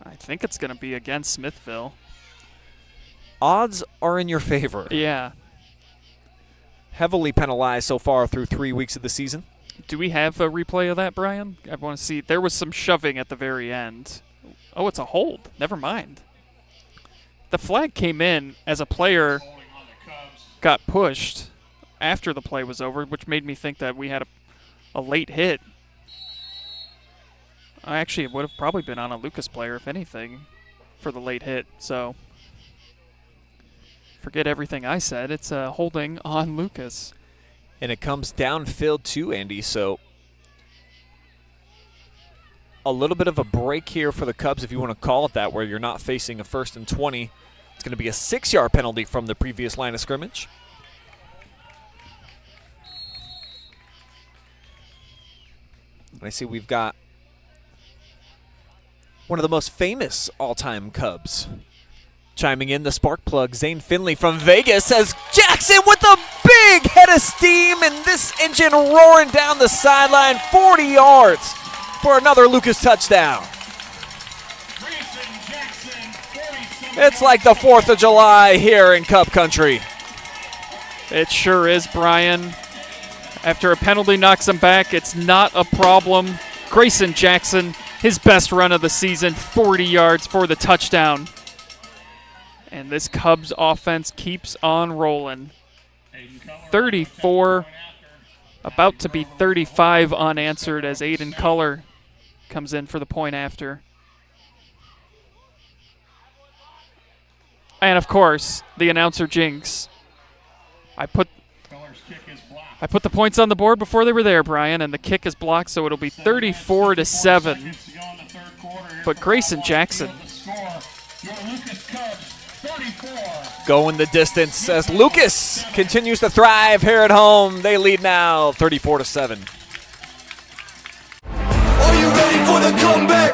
I think it's going to be against Smithville.
Odds are in your favor.
Yeah.
Heavily penalized so far through 3 weeks of the season.
Do we have a replay of that, Brian? I want to see. There was some shoving at the very end. Oh, it's a hold. Never mind. The flag came in as a player got pushed after the play was over, which made me think that we had a late hit. Actually, it would have probably been on a Lucas player, if anything, for the late hit. So forget everything I said. It's holding on Lucas.
And it comes downfield too, Andy. So a little bit of a break here for the Cubs, if you want to call it that, where you're not facing a 1st and 20. It's going to be a 6-yard penalty from the previous line of scrimmage. And I see we've got one of the most famous all-time Cubs chiming in, the spark plug, Zane Finley from Vegas, says Jackson with a big head of steam, and this engine roaring down the sideline, 40 yards for another Lucas touchdown. It's like the 4th of July here in Cub country.
It sure is, Brian. After a penalty knocks him back, it's not a problem. Grayson Jackson, his best run of the season, 40 yards for the touchdown. And this Cubs offense keeps on rolling. 34, about to be 35 unanswered as Aiden Culler comes in for the point after. And, of course, the announcer jinx. I put the points on the board before they were there, Brian, and the kick is blocked, so it'll be 34-7. But Grayson Jackson
going the distance as Lucas continues to thrive here at home. They lead now 34-7.
comeback.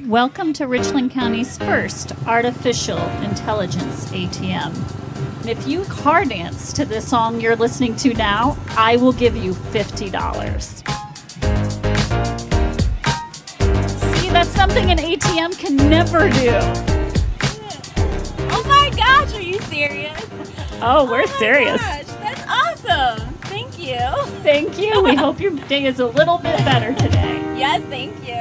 Welcome to Richland County's first artificial intelligence ATM. If you car dance to this song you're listening to now, I will give you $50. See, that's something an ATM can never do.
Oh my gosh, are you serious?
Oh, we're serious.
Gosh, that's awesome. Thank you.
Thank you. We hope your day is a little bit better today.
Yes, thank you.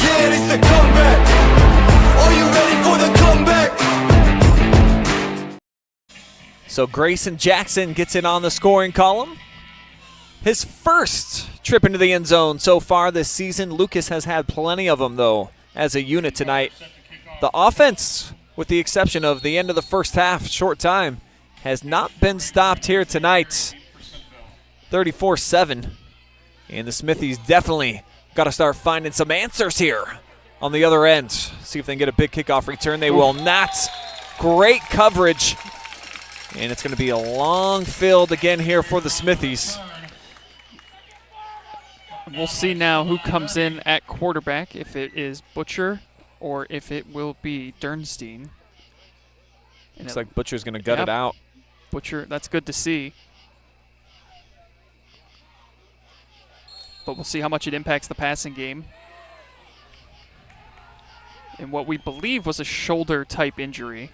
Yeah, it's the comeback. Are you ready for the comeback?
So Grayson Jackson gets in on the scoring column. His first trip into the end zone so far this season. Lucas has had plenty of them, though, as a unit tonight. The offense, with the exception of the end of the first half, short time, has not been stopped here tonight. 34-7. And the Smithies definitely got to start finding some answers here on the other end. See if they can get a big kickoff return. They will not. Great coverage. And it's going to be a long field again here for the Smithies.
We'll see now who comes in at quarterback, if it is Butcher or if it will be Dernstein.
Looks like Butcher's going to gut it out.
Butcher, that's good to see. But we'll see how much it impacts the passing game. And what we believe was a shoulder-type injury.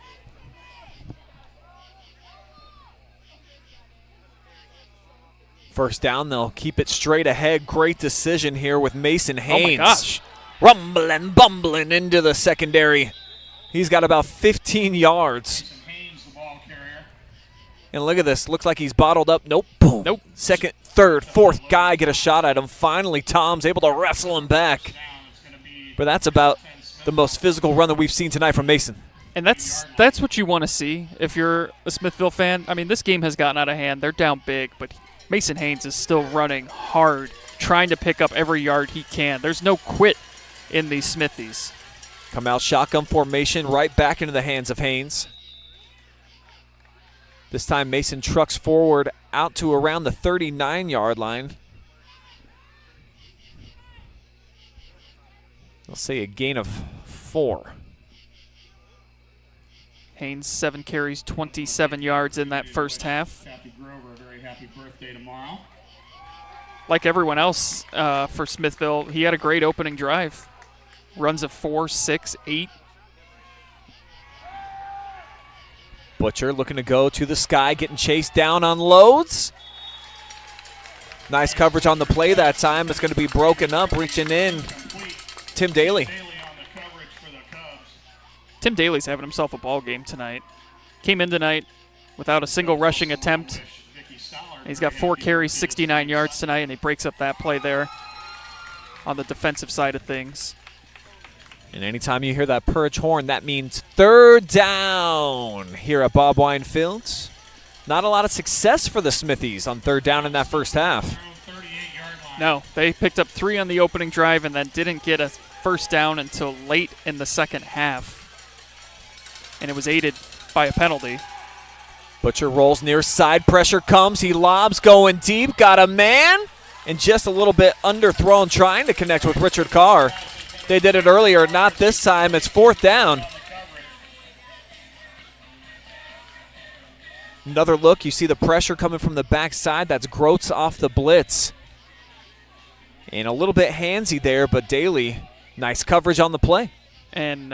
First down, they'll keep it straight ahead. Great decision here with Mason Haynes.
Oh my gosh.
Rumbling, bumbling into the secondary. He's got about 15 yards. And look at this. Looks like he's bottled up. Nope. Boom.
Nope.
Second, third, fourth guy get a shot at him. Finally, Tom's able to wrestle him back. But that's about the most physical run that we've seen tonight from Mason.
And that's what you want to see if you're a Smithville fan. I mean, this game has gotten out of hand. They're down big, but Mason Haynes is still running hard, trying to pick up every yard he can. There's no quit in these Smithies.
Come out shotgun formation right back into the hands of Haynes. This time Mason trucks forward out to around the 39-yard line. I'll say a gain of 4.
Haynes, 7 carries, 27 yards in that first half.
Kathy Grover, a very happy birthday tomorrow.
Like everyone else for Smithville, he had a great opening drive. Runs of 4, 6, 8.
Butcher looking to go to the sky, getting chased down on loads. Nice coverage on the play that time. It's going to be broken up, reaching in. Tim Daly.
Tim Daly's having himself a ball game tonight. Came in tonight without a single rushing attempt. He's got 4 carries, 69 yards tonight, and he breaks up that play there on the defensive side of things.
And anytime you hear that purge horn, that means third down here at Bob Wine Fields. Not a lot of success for the Smithies on third down in that first half.
No, they picked up 3 on the opening drive and then didn't get a first down until late in the second half. And it was aided by a penalty.
Butcher rolls near side, pressure comes, he lobs going deep, got a man, and just a little bit underthrown trying to connect with Richard Carr. They did it earlier, not this time. It's fourth down. Another look, you see the pressure coming from the backside. That's Groats off the blitz. And a little bit handsy there, but Daly, nice coverage on the play.
And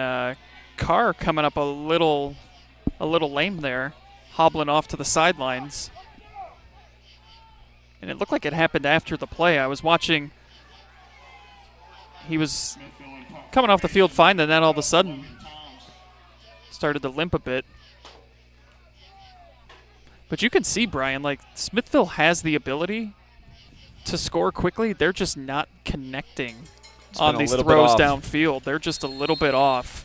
Carr coming up a little lame there, hobbling off to the sidelines. And it looked like it happened after the play. I was watching. He was coming off the field fine, and then all of a sudden started to limp a bit. But you can see, Brian, like Smithville has the ability to score quickly. They're just not connecting on these throws downfield. They're just a little bit off.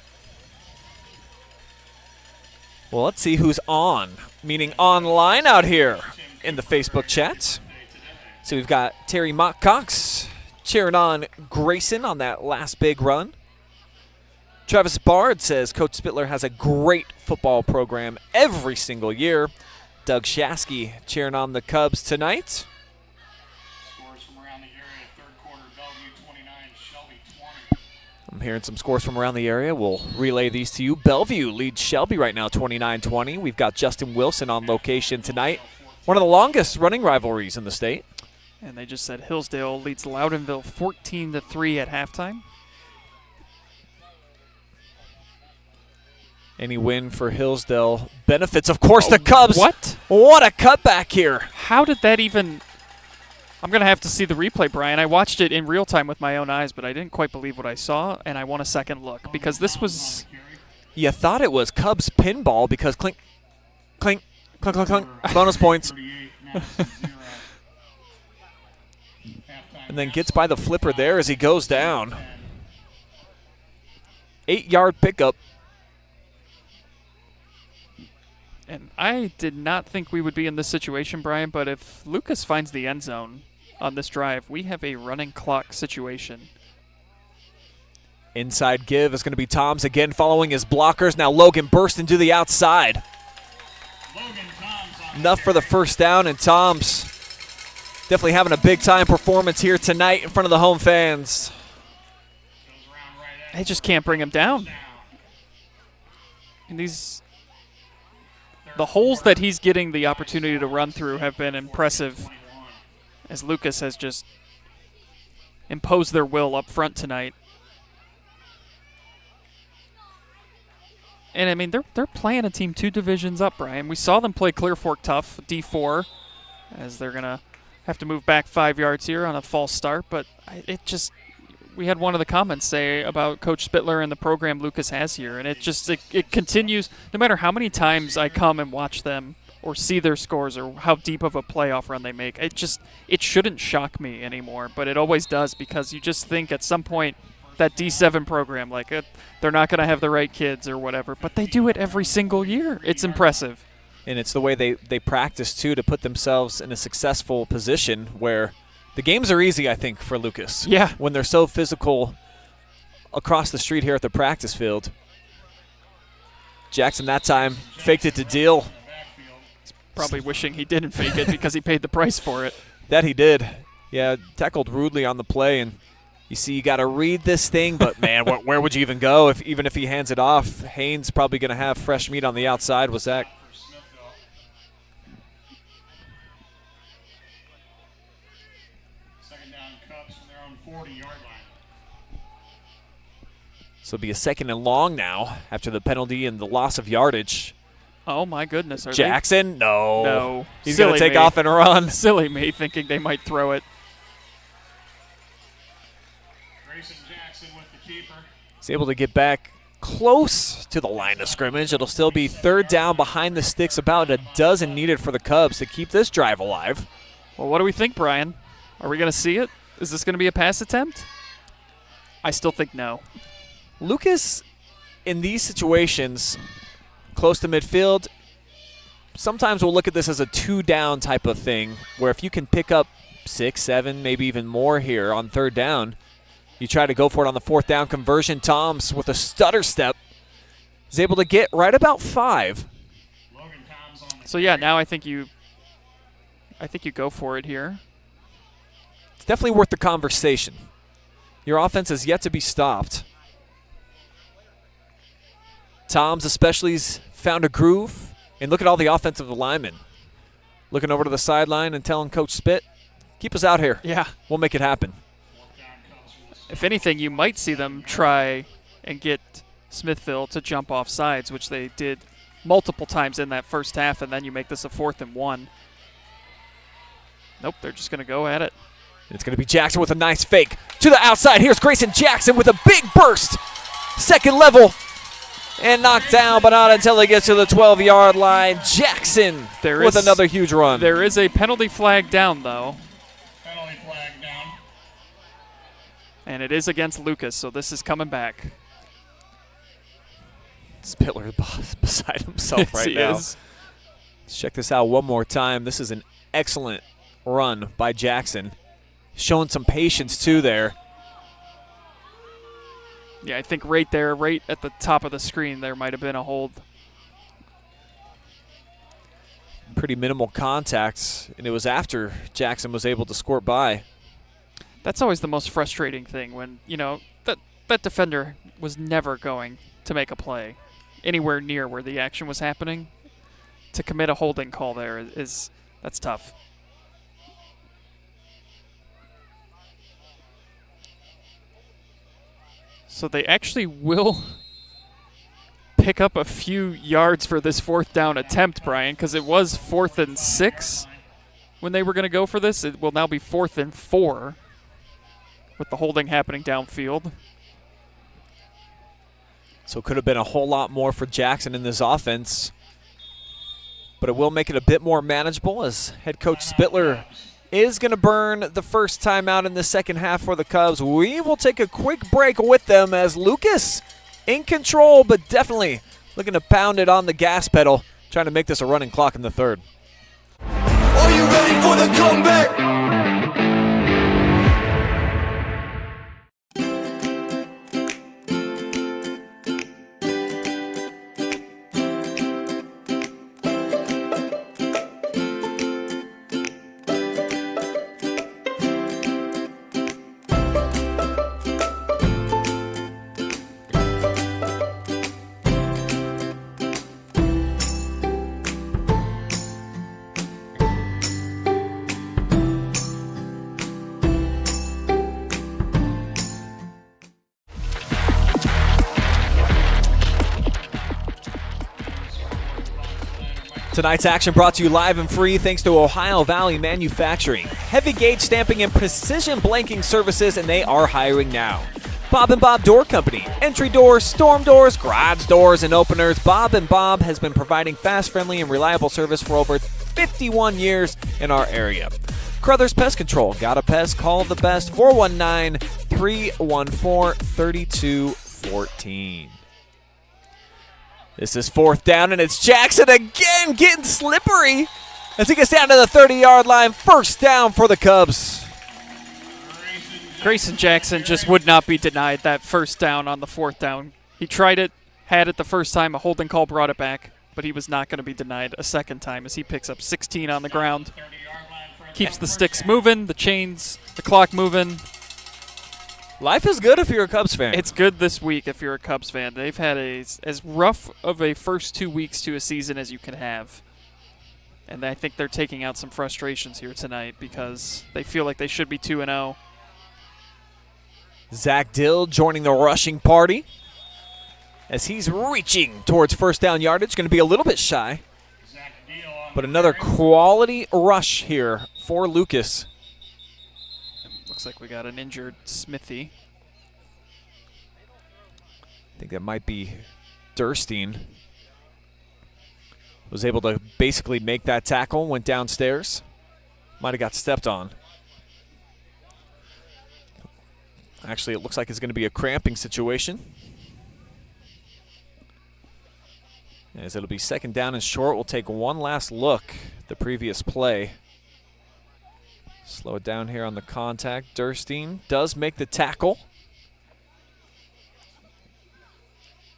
Well, let's see who's on, meaning online out here in the Facebook chat. So we've got Terry Mock Cox cheering on Grayson on that last big run. Travis Bard says Coach Spittler has a great football program every single year. Doug Shasky cheering on the Cubs tonight.
Scores from around the area. Third quarter, Bellevue 29, Shelby 20.
I'm hearing some scores from around the area. We'll relay these to you. Bellevue leads Shelby right now 29-20. We've got Justin Wilson on location tonight. One of the longest running rivalries in the state.
And they just said Hillsdale leads Loudonville 14-3 at halftime.
Any win for Hillsdale benefits, of course, the Cubs.
What?
What a cutback here.
How did that even... I'm going to have to see the replay, Brian. I watched it in real time with my own eyes, but I didn't quite believe what I saw, and I want a second look because this was...
You thought it was Cubs pinball because clink, clink, clink, clink, clink, bonus points. And then gets by the flipper there as he goes down. 8-yard pickup.
And I did not think we would be in this situation, Brian, but if Lucas finds the end zone on this drive, we have a running clock situation.
Inside give is going to be Toms again following his blockers. Now Logan burst into the outside. Enough for the first down, and Toms definitely having a big-time performance here tonight in front of the home fans.
They just can't bring him down. And the holes that he's getting the opportunity to run through have been impressive as Lucas has just imposed their will up front tonight. And, I mean, they're playing a team 2 divisions up, Brian. We saw them play Clear Fork tough, D4, as they're going to have to move back 5 yards here on a false start. But we had one of the comments say about Coach Spittler and the program Lucas has here, and it continues. No matter how many times I come and watch them or see their scores or how deep of a playoff run they make, it shouldn't shock me anymore, but it always does because you just think at some point that D7 program, they're not going to have the right kids or whatever, but they do it every single year. It's impressive.
And it's the way they practice, too, to put themselves in a successful position where the games are easy, I think, for Lucas.
Yeah.
When they're so physical across the street here at the practice field. Jackson that time faked it to deal.
He's probably wishing he didn't fake it because he paid the price for it.
That he did. Yeah, tackled rudely on the play, and you see you got to read this thing, but, man, where would you even go even if he hands it off? Haynes probably going to have fresh meat on the outside with Zach.
Second down, Cubs from their own 40-yard line.
So it'll be a second and long now after the penalty and the loss of yardage.
Oh, my goodness.
Jackson? No.
No.
He's going to take off and run.
Silly me thinking they might throw it.
Jackson with the keeper.
He's able to get back close to the line of scrimmage. It'll still be third down behind the sticks, about a dozen needed for the Cubs to keep this drive alive.
Well, what do we think, Brian? Are we going to see it? Is this going to be a pass attempt? I still think no.
Lucas, in these situations, close to midfield, sometimes we'll look at this as a 2-down type of thing, where if you can pick up 6, 7, maybe even more here on third down, you try to go for it on the fourth down conversion. Toms with a stutter step is able to get right about 5.
So yeah, now I think you go for it here.
It's definitely worth the conversation. Your offense has yet to be stopped. Toms especially has found a groove, and look at all the offensive linemen looking over to the sideline and telling Coach Spitt, keep us out here.
Yeah.
We'll make it happen.
If anything, you might see them try and get Smithville to jump off sides, which they did multiple times in that first half, and then you make this a 4th and 1. Nope, they're just going to go at it.
It's going to be Jackson with a nice fake to the outside. Here's Grayson Jackson with a big burst. Second level and knocked down, but not until he gets to the 12-yard line. Jackson with another huge run.
There is a penalty flag down, though. And it is against Lucas, so this is coming back.
Spittler beside himself right now.
Is.
Let's check this out one more time. This is an excellent run by Jackson. Showing some patience, too, there.
Yeah, I think right there, right at the top of the screen, there might have been a hold.
Pretty minimal contact, and it was after Jackson was able to squirt by.
That's always the most frustrating thing when, that defender was never going to make a play anywhere near where the action was happening. To commit a holding call there that's tough. So they actually will pick up a few yards for this 4th down attempt, Brian, because it was 4th and 6 when they were going to go for this. It will now be 4th and 4 with the holding happening downfield.
So it could have been a whole lot more for Jackson in this offense. But it will make it a bit more manageable as head coach Spittler is going to burn the first timeout in the second half for the Cubs. We will take a quick break with them as Lucas in control, but definitely looking to pound it on the gas pedal, trying to make this a running clock in the third.
Are you ready for the comeback?
Tonight's action brought to you live and free thanks to Ohio Valley Manufacturing. Heavy gauge stamping and precision blanking services, and they are hiring now. Bob & Bob Door Company. Entry doors, storm doors, garage doors, and openers. Bob & Bob has been providing fast, friendly, and reliable service for over 51 years in our area. Carothers Pest Control. Got a pest? Call the best. 419-314-3214. This is 4th down, and it's Jackson again getting slippery as he gets down to the 30-yard line. First down for the Cubs.
Grayson Jackson just would not be denied that first down on the 4th down. He tried it, had it the first time. A holding call brought it back, but he was not going to be denied a second time as he picks up 16 on the ground. Keeps the sticks moving, the chains, the clock moving.
Life is good if you're a Cubs fan.
It's good this week if you're a Cubs fan. They've had as rough of a first 2 weeks to a season as you can have. And I think they're taking out some frustrations here tonight because they feel like they should be 2-0.
Zach Dill joining the rushing party as he's reaching towards first down yardage. Going to be a little bit shy. But another quality rush here for Lucas.
Looks like we got an injured Smithy.
I think that might be Durstein. Was able to basically make that tackle, went downstairs. Might have got stepped on. Actually, it looks like it's going to be a cramping situation. As it'll be second down and short, we'll take one last look at the previous play. Slow it down here on the contact. Durstein does make the tackle.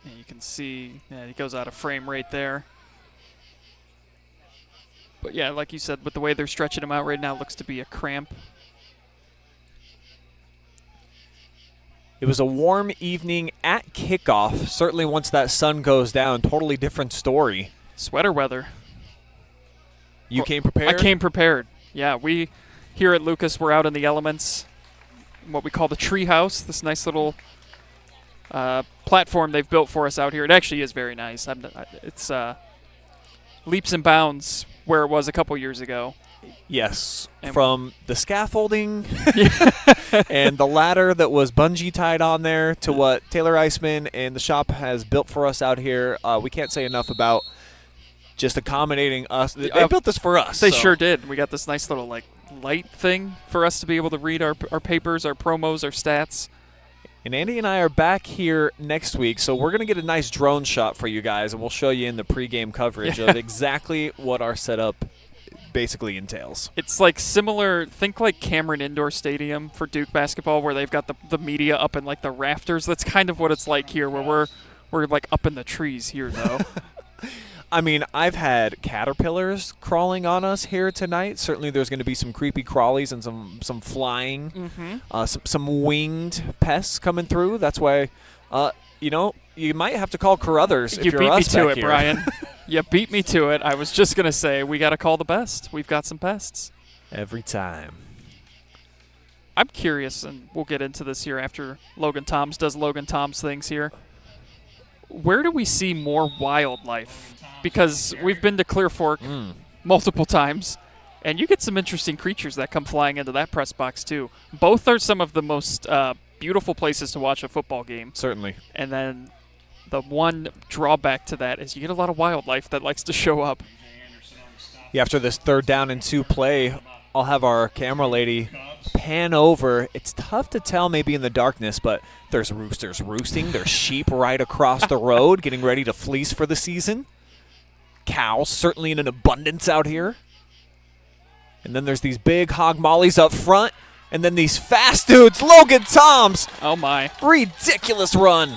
And you can see he goes out of frame right there. But yeah, like you said, with the way they're stretching him out right now, it looks to be a cramp.
It was a warm evening at kickoff. Certainly once that sun goes down, totally different story.
Sweater weather.
You came prepared?
I came prepared. Yeah, we here at Lucas, we're out in the elements, what we call the tree house, this nice little platform they've built for us out here. It actually is very nice. It's leaps and bounds where it was a couple years ago.
Yes, from the scaffolding and the ladder that was bungee tied on there to what Taylor Eisman and the shop has built for us out here. We can't say enough about just accommodating us. They built this for us.
They sure did. We got this nice little light thing for us to be able to read our papers, our promos, our stats.
And Andy and I are back here next week, so we're going to get a nice drone shot for you guys, and we'll show you in the pregame coverage of exactly what our setup basically entails.
It's like similar, think like Cameron Indoor Stadium for Duke basketball, where they've got the media up in like the rafters. That's kind of what it's like here, where we're like up in the trees here, though.
I mean, I've had caterpillars crawling on us here tonight. Certainly there's going to be some creepy crawlies and some flying, some winged pests coming through. That's why, you might have to call Carothers if
you
you're
beat me
us
to
back
it,
here.
Brian. You beat me to it. I was just going to say, we got to call the best. We've got some pests.
Every time.
I'm curious, and we'll get into this here after Logan Toms does Logan Toms things here. Where do we see more wildlife? Because we've been to Clear Fork multiple times, and you get some interesting creatures that come flying into that press box, too. Both are some of the most beautiful places to watch a football game.
Certainly.
And then the one drawback to that is you get a lot of wildlife that likes to show up.
Yeah, after this 3rd down and 2 play, I'll have our camera lady pan over. It's tough to tell maybe in the darkness, but there's roosters roosting. There's sheep right across the road getting ready to fleece for the season. Cows certainly in an abundance out here. And then there's these big hog mollies up front. And then these fast dudes, Logan Toms.
Oh, my.
Ridiculous run.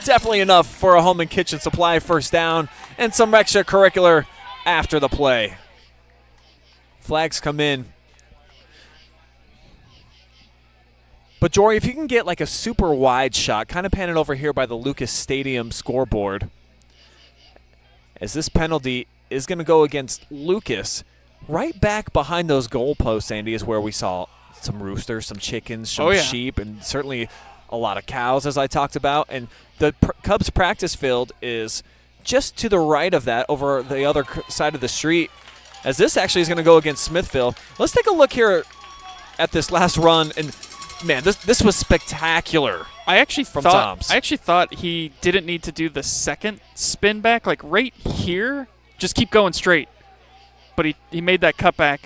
Definitely enough for a home and kitchen supply first down and some extracurricular after the play. Flags come in. But, Jory, if you can get like a super wide shot, kind of panning over here by the Lucas Stadium scoreboard, as this penalty is going to go against Lucas. Right back behind those goalposts, Andy, is where we saw some roosters, some chickens, some sheep, and certainly a lot of cows, as I talked about. And the Cubs practice field is just to the right of that, over the other side of the street, as this actually is going to go against Smithville. Let's take a look here at this last run. And, man, this was spectacular.
I actually
Toms.
I actually thought he didn't need to do the second spin back, like right here. Just keep going straight. But he made that cutback.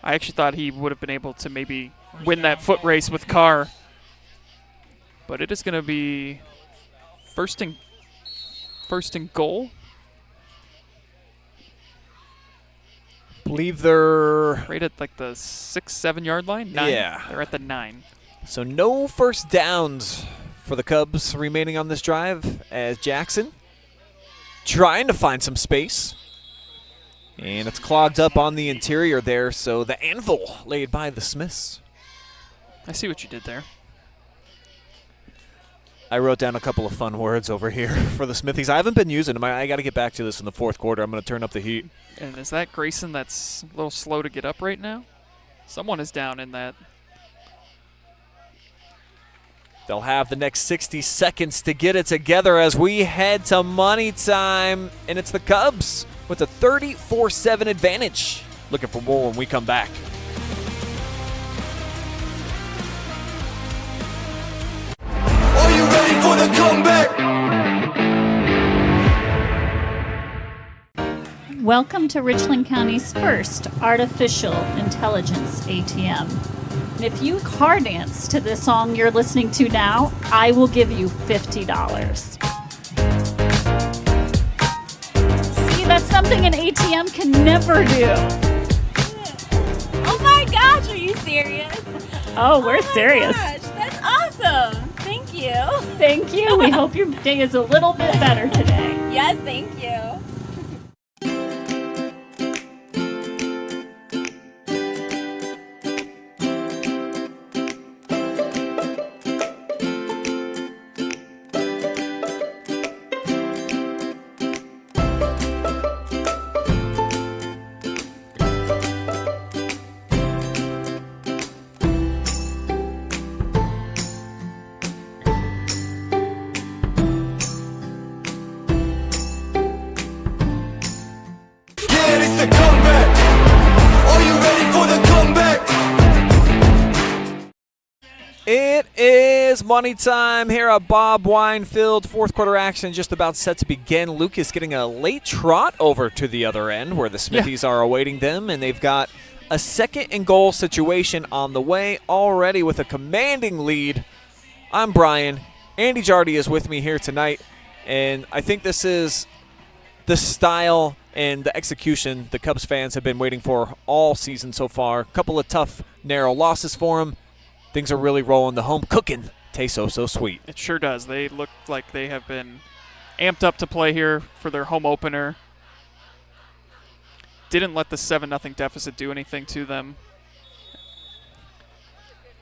I actually thought he would have been able to maybe win that foot race with Carr. But it is going to be first and goal.
Believe they're
right at like the 6-7 yard line. 9.
Yeah,
they're at the 9.
So no first downs for the Cubs remaining on this drive, as Jackson trying to find some space. And it's clogged up on the interior there, so the anvil laid by the Smiths.
I see what you did there.
I wrote down a couple of fun words over here for the Smithies. I haven't been using them. I got to get back to this in the 4th quarter. I'm going to turn up the heat.
And is that Grayson that's a little slow to get up right now? Someone is down in that.
They'll have the next 60 seconds to get it together as we head to money time. And it's the Cubs with a 34-7 advantage. Looking for more when we come back.
Are you ready for the comeback?
Welcome to Richland County's first artificial intelligence ATM. And if you car dance to this song you're listening to now, I will give you $50. See, that's something an ATM can never do.
Oh my gosh, are you serious?
Oh, we're serious.
Gosh, that's awesome. Thank you.
Thank you. We hope your day is a little bit better today.
Yes, thank you.
The comeback. Are you ready for the comeback?
It is money time here at Bob Wine Field. 4th quarter action just about set to begin. Lucas getting a late trot over to the other end where the Smithies are awaiting them, and they've got a 2nd and goal situation on the way already with a commanding lead. I'm Brian. Andy Jardy is with me here tonight And I think this is the style and the execution the Cubs fans have been waiting for all season so far. A couple of tough, narrow losses for them. Things are really rolling. The home cooking tastes so sweet.
It sure does. They look like they have been amped up to play here for their home opener. Didn't let the 7-0 deficit do anything to them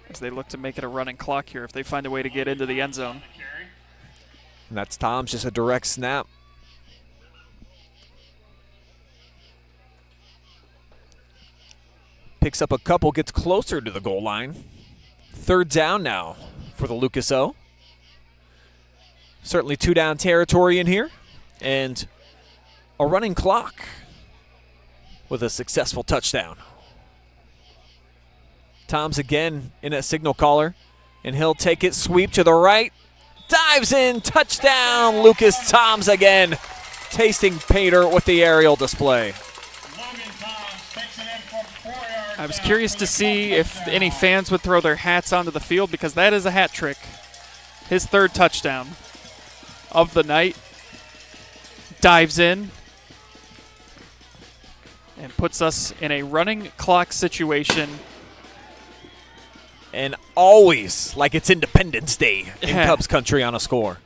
as they look to make it a running clock here if they find a way to get into the end zone.
And that's Tom's, just a direct snap. Picks up a couple, gets closer to the goal line. 3rd down now for the Lucas O. Certainly 2-down territory in here. And a running clock with a successful touchdown. Tom's again in a signal caller, and he'll take it, sweep to the right. Dives in, touchdown, Lucas Toms again. Tasting Pater with the aerial display.
I was curious to see if any fans would throw their hats onto the field because that is a hat trick. His 3rd touchdown of the night. Dives in and puts us in a running clock situation.
And always like it's Independence Day in Cubs country on a score.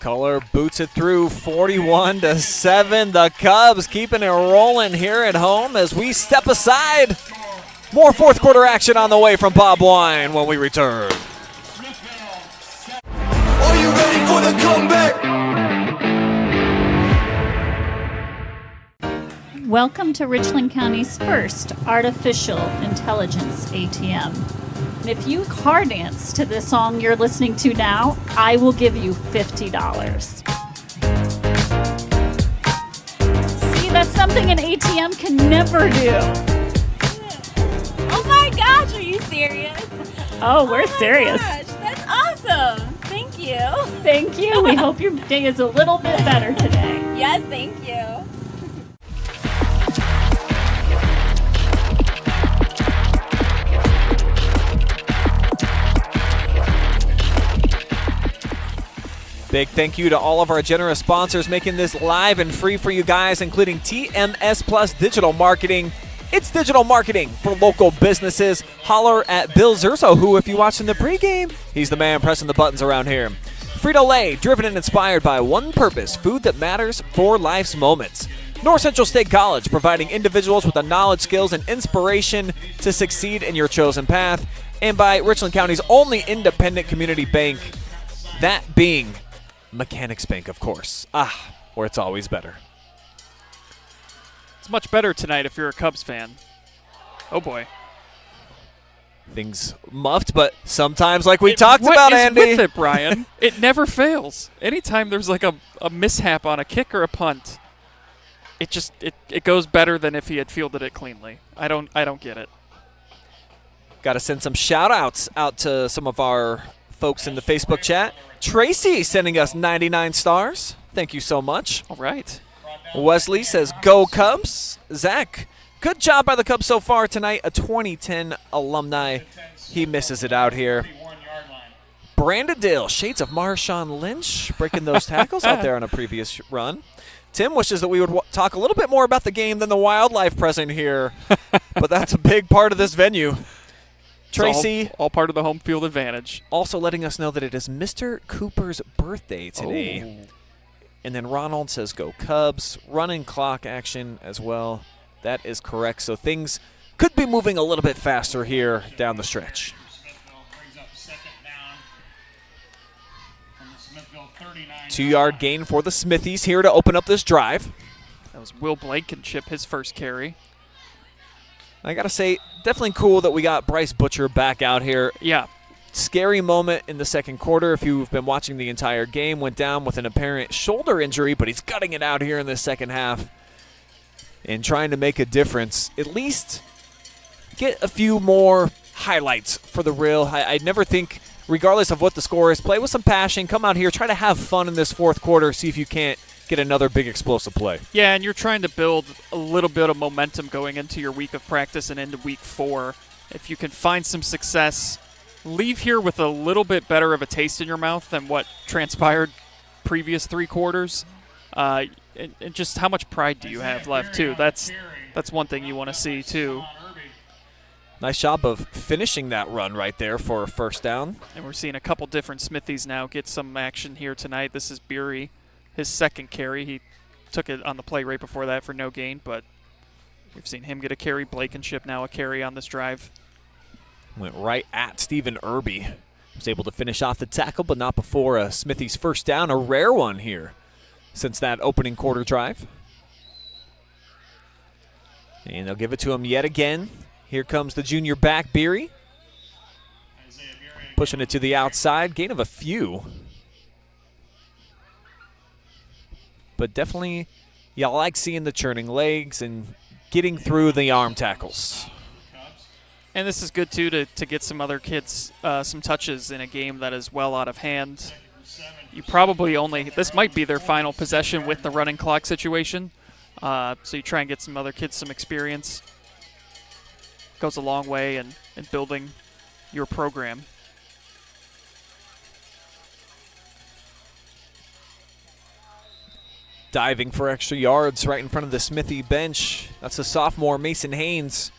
Color boots it through 41-7. The Cubs keeping it rolling here at home as we step aside. More 4th quarter action on the way from Bob Wine when we return.
Are you ready for the comeback?
Welcome to Richland County's first artificial intelligence ATM. And if you car dance to this song you're listening to now, I will give you $50. See, that's something an ATM can never do.
Oh my gosh, are you serious?
Oh, we're serious.
Gosh, that's awesome. Thank you.
Thank you. We hope your day is a little bit better today.
Yes, thank you.
Big thank you to all of our generous sponsors making this live and free for you guys, including TMS Plus Digital Marketing. It's digital marketing for local businesses. Holler at Bill Zurso, who, if you watch in the pregame, he's the man pressing the buttons around here. Frito Lay, driven and inspired by one purpose, food that matters for life's moments. North Central State College, providing individuals with the knowledge, skills, and inspiration to succeed in your chosen path. And by Richland County's only independent community bank, that being Mechanics Bank, of course. Where it's always better.
It's much better tonight if you're a Cubs fan. Oh, boy.
Things muffed, but sometimes, like we talked about, Andy.
What is with it, Brian? It never fails. Anytime there's like a mishap on a kick or a punt, it goes better than if he had fielded it cleanly. I don't get it.
Got to send some shout-outs out to some of our folks in the Facebook chat. Tracy sending us 99 stars. Thank you so much.
All right.
Wesley says, go Cubs. Zach, good job by the Cubs so far tonight. A 2010 alumni. He misses it out here. Brandon Dale, shades of Marshawn Lynch, breaking those tackles out there on a previous run. Tim wishes that we would talk a little bit more about the game than the wildlife present here, but that's a big part of this venue. Tracy,
all part of the home field advantage.
Also letting us know that it is Mr. Cooper's birthday today. Oh. And then Ronald says, go Cubs. Running clock action as well. That is correct. So things could be moving a little bit faster here down the stretch. 2-yard gain for the Smithies here to open up this drive.
That was Will Blankenship, his first carry.
I got to say, definitely cool that we got Bryce Butcher back out here.
Yeah.
Scary moment in the second quarter. If you've been watching the entire game, went down with an apparent shoulder injury, but he's gutting it out here in the second half and trying to make a difference. At least get a few more highlights for the real. I never think regardless of what the score is, play with some passion. Come out here, try to have fun in this fourth quarter, see if you can't get another big explosive play.
Yeah, and you're trying to build a little bit of momentum going into your week of practice and into week 4. If you can find some success, leave here with a little bit better of a taste in your mouth than what transpired previous 3 quarters. And just how much pride do you have left, too? That's one thing you want to see, too.
Nice job of finishing that run right there for a first down.
And we're seeing a couple different Smithies now get some action here tonight. This is Beery, his second carry. He took it on the play right before that for no gain, but we've seen him get a carry. Blankenship now a carry on this drive.
Went right at Stephen Irby. Was able to finish off the tackle, but not before Smithy's first down, a rare one here since that opening quarter drive. And they'll give it to him yet again. Here comes the junior back, Beery. Pushing it to the outside. Gain of a few. But definitely, you like seeing the churning legs and getting through the arm tackles.
And this is good, too, to get some other kids some touches in a game that is well out of hand. You probably this might be their final possession with the running clock situation. So you try and get some other kids some experience. Goes a long way in building your program.
Diving for extra yards right in front of the Smithy bench. That's the sophomore Mason Haynes.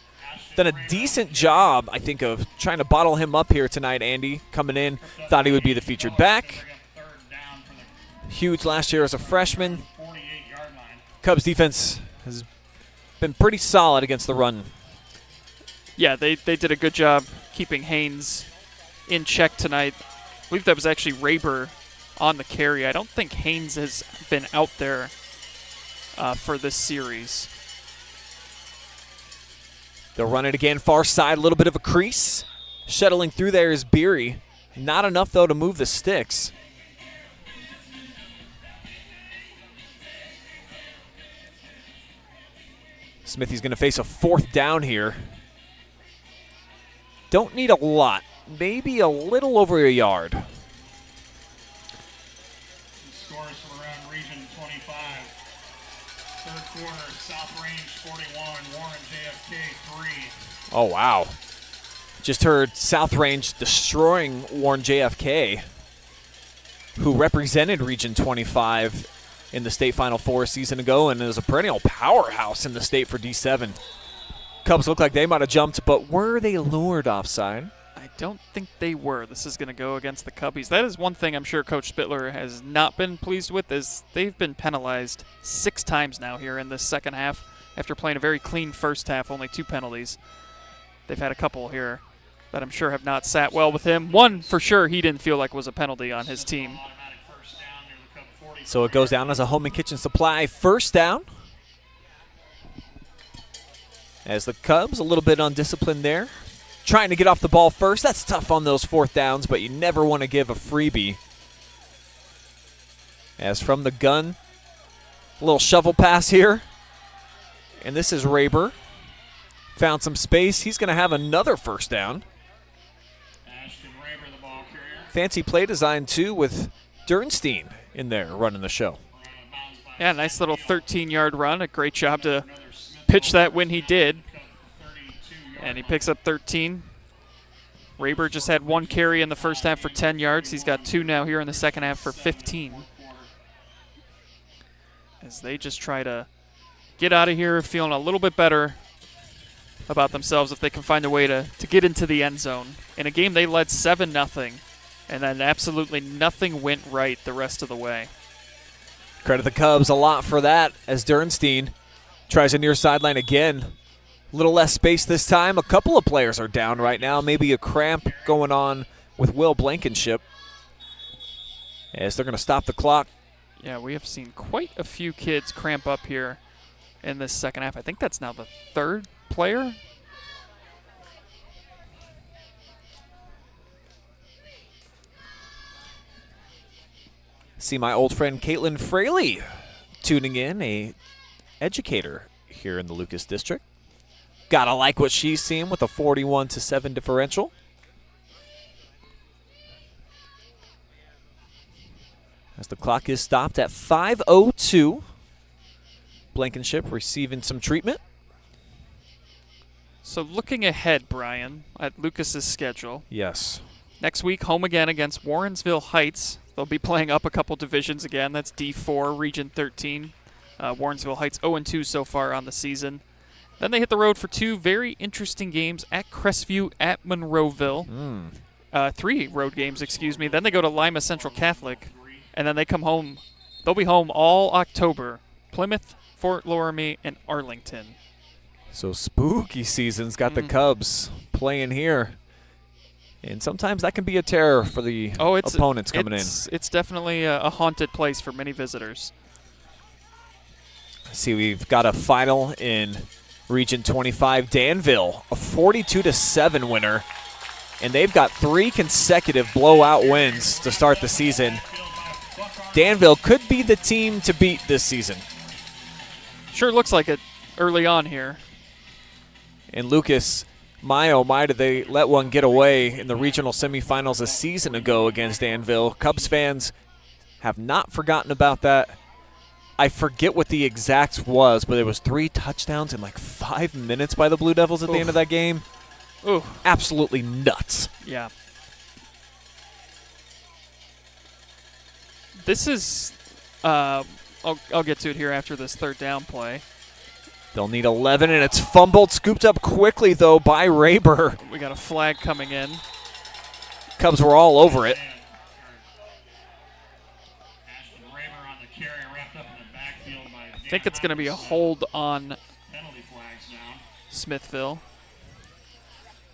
Done a decent job, I think, of trying to bottle him up here tonight, Andy. Coming in, thought he would be the featured back. Huge last year as a freshman. Cubs defense has been pretty solid against the run.
Yeah, they did a good job keeping Haynes in check tonight. I believe that was actually Raber on the carry. I don't think Haynes has been out there for this series.
They'll run it again, far side, a little bit of a crease. Shuttling through there is Beery. Not enough, though, to move the sticks. Smithy's going to face a fourth down here. Don't need a lot. Maybe a little over a yard.
Scores from around Region 25. Third quarter, South Range 41, Warren JFK 3.
Oh, wow. Just heard South Range destroying Warren JFK, who represented Region 25 in the state Final Four a season ago and is a perennial powerhouse in the state for D7. Cubs look like they might have jumped, but were they lured offside?
I don't think they were. This is going to go against the Cubbies. That is one thing I'm sure Coach Spittler has not been pleased with, is they've been penalized 6 times now here in this second half. After playing a very clean first half, only 2 penalties. They've had a couple here that I'm sure have not sat well with him. One for sure he didn't feel like was a penalty on his team.
So it goes down as a home and kitchen supply first down. As the Cubs, a little bit undisciplined there. Trying to get off the ball first. That's tough on those fourth downs, but you never want to give a freebie. As from the gun, a little shovel pass here. And this is Raber. Found some space. He's going to have another first down. Fancy play design, too, with Dernstein in there running the show.
Yeah, nice little 13-yard run. A great job to pitch that when he did. And he picks up 13. Raber just had 1 carry in the first half for 10 yards. He's got 2 now here in the second half for 15. As they just try to get out of here feeling a little bit better about themselves if they can find a way to get into the end zone. In a game they led 7-0, and then absolutely nothing went right the rest of the way.
Credit the Cubs a lot for that as Dernstein tries a near sideline again. A little less space this time. A couple of players are down right now. Maybe a cramp going on with Will Blankenship. As they're going to stop the clock.
Yeah, we have seen quite a few kids cramp up here in this second half. I think that's now the 3rd player.
See my old friend Caitlin Fraley tuning in, a educator here in the Lucas District. Gotta like what she's seeing with a 41-7 differential. as the clock is stopped at 5:02. Blankenship receiving some treatment.
So looking ahead, Brian, at Lucas's schedule.
Yes.
Next week, home again against Warrensville Heights. They'll be playing up a couple divisions again. That's D4, Region 13. Warrensville Heights 0-2 so far on the season. Then they hit the road for 2 very interesting games at Crestview, at Monroeville. 3 road games, excuse me. Then they go to Lima Central Catholic, and then they come home. They'll be home all October. Plymouth, Fort Loramie, and Arlington.
So spooky season's got the Cubs playing here. And sometimes that can be a terror for the opponents coming in.
It's definitely a haunted place for many visitors.
See, we've got a final in Region 25. Danville, a 42-7 winner. And they've got 3 consecutive blowout wins to start the season. Danville could be the team to beat this season.
Sure looks like it early on here.
And Lucas, my oh my, did they let one get away in the regional semifinals a season ago against Danville. Cubs fans have not forgotten about that. I forget what the exact was, but it was 3 touchdowns in like 5 minutes by the Blue Devils at the end of that game.
Ooh.
Absolutely nuts.
Yeah. This is, I'll get to it here after this third down play.
They'll need 11, and it's fumbled, scooped up quickly, though, by Raber.
We got a flag coming in.
Cubs were all over it.
I think it's going to be a hold on Smithville.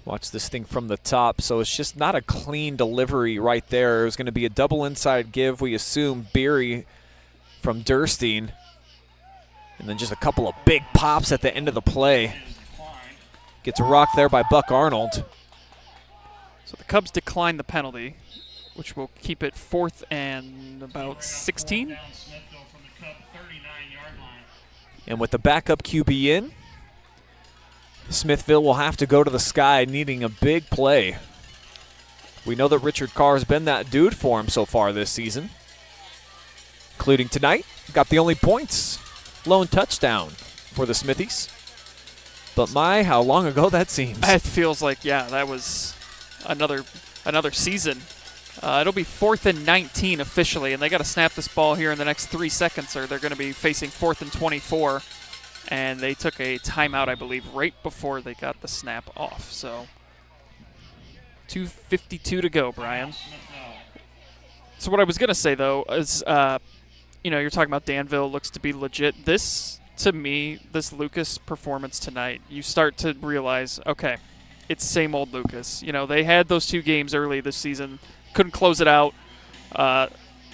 Watch this thing from the top. So it's just not a clean delivery right there. It was going to be a double inside give, we assume, Beery from Durstein. And then just a couple of big pops at the end of the play. Gets rocked there by Buck Arnold.
So the Cubs decline the penalty, which will keep it 4th and about 16.
And with the backup QB in, Smithville will have to go to the sky needing a big play. We know that Richard Carr has been that dude for him so far this season, including tonight. Got the only points. Lone touchdown for the Smithies. But my, how long ago that seems.
It feels like, yeah, that was another season. It'll be 4th and 19 officially, and they got to snap this ball here in the next 3 seconds, or they're going to be facing 4th and 24. And they took a timeout, I believe, right before they got the snap off. So 2:52 to go, Brian. So what I was going to say, though, is, you're talking about Danville looks to be legit. This, to me, this Lucas performance tonight, you start to realize, okay, it's same old Lucas. You know, they had those 2 games early this season, couldn't close it out,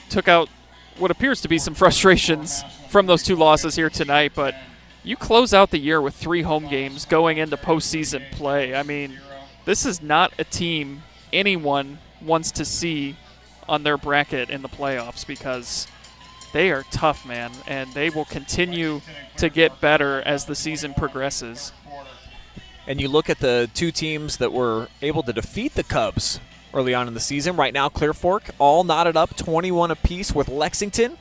took out what appears to be some frustrations from those 2 losses here tonight, but you close out the year with 3 home games going into postseason play. I mean, this is not a team anyone wants to see on their bracket in the playoffs because they are tough, man, and they will continue to get better as the season progresses.
And you look at the 2 teams that were able to defeat the Cubs early on in the season. Right now, Clear Fork all knotted up 21 apiece with Lexington.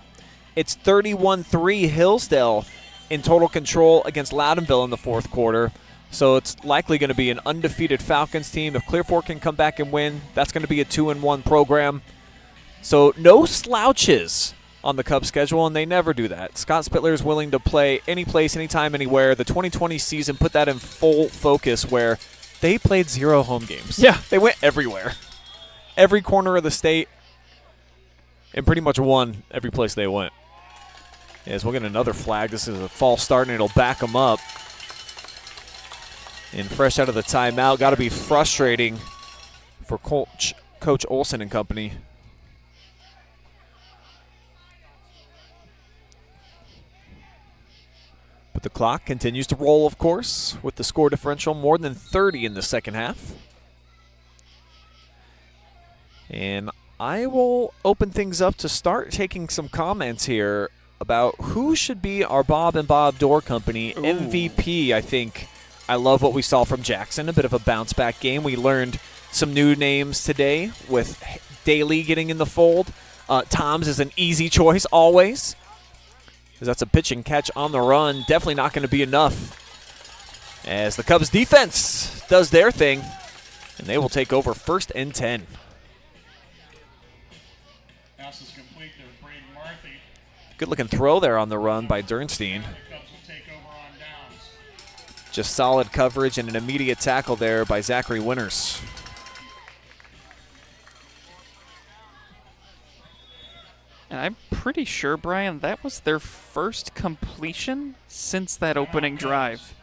It's 31-3 Hillsdale in total control against Loudonville in the 4th quarter. So it's likely going to be an undefeated Falcons team. If Clear Fork can come back and win, that's going to be a 2-1 program. So no slouches on the Cubs schedule, and they never do that. Scott Spittler is willing to play any place, anytime, anywhere. The 2020 season put that in full focus where they played 0 home games.
Yeah.
They went everywhere. Every corner of the state, and pretty much won every place they went. As we'll get another flag. This is a false start, and it'll back them up. And fresh out of the timeout. Got to be frustrating for Coach Olson and company. But the clock continues to roll, of course, with the score differential more than 30 in the second half. And I will open things up to start taking some comments here about who should be our Bob and Bob Door Company MVP. I think I love what we saw from Jackson, a bit of a bounce-back game. We learned some new names today with Daly getting in the fold. Tom's is an easy choice always, because that's a pitch and catch on the run. Definitely not going to be enough as the Cubs defense does their thing, and they will take over 1st and 10.
Pass is complete to Braden Murphy.
Good-looking throw there on the run by Dernstein.
The Cubs will take over on downs.
Just solid coverage and an immediate tackle there by Zachary Winters.
And I'm pretty sure, Brian, that was their first completion since that opening drive.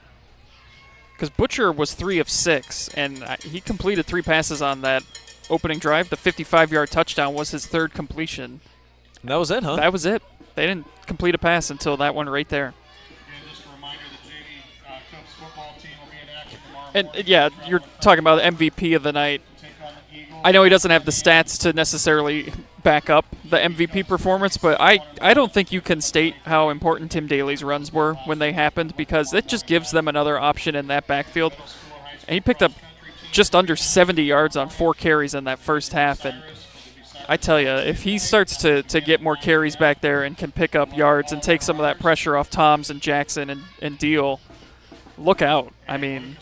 Because Butcher was 3 of 6, and he completed 3 passes on that opening drive. The 55-yard touchdown was his 3rd completion.
And that was it, huh?
That was it. They didn't complete a pass until that one right there.
Again, just a reminder, the JV Cubs football team will be in action tomorrow
And,
morning.
yeah, you're talking about the MVP of the night. I know he doesn't have the stats to necessarily back up the MVP performance, but I don't think you can state how important Tim Daly's runs were when they happened, because it just gives them another option in that backfield. And he picked up just under 70 yards on 4 carries in that first half, and I tell you, if he starts to get more carries back there and can pick up yards and take some of that pressure off Toms and Jackson and Deal, look out. I mean,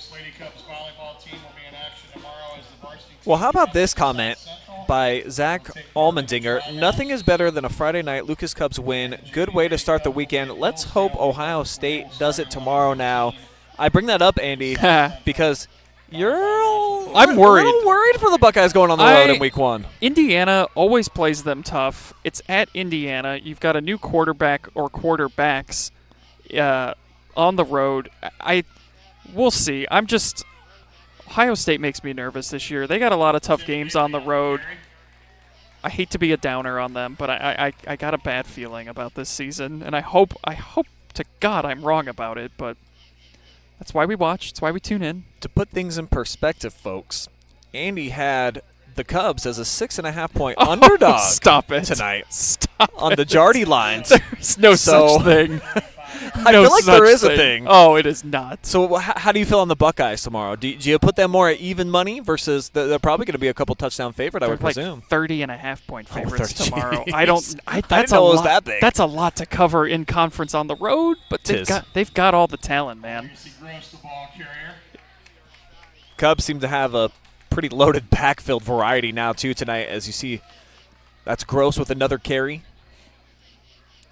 well, how about this comment by Zach Allmendinger? Nothing is better than a Friday night Lucas Cubs win. Good way to start the weekend. Let's hope Ohio State does it tomorrow now. I bring that up, Andy, because I'm
worried.
A little worried for the Buckeyes going on the road in week 1.
Indiana always plays them tough. It's at Indiana. You've got a new quarterback or quarterbacks on the road. We'll see. Ohio State makes me nervous this year. They got a lot of tough games on the road. I hate to be a downer on them, but I got a bad feeling about this season, and I hope to God I'm wrong about it, but that's why we watch. That's why we tune in.
To put things in perspective, folks, Andy had the Cubs as a 6.5-point underdog
Stop it.
tonight
Stop
on
it.
the Jardy lines.
There's no such thing.
I feel like there is a thing.
Oh, it is not.
So how do you feel on the Buckeyes tomorrow? Do you put them more at even money versus they're probably going to be a couple touchdown favorite, I would presume.
30.5-point favorites
30.
tomorrow.
I
That's
didn't know
a
it was
lot.
that big.
That's a lot to cover in conference on the road, but they've got all the talent, man.
Cubs seem to have a pretty loaded backfield variety now too tonight, as you see. That's Gross with another carry.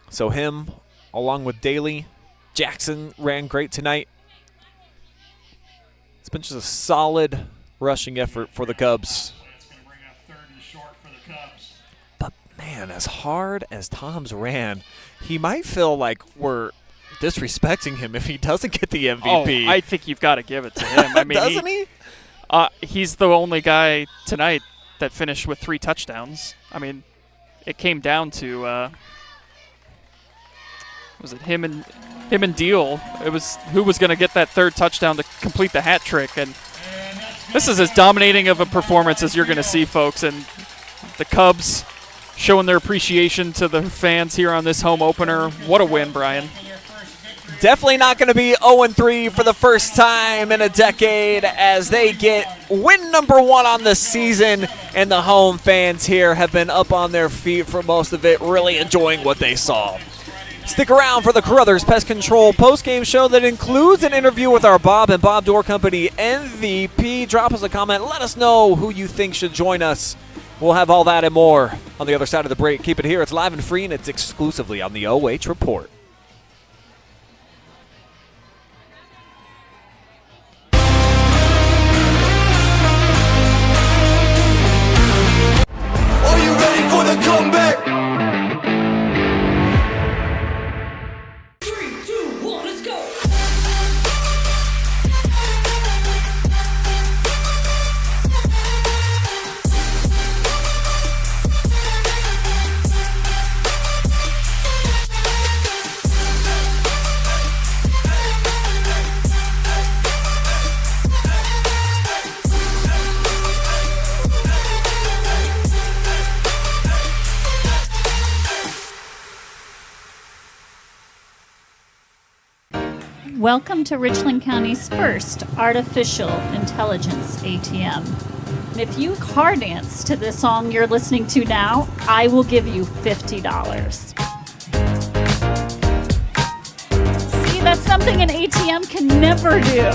So him, along with Daly. Jackson ran great tonight. It's been just a solid rushing effort for the Cubs. But, man, as hard as Tom's ran, he might feel like we're disrespecting him if he doesn't get the MVP.
Oh, I think you've got to give it to him. I mean,
doesn't he?
He's the only guy tonight that finished with 3 touchdowns. I mean, it came down to was it him and Deal? It was who was going to get that 3rd touchdown to complete the hat trick, and this is as dominating of a performance as you're going to see, folks. And the Cubs showing their appreciation to the fans here on this home opener. What a win, Brian.
Definitely not going to be 0-3 for the first time in a decade as they get win number 1 on the season, and the home fans here have been up on their feet for most of it, really enjoying what they saw. Stick around for the Carothers Pest Control postgame show that includes an interview with our Bob and Bob Door Company MVP. Drop us a comment. Let us know who you think should join us. We'll have all that and more on the other side of the break. Keep it here. It's live and free, and it's exclusively on the OH Report.
Are you ready for the comeback?
3, 2, 1, let's go!
Welcome to Richland County's first artificial intelligence ATM. If you car dance to this song you're listening to now, I will give you $50. See, that's something an ATM can never do.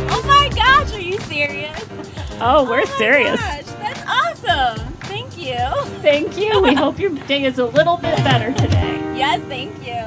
Oh my gosh, are you serious?
Oh, we're serious.
Gosh, that's awesome. Thank you.
Thank you. We hope your day is a little bit better today.
Yes, thank you.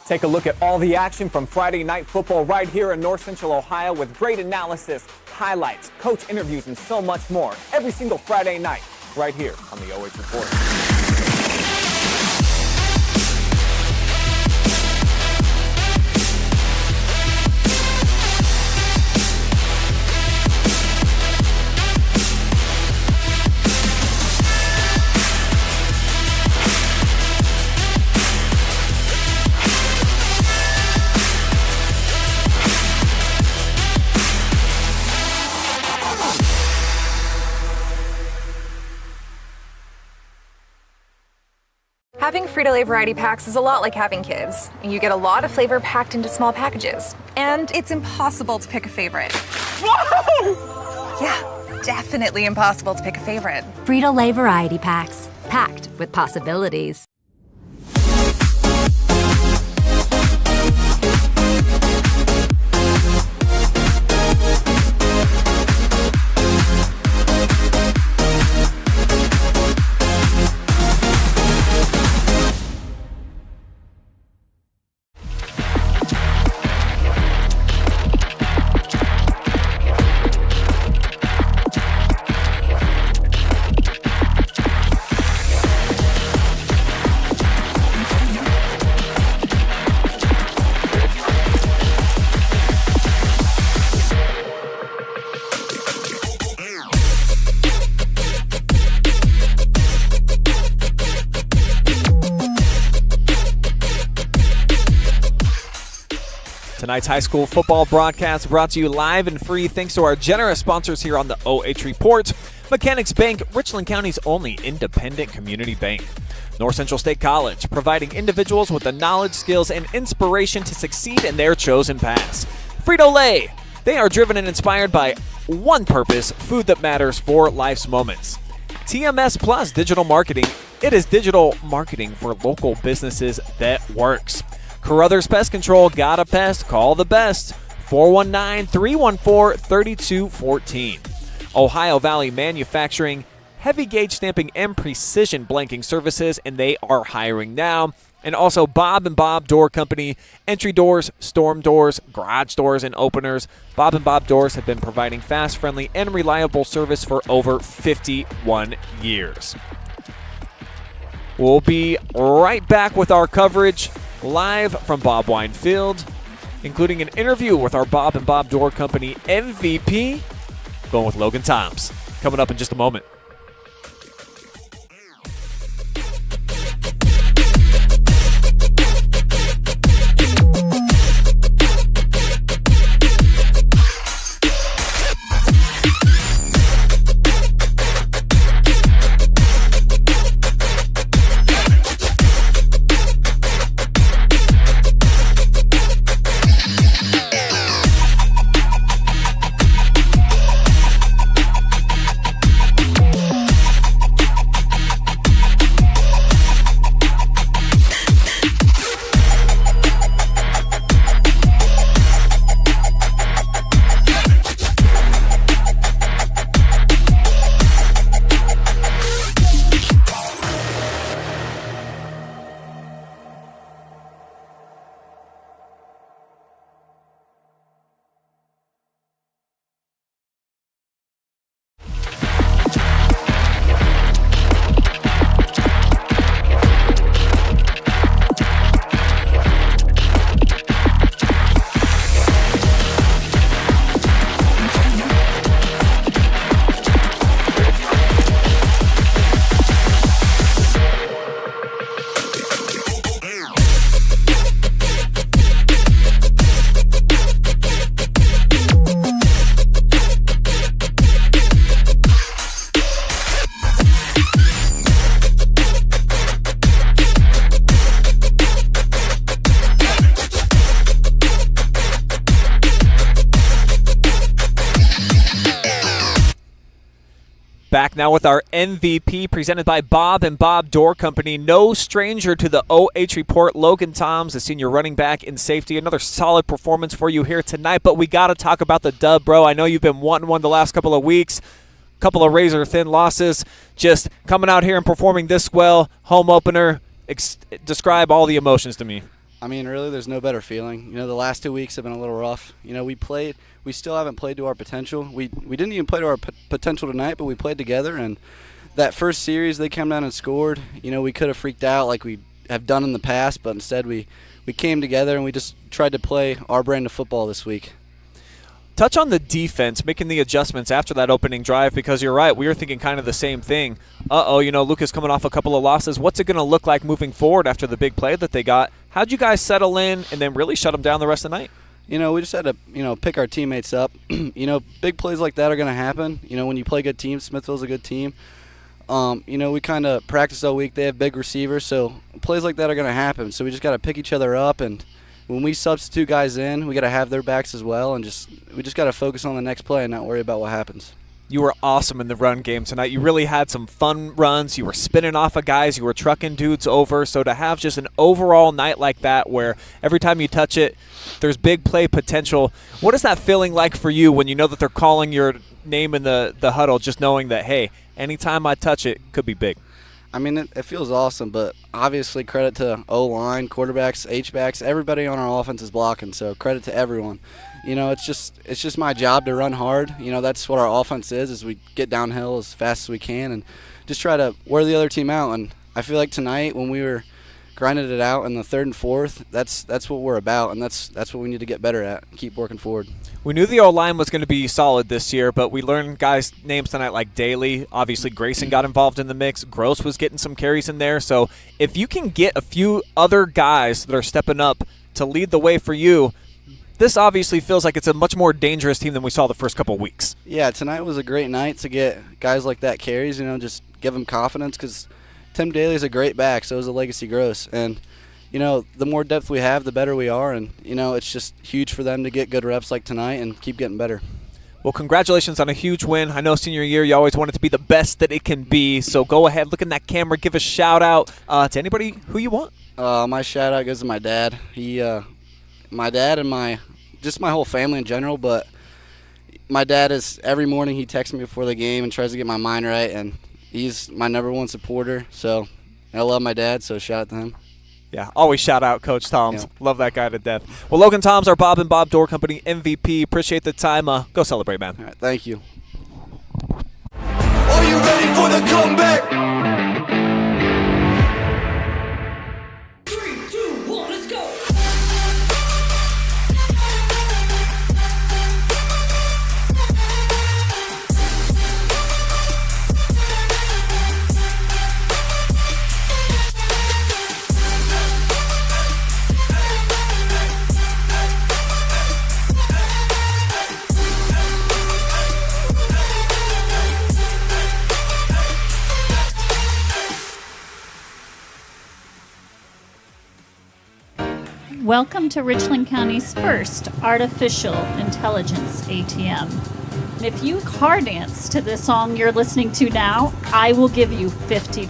Take a look at all the action from Friday Night Football right here in North Central Ohio with great analysis, highlights, coach interviews, and so much more every single Friday night right here on the OH Report.
Having Frito Lay variety packs is a lot like having kids. You get a lot of flavor packed into small packages. And it's impossible to pick a favorite. Whoa! Yeah, definitely impossible to pick a favorite.
Frito Lay variety packs, packed with possibilities.
Tonight's high school football broadcast brought to you live and free thanks to our generous sponsors here on the OH Report. Mechanics Bank, Richland County's only independent community bank. North Central State College, providing individuals with the knowledge, skills, and inspiration to succeed in their chosen paths. Frito Lay, they are driven and inspired by one purpose, food that matters for life's moments. TMS Plus Digital Marketing, it is digital marketing for local businesses that works. Carothers Pest Control, got a pest, call the best, 419-314-3214. Ohio Valley Manufacturing, heavy gauge stamping and precision blanking services, and they are hiring now. And also Bob & Bob Door Company, entry doors, storm doors, garage doors, and openers. Bob & Bob Doors have been providing fast, friendly, and reliable service for over 51 years. We'll be right back with our coverage live from Bob Wine Field, including an interview with our Bob & Bob Door Company MVP, going with Logan Toms, coming up in just a moment. Back now with our MVP presented by Bob and Bob Door Company. No stranger to the OH Report. Logan Toms, the senior running back in safety. Another solid performance for you here tonight, but we got to talk about the dub, bro. I know you've been wanting one the last couple of weeks. Couple of razor-thin losses. Just coming out here and performing this well. Home opener. Describe all the emotions to me.
I mean, really, there's no better feeling. The last 2 weeks have been a little rough. We still haven't played to our potential. We didn't even play to our potential tonight, but we played together. And that first series, they came down and scored. We could have freaked out like we have done in the past, but instead we came together and we just tried to play our brand of football this week.
Touch on the defense, making the adjustments after that opening drive, because you're right, we were thinking kind of the same thing. Lucas coming off a couple of losses. What's it going to look like moving forward after the big play that they got? How'd you guys settle in and then really shut them down the rest of the night?
We just had to, pick our teammates up. Big plays like that are going to happen. When you play good teams, Smithville's a good team. We kind of practice all week. They have big receivers, so plays like that are going to happen. So we just got to pick each other up, and when we substitute guys in, we got to have their backs as well, and we just got to focus on the next play and not worry about what happens.
You were awesome in the run game tonight. You really had some fun runs. You were spinning off of guys. You were trucking dudes over. So to have just an overall night like that where every time you touch it, there's big play potential. What is that feeling like for you when you know that they're calling your name in the huddle, just knowing that, hey, anytime I touch it, could be big?
I mean, it feels awesome, but obviously credit to O-line, quarterbacks, H-backs, everybody on our offense is blocking, so credit to everyone. It's just my job to run hard. That's what our offense is we get downhill as fast as we can and just try to wear the other team out. And I feel like tonight when we were grinding it out in the third and fourth, that's what we're about, and that's what we need to get better at and keep working forward.
We knew the O-line was going to be solid this year, but we learned guys' names tonight like Daly. Obviously, Grayson got involved in the mix. Gross was getting some carries in there. So if you can get a few other guys that are stepping up to lead the way for you, this obviously feels like it's a much more dangerous team than we saw the first couple of weeks.
Yeah, tonight was a great night to get guys like that carries, just give them confidence, because Tim Daly's a great back, so is a Legacy Gross. And, the more depth we have, the better we are. And, it's just huge for them to get good reps like tonight and keep getting better.
Well, congratulations on a huge win. I know senior year you always want it to be the best that it can be. So go ahead, look in that camera, give a shout-out to anybody who you want.
My shout-out goes to my dad. My dad and my whole family in general, but my dad is, every morning he texts me before the game and tries to get my mind right, and he's my number one supporter, so I love my dad, so shout out to him.
Yeah, always shout out Coach Toms.
Yeah.
Love that guy to death. Well, Logan Toms, our Bob and Bob Door Company MVP. Appreciate the time. Go celebrate, man.
All right, thank you.
Are you ready for the comeback?
3, 2, 1, let's go!
Welcome to Richland County's first artificial intelligence ATM. If you car dance to the song you're listening to now, I will give you $50.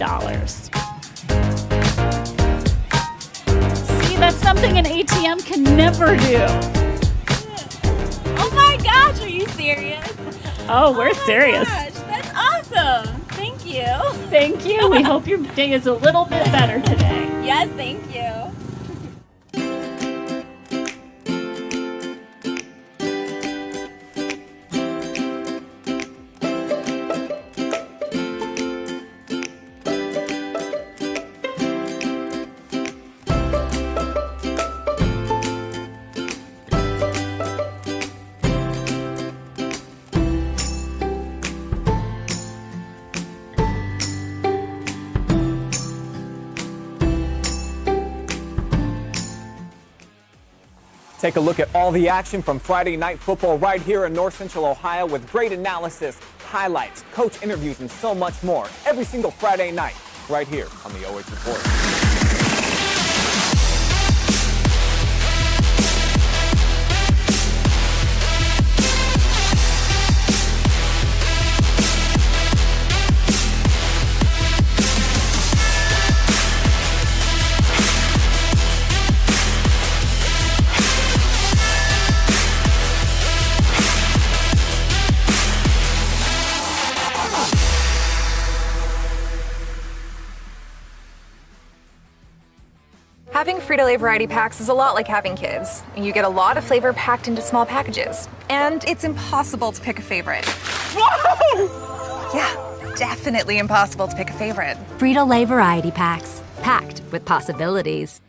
See, that's something an ATM can never do.
Oh my gosh, are you serious?
Oh, we're serious.
Gosh, that's awesome. Thank you.
Thank you. We hope your day is a little bit better today.
Yes, thank you.
Take a look at all the action from Friday Night Football right here in North Central Ohio with great analysis, highlights, coach interviews, and so much more every single Friday night right here on the OH Report.
Having Frito Lay variety packs is a lot like having kids. You get a lot of flavor packed into small packages, and it's impossible to pick a favorite. Whoa! Yeah, definitely impossible to pick a favorite.
Frito Lay variety packs, packed with possibilities.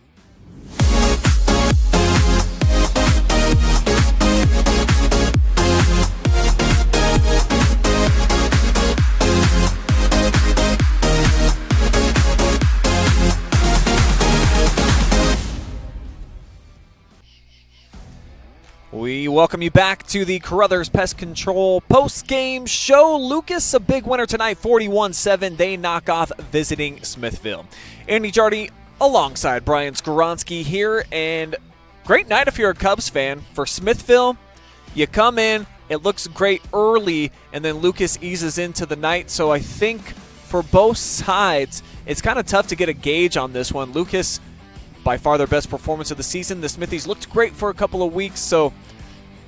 We welcome you back to the Carothers Pest Control post-game show. Lucas, a big winner tonight, 41-7. They knock off visiting Smithville. Andy Jardy alongside Brian Skowronski here, and great night if you're a Cubs fan. For Smithville, you come in, it looks great early, and then Lucas eases into the night. So I think for both sides, it's kind of tough to get a gauge on this one. Lucas, by far their best performance of the season. The Smithies looked great for a couple of weeks, so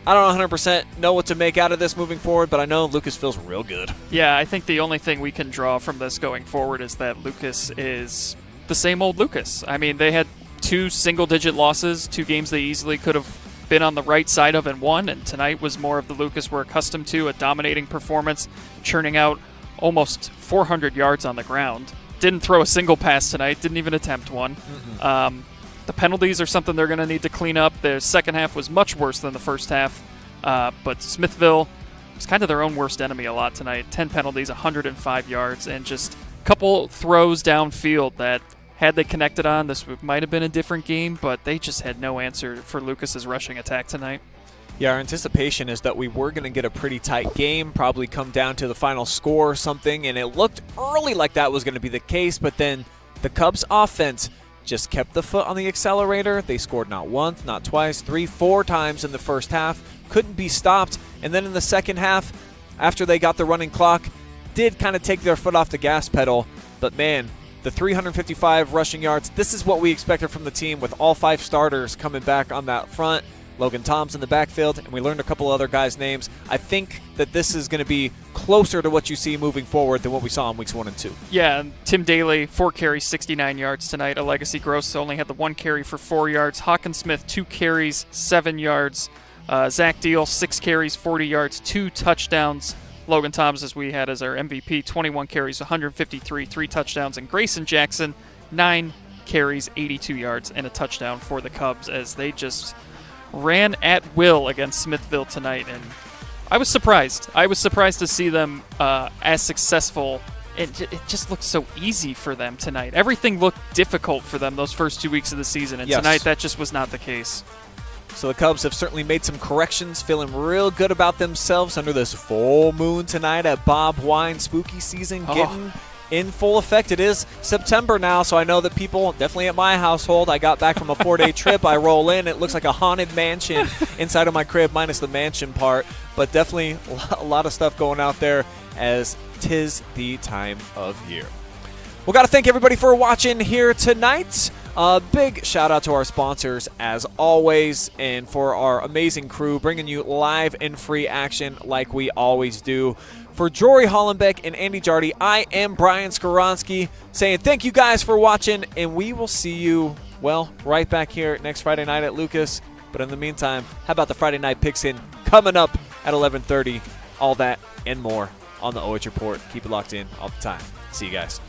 I don't 100% know what to make out of this moving forward, but I know Lucas feels real good.
Yeah, I think the only thing we can draw from this going forward is that Lucas is the same old Lucas. I mean, they had 2 single-digit losses, 2 games they easily could have been on the right side of and won, and tonight was more of the Lucas we're accustomed to, a dominating performance, churning out almost 400 yards on the ground. Didn't throw a single pass tonight, didn't even attempt one. The penalties are something they're going to need to clean up. Their second half was much worse than the first half, but Smithville was kind of their own worst enemy a lot tonight. 10 penalties, 105 yards, and just a couple throws downfield that, had they connected on, this might have been a different game, but they just had no answer for Lucas's rushing attack tonight.
Yeah, our anticipation is that we were going to get a pretty tight game, probably come down to the final score or something, and it looked early like that was going to be the case, but then the Cubs offense just kept the foot on the accelerator. They scored not once, not twice, 3, 4 times in the first half, couldn't be stopped, and then in the second half, after they got the running clock, did kind of take their foot off the gas pedal, but man, the 355 rushing yards, this is what we expected from the team with all 5 starters coming back on that front. Logan Tom's in the backfield, and we learned a couple other guys' names. I think that this is going to be closer to what you see moving forward than what we saw in weeks 1 and 2.
Yeah, and Tim Daly, 4 carries, 69 yards tonight. A legacy Gross only had the 1 carry for 4 yards. Hawkins Smith, 2 carries, 7 yards. Zach Deal, 6 carries, 40 yards, 2 touchdowns. Logan Toms, as we had as our MVP, 21 carries, 153, 3 touchdowns. And Grayson Jackson, 9 carries, 82 yards, and a touchdown for the Cubs as they just ran at will against Smithville tonight, and I was surprised. I was surprised to see them as successful. It just looked so easy for them tonight. Everything looked difficult for them those first 2 weeks of the season, and tonight that just was not the case.
So the Cubs have certainly made some corrections, feeling real good about themselves under this full moon tonight at Bob Wine. Spooky season getting in full effect. It is September now, so I know that people, definitely at my household, I got back from a 4-day trip. I roll in, it looks like a haunted mansion inside of my crib, minus the mansion part, but definitely a lot of stuff going out there as 'tis the time of year. We got to thank everybody for watching here tonight. Big shout out to our sponsors as always, and for our amazing crew bringing you live and free action like we always do. For Jory Hollenbeck and Andy Jardy, I am Brian Skowronski saying thank you guys for watching, and we will see you, well, right back here next Friday night at Lucas. But in the meantime, how about the Friday Night Picks In coming up at 11:30? All that and more on the OH Report. Keep it locked in all the time. See you guys.